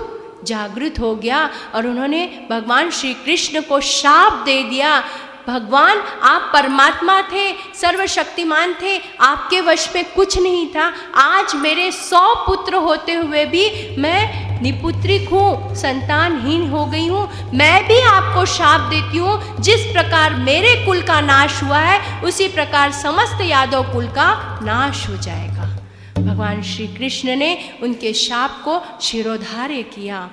Speaker 1: जागृत हो गया और उन्होंने भगवान श्री कृष्ण को शाप दे दिया। भगवान, आप परमात्मा थे, सर्वशक्तिमान थे, आपके वश में कुछ नहीं था। आज मेरे 100 पुत्र होते हुए भी मैं निपुत्रिक हूँ, संतानहीन हो गई हूँ। मैं भी आपको शाप देती हूँ, जिस प्रकार मेरे कुल का नाश हुआ है उसी प्रकार समस्त यादव कुल का नाश हो जाएगा। भगवान श्री कृष्ण ने उनके शाप को शिरोधार्य किया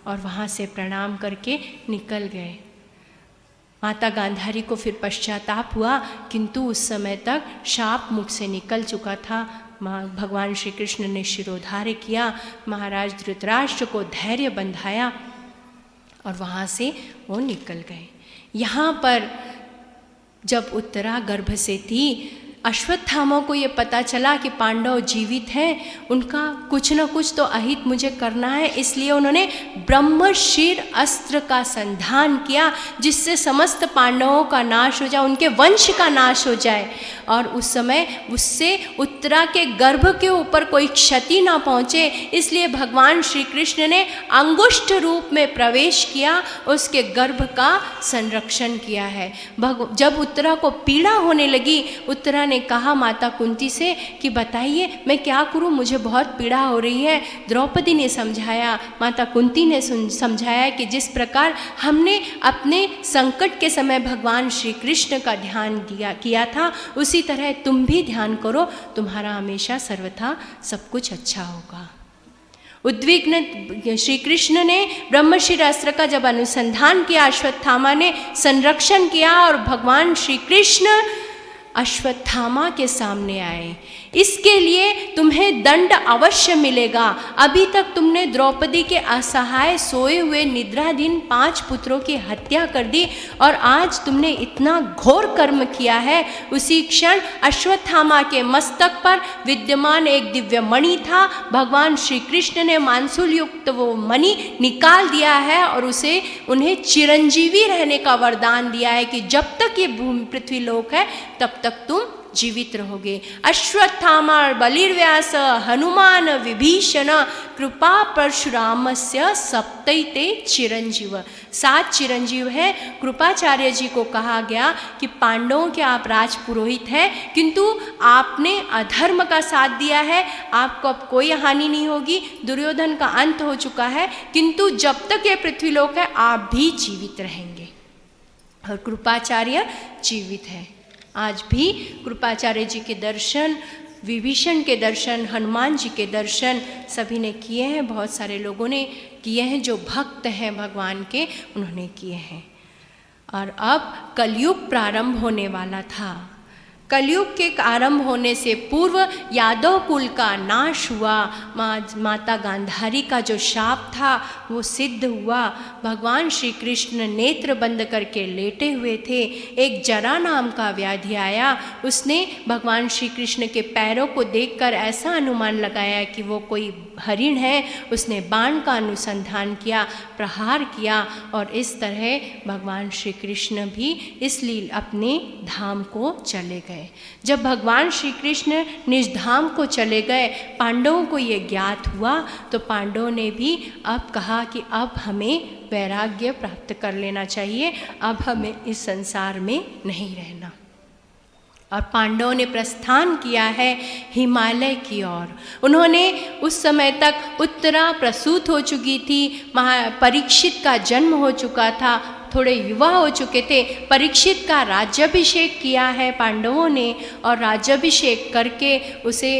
Speaker 1: और वहाँ से प्रणाम करके निकल गए। माता गांधारी को फिर पश्चाताप हुआ, किंतु उस समय तक शाप मुख से निकल चुका था। भगवान श्री कृष्ण ने शिरोधार्य किया, महाराज धृतराष्ट्र को धैर्य बंधाया और वहाँ से वो निकल गए। यहाँ पर जब उत्तरा गर्भ से थी, अश्वत्थामा को ये पता चला कि पांडव जीवित हैं, उनका कुछ न कुछ तो अहित मुझे करना है, इसलिए उन्होंने ब्रह्मशीर अस्त्र का संधान किया, जिससे समस्त पांडवों का नाश हो जाए, उनके वंश का नाश हो जाए और उस समय उससे उत्तरा के गर्भ के ऊपर कोई क्षति ना पहुँचे। इसलिए भगवान श्री कृष्ण ने अंगुष्ठ रूप में प्रवेश किया, उसके गर्भ का संरक्षण किया है। जब उत्तरा को पीड़ा होने लगी, उत्तरा ने कहा माता कुंती से कि बताइए मैं क्या करूं, मुझे बहुत पीड़ा हो रही है। द्रौपदी ने समझाया, माता कुंती ने समझाया कि जिस प्रकार हमने अपने संकट के समय भगवान श्री कृष्ण का ध्यान किया था, उसी तरह तुम भी ध्यान करो, तुम्हारा हमेशा सर्वथा सब कुछ अच्छा होगा। उद्विग्न श्री कृष्ण ने ब्रह्मशीर अस्त्र का जब अनुसंधान किया, अश्वत्थामा ने संरक्षण किया और भगवान श्री कृष्ण अश्वत्थामा के सामने आए। इसके लिए तुम्हें दंड अवश्य मिलेगा। अभी तक तुमने द्रौपदी के असहाय सोए हुए निद्राधीन 5 पुत्रों की हत्या कर दी और आज तुमने इतना घोर कर्म किया है। उसी क्षण अश्वत्थामा के मस्तक पर विद्यमान एक दिव्य मणि था, भगवान श्री कृष्ण ने मांसुल युक्त वो मणि निकाल दिया है और उन्हें चिरंजीवी रहने का वरदान दिया है कि जब तक ये भूमि पृथ्वी लोक है तब तक तुम जीवित रहोगे। अश्वत्थामा बलिर्व्यास हनुमान विभीषण कृपा परशुरामस्य सप्तैते चिरंजीव। 7 चिरंजीव हैं। कृपाचार्य जी को कहा गया कि पांडवों के आप राजपुरोहित हैं, किंतु आपने अधर्म का साथ दिया है, आपको अब कोई हानि नहीं होगी, दुर्योधन का अंत हो चुका है, किंतु जब तक ये पृथ्वीलोक है आप भी जीवित रहेंगे। और कृपाचार्य जीवित है। आज भी कृपाचार्य जी के दर्शन, विभीषण के दर्शन, हनुमान जी के दर्शन सभी ने किए हैं, बहुत सारे लोगों ने किए हैं, जो भक्त हैं भगवान के उन्होंने किए हैं। और अब कलयुग प्रारंभ होने वाला था। कलयुग के आरंभ होने से पूर्व यादव कुल का नाश हुआ। माता गांधारी का जो शाप था वो सिद्ध हुआ। भगवान श्री कृष्ण नेत्र बंद करके लेटे हुए थे। एक जरा नाम का व्याधि आया। उसने भगवान श्री कृष्ण के पैरों को देखकर ऐसा अनुमान लगाया कि वो कोई हरिण है। उसने बाण का अनुसंधान किया, प्रहार किया और इस तरह भगवान श्री कृष्ण भी इसलिए अपने धाम को चले गए। जब भगवान श्री कृष्ण निज धाम को चले गए, पांडवों को ये ज्ञात हुआ तो पांडवों ने भी अब कहा कि अब हमें वैराग्य प्राप्त कर लेना चाहिए, अब हमें इस संसार में नहीं रहना। और पांडवों ने प्रस्थान किया है हिमालय की ओर। उन्होंने उस समय तक उत्तरा प्रसूत हो चुकी थी, परीक्षित का जन्म हो चुका था, थोड़े युवा हो चुके थे। परीक्षित का राज्याभिषेक किया है पांडवों ने और राज्याभिषेक करके उसे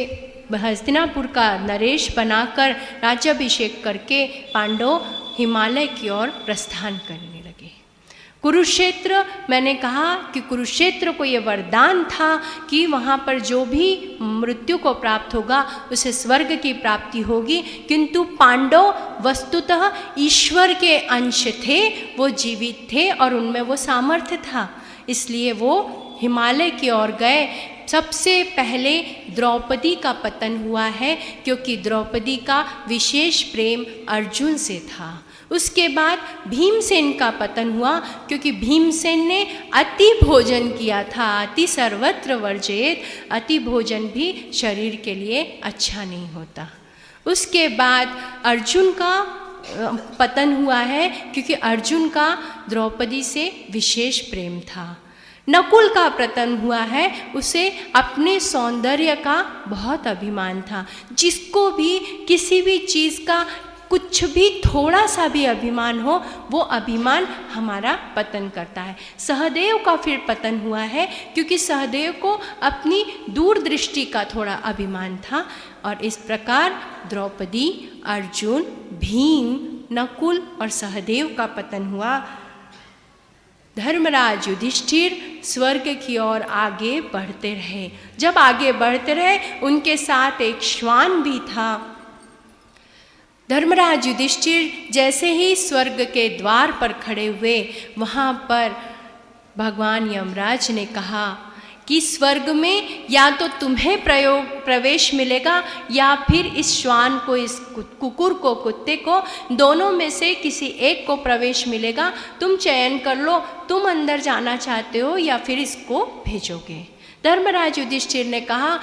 Speaker 1: हस्तिनापुर का नरेश बनाकर राज्याभिषेक करके पांडव हिमालय की ओर प्रस्थान करने लगे। कुरुक्षेत्र, मैंने कहा कि कुरुक्षेत्र को ये वरदान था कि वहाँ पर जो भी मृत्यु को प्राप्त होगा उसे स्वर्ग की प्राप्ति होगी, किंतु पांडव वस्तुतः ईश्वर के अंश थे, वो जीवित थे और उनमें वो सामर्थ्य था, इसलिए वो हिमालय की ओर गए। सबसे पहले द्रौपदी का पतन हुआ है क्योंकि द्रौपदी का विशेष प्रेम अर्जुन से था। उसके बाद भीमसेन का पतन हुआ क्योंकि भीमसेन ने अति भोजन किया था। अति सर्वत्र वर्जेत, अति भोजन भी शरीर के लिए अच्छा नहीं होता। उसके बाद अर्जुन का पतन हुआ है क्योंकि अर्जुन का द्रौपदी से विशेष प्रेम था। नकुल का पतन हुआ है, उसे अपने सौंदर्य का बहुत अभिमान था। जिसको भी किसी भी चीज़ का कुछ भी थोड़ा सा भी अभिमान हो, वो अभिमान हमारा पतन करता है। सहदेव का फिर पतन हुआ है क्योंकि सहदेव को अपनी दूरदृष्टि का थोड़ा अभिमान था। और इस प्रकार द्रौपदी, अर्जुन, भीम, नकुल और सहदेव का पतन हुआ। धर्मराज युधिष्ठिर स्वर्ग की ओर आगे बढ़ते रहे। जब आगे बढ़ते रहे उनके साथ एक श्वान भी था। धर्मराज युधिष्ठिर जैसे ही स्वर्ग के द्वार पर खड़े हुए, वहाँ पर भगवान यमराज ने कहा कि स्वर्ग में या तो तुम्हें प्रवेश मिलेगा या फिर इस श्वान को, इस कुकुर को, कुत्ते को, दोनों में से किसी एक को प्रवेश मिलेगा। तुम चयन कर लो, तुम अंदर जाना चाहते हो या फिर इसको भेजोगे। धर्मराज युधिष्ठिर ने कहा,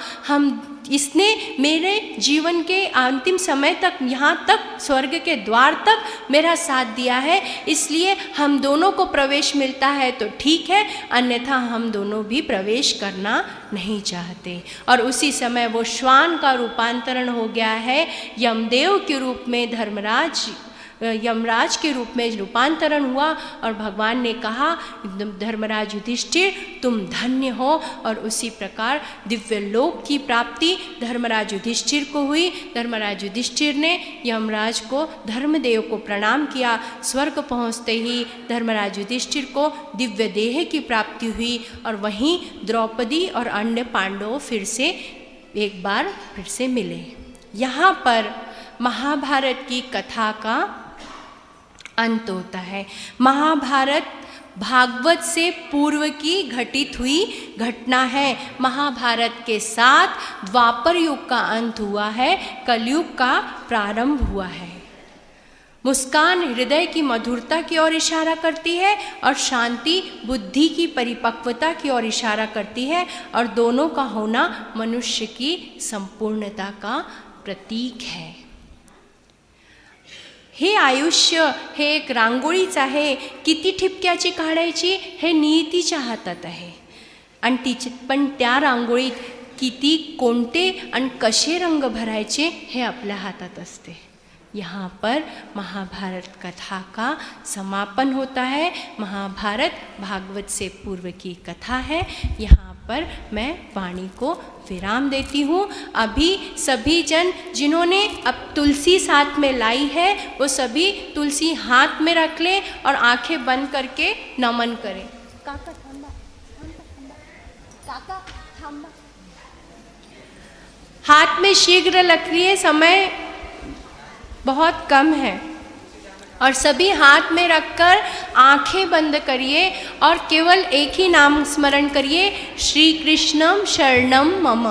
Speaker 1: इसने मेरे जीवन के अंतिम समय तक, यहाँ तक स्वर्ग के द्वार तक मेरा साथ दिया है, इसलिए हम दोनों को प्रवेश मिलता है तो ठीक है, अन्यथा हम दोनों भी प्रवेश करना नहीं चाहते। और उसी समय वो श्वान का रूपांतरण हो गया है यमदेव के रूप में, यमराज के रूप में रूपांतरण हुआ। और भगवान ने कहा, धर्मराज युधिष्ठिर तुम धन्य हो। और उसी प्रकार दिव्य लोक की प्राप्ति धर्मराज युधिष्ठिर को हुई। धर्मराज युधिष्ठिर ने यमराज को, धर्मदेव को प्रणाम किया। स्वर्ग पहुँचते ही धर्मराज युधिष्ठिर को दिव्य देह की प्राप्ति हुई और वहीं द्रौपदी और अन्य पांडव फिर से एक बार फिर से मिले। यहाँ पर महाभारत की कथा का अंत होता है। महाभारत भागवत से पूर्व की घटित हुई घटना है। महाभारत के साथ द्वापर युग का अंत हुआ है, कलयुग का प्रारंभ हुआ है। मुस्कान हृदय की मधुरता की ओर इशारा करती है और शांति बुद्धि की परिपक्वता की ओर इशारा करती है, और दोनों का होना मनुष्य की संपूर्णता का प्रतीक है। हे आयुष्य हे एक रांगोळीच आहे, किती ठिपक्याची काढायची हे नियतीच्या हातात आहे, आणि पण त्या रांगोळीत किती, कोणते आणि कसे रंग भरायचे हे आपल्या हातात असते। यहाँ पर महाभारत कथा का समापन होता है। महाभारत भागवत से पूर्व की कथा है। यहाँ पर मैं वाणी को विराम देती हूँ। अभी सभी जन जिन्होंने अब तुलसी साथ में लाई है वो सभी तुलसी हाथ में रख लें और आंखें बंद करके नमन करें। काका काका थांबा। हाथ में शीघ्र रखिए, समय बहुत कम है और सभी हाथ में रखकर आंखें बंद करिए और केवल एक ही नाम स्मरण करिए, श्री कृष्णम शरणम मम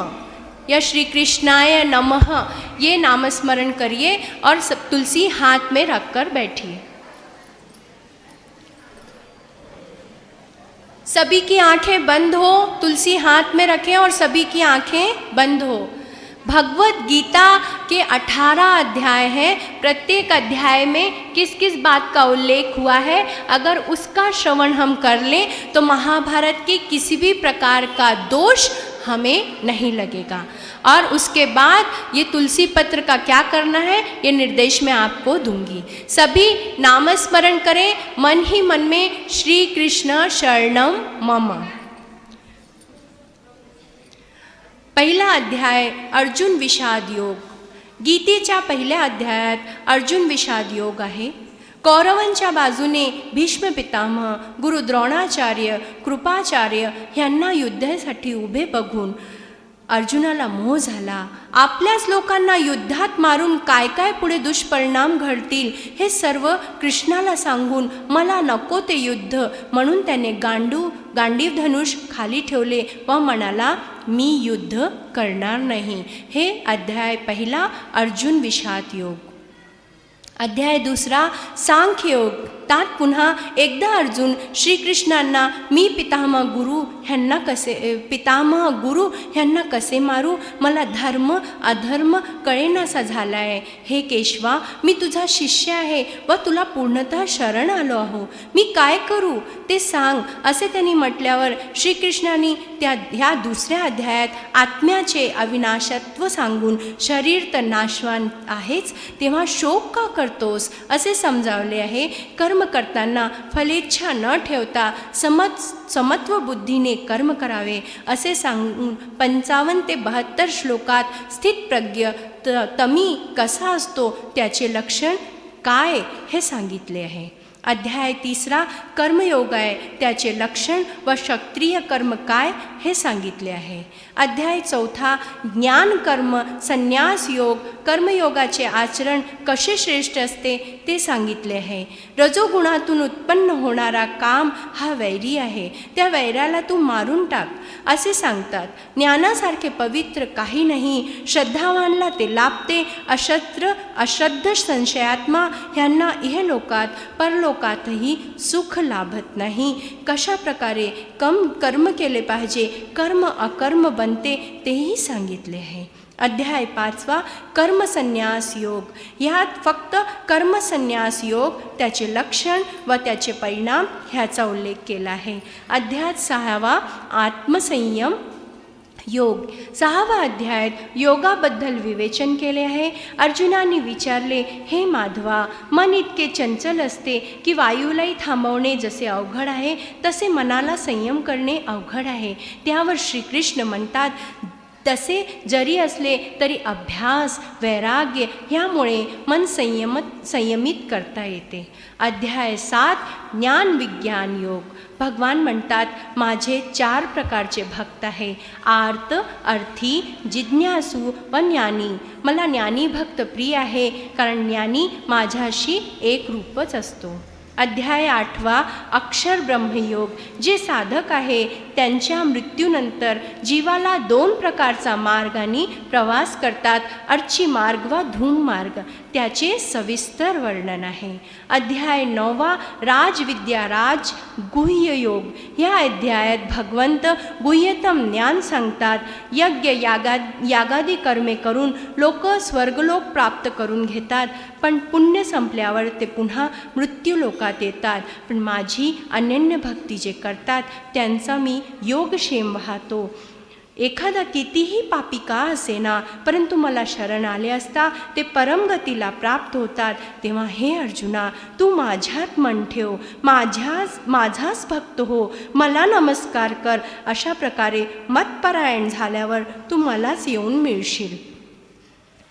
Speaker 1: या श्री कृष्णाय नमः। ये नाम स्मरण करिए और सब तुलसी हाथ में रखकर बैठिए। सभी की आंखें बंद हो, तुलसी हाथ में रखें और सभी की आंखें बंद हो। भगवत गीता के 18 अध्याय हैं। प्रत्येक अध्याय में किस किस बात का उल्लेख हुआ है, अगर उसका श्रवण हम कर लें तो महाभारत के किसी भी प्रकार का दोष हमें नहीं लगेगा। और उसके बाद ये तुलसी पत्र का क्या करना है, ये निर्देश मैं आपको दूंगी। सभी नामस्मरण करें मन ही मन में, श्री कृष्ण शरणम मम। पहिला अध्याय अर्जुन विषाद योग। गीतेच्या पहिल्या अध्यायात अर्जुन विषाद योग आहे। कौरवांच्या बाजूने भीष्म पितामह, गुरु द्रोणाचार्य, कृपाचार्य यांना युद्धासाठी उभे बघून अर्जुनाला मोह झाला। आपल्याच लोकांना युद्धात मारून काय काय पुढे दुष्परिणाम घडतील हे सर्व कृष्णाला सांगून मला नको ते युद्ध, म्हणून त्याने गांडीव धनुष खाली ठेवले व म्हणाला मी युद्ध करणार नाही। हे अध्याय पहिला अर्जुन विषाद योग। अध्याय दुसरा सांख्य योग। तात पुन्हा एकदा अर्जुन श्रीकृष्णांना मी पितामह गुरु ह्यांना कसे मारू, मला धर्म अधर्म कळेनासा झालाय। हे केशवा, मी तुझा शिष्य आहे व तुला पूर्णतः शरण आलो आहो, मी काय करू ते सांग, असे त्यांनी म्हटल्यावर श्रीकृष्णांनी ह्या दुसऱ्या अध्यायात आत्म्याचे अविनाशत्व सांगून शरीर तर नाशवान आहेच, तेव्हा शोक का करतोस असे समजावले आहे। कर्म करताना फलेच्छा न ठेवता समत्व बुद्धीने कर्म करावे असे सांगून 55 ते 72 श्लोकात स्थितप्रज्ञ तमी कसा असतो त्याचे लक्षण काय हे सांगितले आहे। अध्याय तिसरा कर्मयोग आहे, त्याचे लक्षण व क्षत्रिय कर्म काय हे सांगितले आहे। अध्याय चौथा ज्ञान कर्म संन्यास योग, कर्मयोगाचे आचरण कसे श्रेष्ठ असते ते सांगितले आहे। रजोगुणातून उत्पन्न होणारा काम हा वैरी आहे, त्या वैराला तू मारून टाक असे सांगतात। ज्ञानासारखे पवित्र काही नाही, श्रद्धावानला ते लाभते। अश्रद्ध संशयात्मा ह्यांना इहलोकात परलोकातही सुख लाभत नाही। कशा प्रकारे कर्म केले पाहिजे, कर्म अकर्म बनते तेही सांगितले आहे। अध्याय पाचवा कर्मसन्यास योग। ह्यात फक्त कर्मसन्यास योग, त्याचे लक्षण व त्याचे परिणाम ह्याचा उल्लेख केला आहे। अध्याय सहावा आत्मसंयम योग। 6वा अध्यायात योगाबद्दल विवेचन केले आहे। अर्जुनाने विचारले, हे माधवा, मन इतके चंचल असते की वायूलाही थांबवणे जसे अवघड आहे तसे मनाला संयम करणे अवघड आहे। त्यावर श्रीकृष्ण म्हणतात, तसे जरी असले तरी अभ्यास वैराग्य यामुळे मन संयमित करता येते। अध्याय 7 ज्ञान विज्ञान योग। भगवान म्हणतात, माझे 4 प्रकारचे भक्त आहे, आर्त, अर्थी, जिज्ञासू व ज्ञानी। मला ज्ञानी भक्त प्रिय आहे, कारण ज्ञानी माझ्याशी एक रूपच असतो। अध्याय 8 अक्षर ब्रह्मयोग। जे साधक आहे त्यांच्या मृत्यूनंतर जीवाला 2 प्रकारचा मार्गाने प्रवास करतात, अर्ची मार्ग व धूम मार्ग, त्याचे सविस्तर वर्णन आहे। अध्याय 9 राजविद्या राज गुह्य योग। या अध्यायात भगवंत गुह्यतम ज्ञान सांगतात। यज्ञ यागादी कर्मे करून लोक स्वर्गलोक प्राप्त करून घेतात, पण पुण्य संपल्यावर ते पुन्हा मृत्यू लोकात येतात। पण माझी अनन्य भक्ती जे करतात त्यांचा मी योगक्षेम वाहतो। एखादा कितीही पापी का असेना, परंतु मला शरण आले असता ते परमगतीला प्राप्त होतात। तेव्हा हे अर्जुना, तू माझ्यात मन ठेव, माझाच भक्त हो, मला नमस्कार कर। अशा प्रकारे मतपरायण झाल्यावर तू मलाच येऊन मिळशील।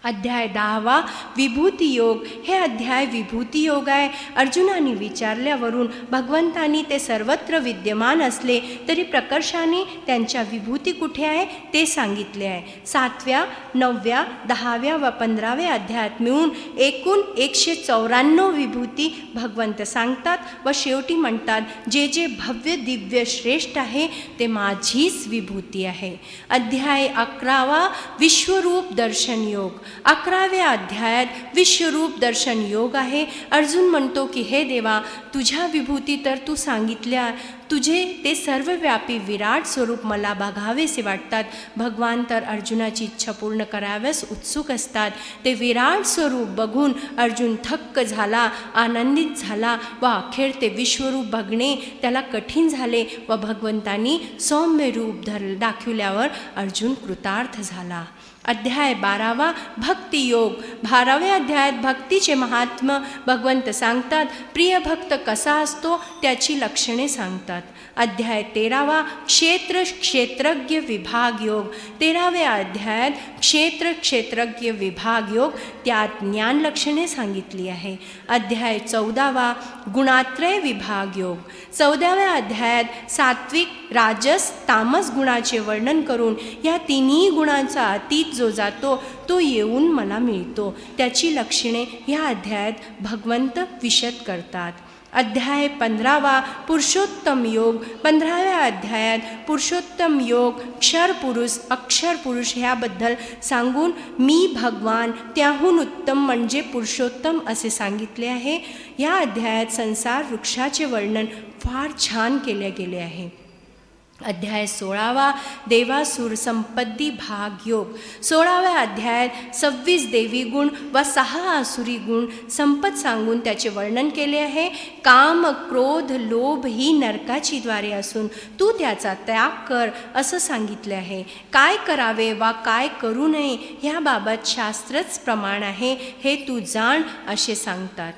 Speaker 1: अध्याय 10 विभूती योग. हे अध्याय विभूती योग आहे. अर्जुनाने विचारल्यावरून भगवंतांनी ते सर्वत्र विद्यमान असले तरी प्रकर्षाने त्यांच्या विभूती कुठे आहे ते सांगितले आहे. 7व्या, 9व्या, 10व्या व 15व्या अध्यायात मिळून एकूण 194 विभूती भगवंत सांगतात व शेवटी म्हणतात, जे जे भव्य दिव्य श्रेष्ठ आहे ते माझीच विभूती आहे. अध्याय 11 विश्वरूप दर्शन योग. 11व्या अध्यायात विश्वरूप दर्शन योग आहे. अर्जुन म्हणतो की हे देवा, तुझ्या विभूती तर तू सांगितल्या, तुझे ते सर्वव्यापी विराट स्वरूप मला बघावेसे वाटतात. भगवान तर अर्जुनाची इच्छा पूर्ण कराव्यास उत्सुक असतात. ते विराट स्वरूप बघून अर्जुन थक्क झाला, आनंदित झाला व अखेर ते विश्वरूप बघणे त्याला कठीण झाले व भगवंतांनी सौम्य रूप दाखवल्यावर अर्जुन कृतार्थ झाला. अध्याय 12 भक्तियोग. 12व्या अध्यायात भक्तीचे महात्म्य भगवंत सांगतात. प्रिय भक्त कसा असतो त्याची लक्षणे सांगतात. अध्याय 13 क्षेत्रज्ञ विभाग योग. 13व्या अध्यायात क्षेत्रज्ञ विभाग योग, त्यात ज्ञान लक्षणे सांगितली आहे. अध्याय 14 गुणात्रय विभाग योग. 14व्या अध्यायात सात्विक, राजस, तामस गुणाचे वर्णन करून या तिन्ही गुणांचा अतीत जो जातो तो येऊन मला मिळतो त्याची लक्षणे या अध्यायात भगवंत विशद करतात. अध्याय 15 पुरुषोत्तम योग. 15व्या अध्यायात पुरुषोत्तम योग, क्षरपुरुष, अक्षरपुरुष ह्याबद्दल सांगून मी भगवान त्याहून उत्तम म्हणजे पुरुषोत्तम असे सांगितले आहे. या अध्यायात संसार वृक्षाचे वर्णन फार छान केले गेले आहे. अध्याय 16 देवासुर संपत्ती भाग योग. 16व्या अध्यायात 26 देवी गुण व 6 आसुरी गुण संपत सांगून त्याचे वर्णन केले आहे. काम, क्रोध, लोभ ही नरकाची द्वारे असून तू त्याचा त्याग कर असं सांगितले आहे. काय करावे वा काय करू नये ह्याबाबत शास्त्रच प्रमाण आहे हे तू जाण असे सांगतात.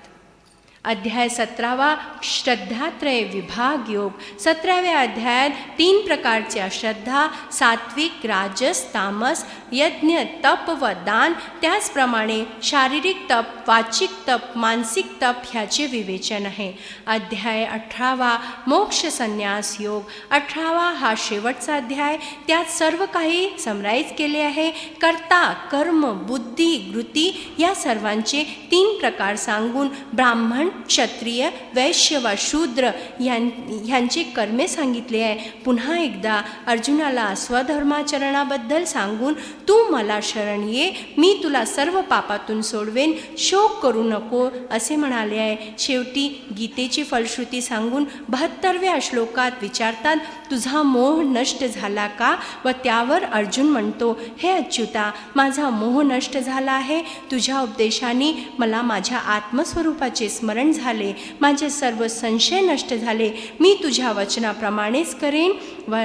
Speaker 1: अध्याय 17 श्रद्धात्रय विभाग योग. 17व्या अध्यायात 3 प्रकारच्या श्रद्धा, सात्विक, राजस, तामस, यज्ञ, तप व दान, त्याचप्रमाणे शारीरिक तप, वाचिक तप, मानसिक तप ह्याचे विवेचन आहे. अध्याय 18 मोक्ष संन्यास योग. 18वा हा शेवटचा अध्याय. त्यात सर्व काही समराईज केले आहे. कर्ता, कर्म, बुद्धी, कृती या सर्वांचे 3 प्रकार सांगून ब्राह्मण, क्षत्रिय, वैश्य व शूद्र ह्यांची कर्मे सांगितले आहे. पुन्हा एकदा अर्जुनाला स्वधर्माचरणाबद्दल सांगून तू मला शरण ये, मी तुला सर्व पापातून सोडवेन, शोक करू नको असे म्हणाले आहे. शेवटी गीतेची फलश्रुती सांगून 72व्या श्लोकात विचारतात, तुझा मोह नष्ट झाला का? व त्यावर अर्जुन म्हणतो, हे अच्युता, माझा मोह नष्ट झाला आहे. तुझ्या उपदेशाने मला माझ्या आत्मस्वरूपाचे स्मरण झाले, माझे सर्व संशय नष्ट झाले. मी तुझ्या वचनाप्रमाणेच करेन. व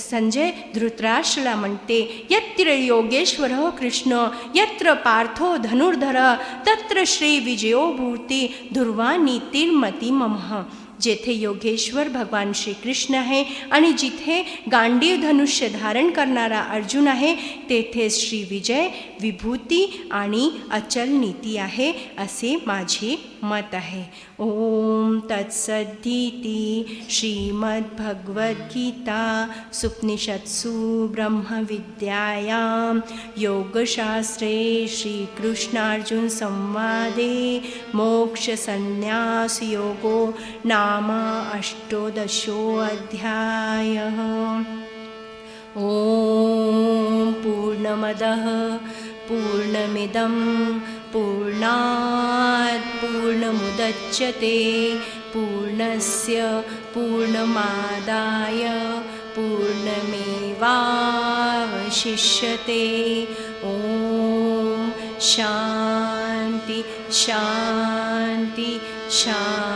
Speaker 1: संजय धृतराष्ट्राला म्हणते, यत्र योगेश्वर कृष्ण यत्र पार्थो धनुर्धर तत्र श्री विजयो भूती ध्रुवा नीतिर्मती ममः. जेथे योगेश्वर भगवान श्रीकृष्ण आहे आणि जिथे गांडीव धनुष्य धारण करणारा अर्जुन आहे तेथे श्री विजय, विभूती आणि अचल नीती आहे असे माझे मत आहे. ओम तत्सदिति श्रीमद्भगवद्गीता सुपनिषत्सु ब्रह्मविद्यायां योगशास्त्रे श्रीकृष्णार्जुन संवादे मोक्षसंन्यासयोगो नाम 18 ओम पूर्णमदः पूर्णमिदं पूर्णात् पूर्णमुदच्यते पूर्णस्य पूर्णमादाय पूर्णमेवावशिष्यते. ओम शांति शांति शांति.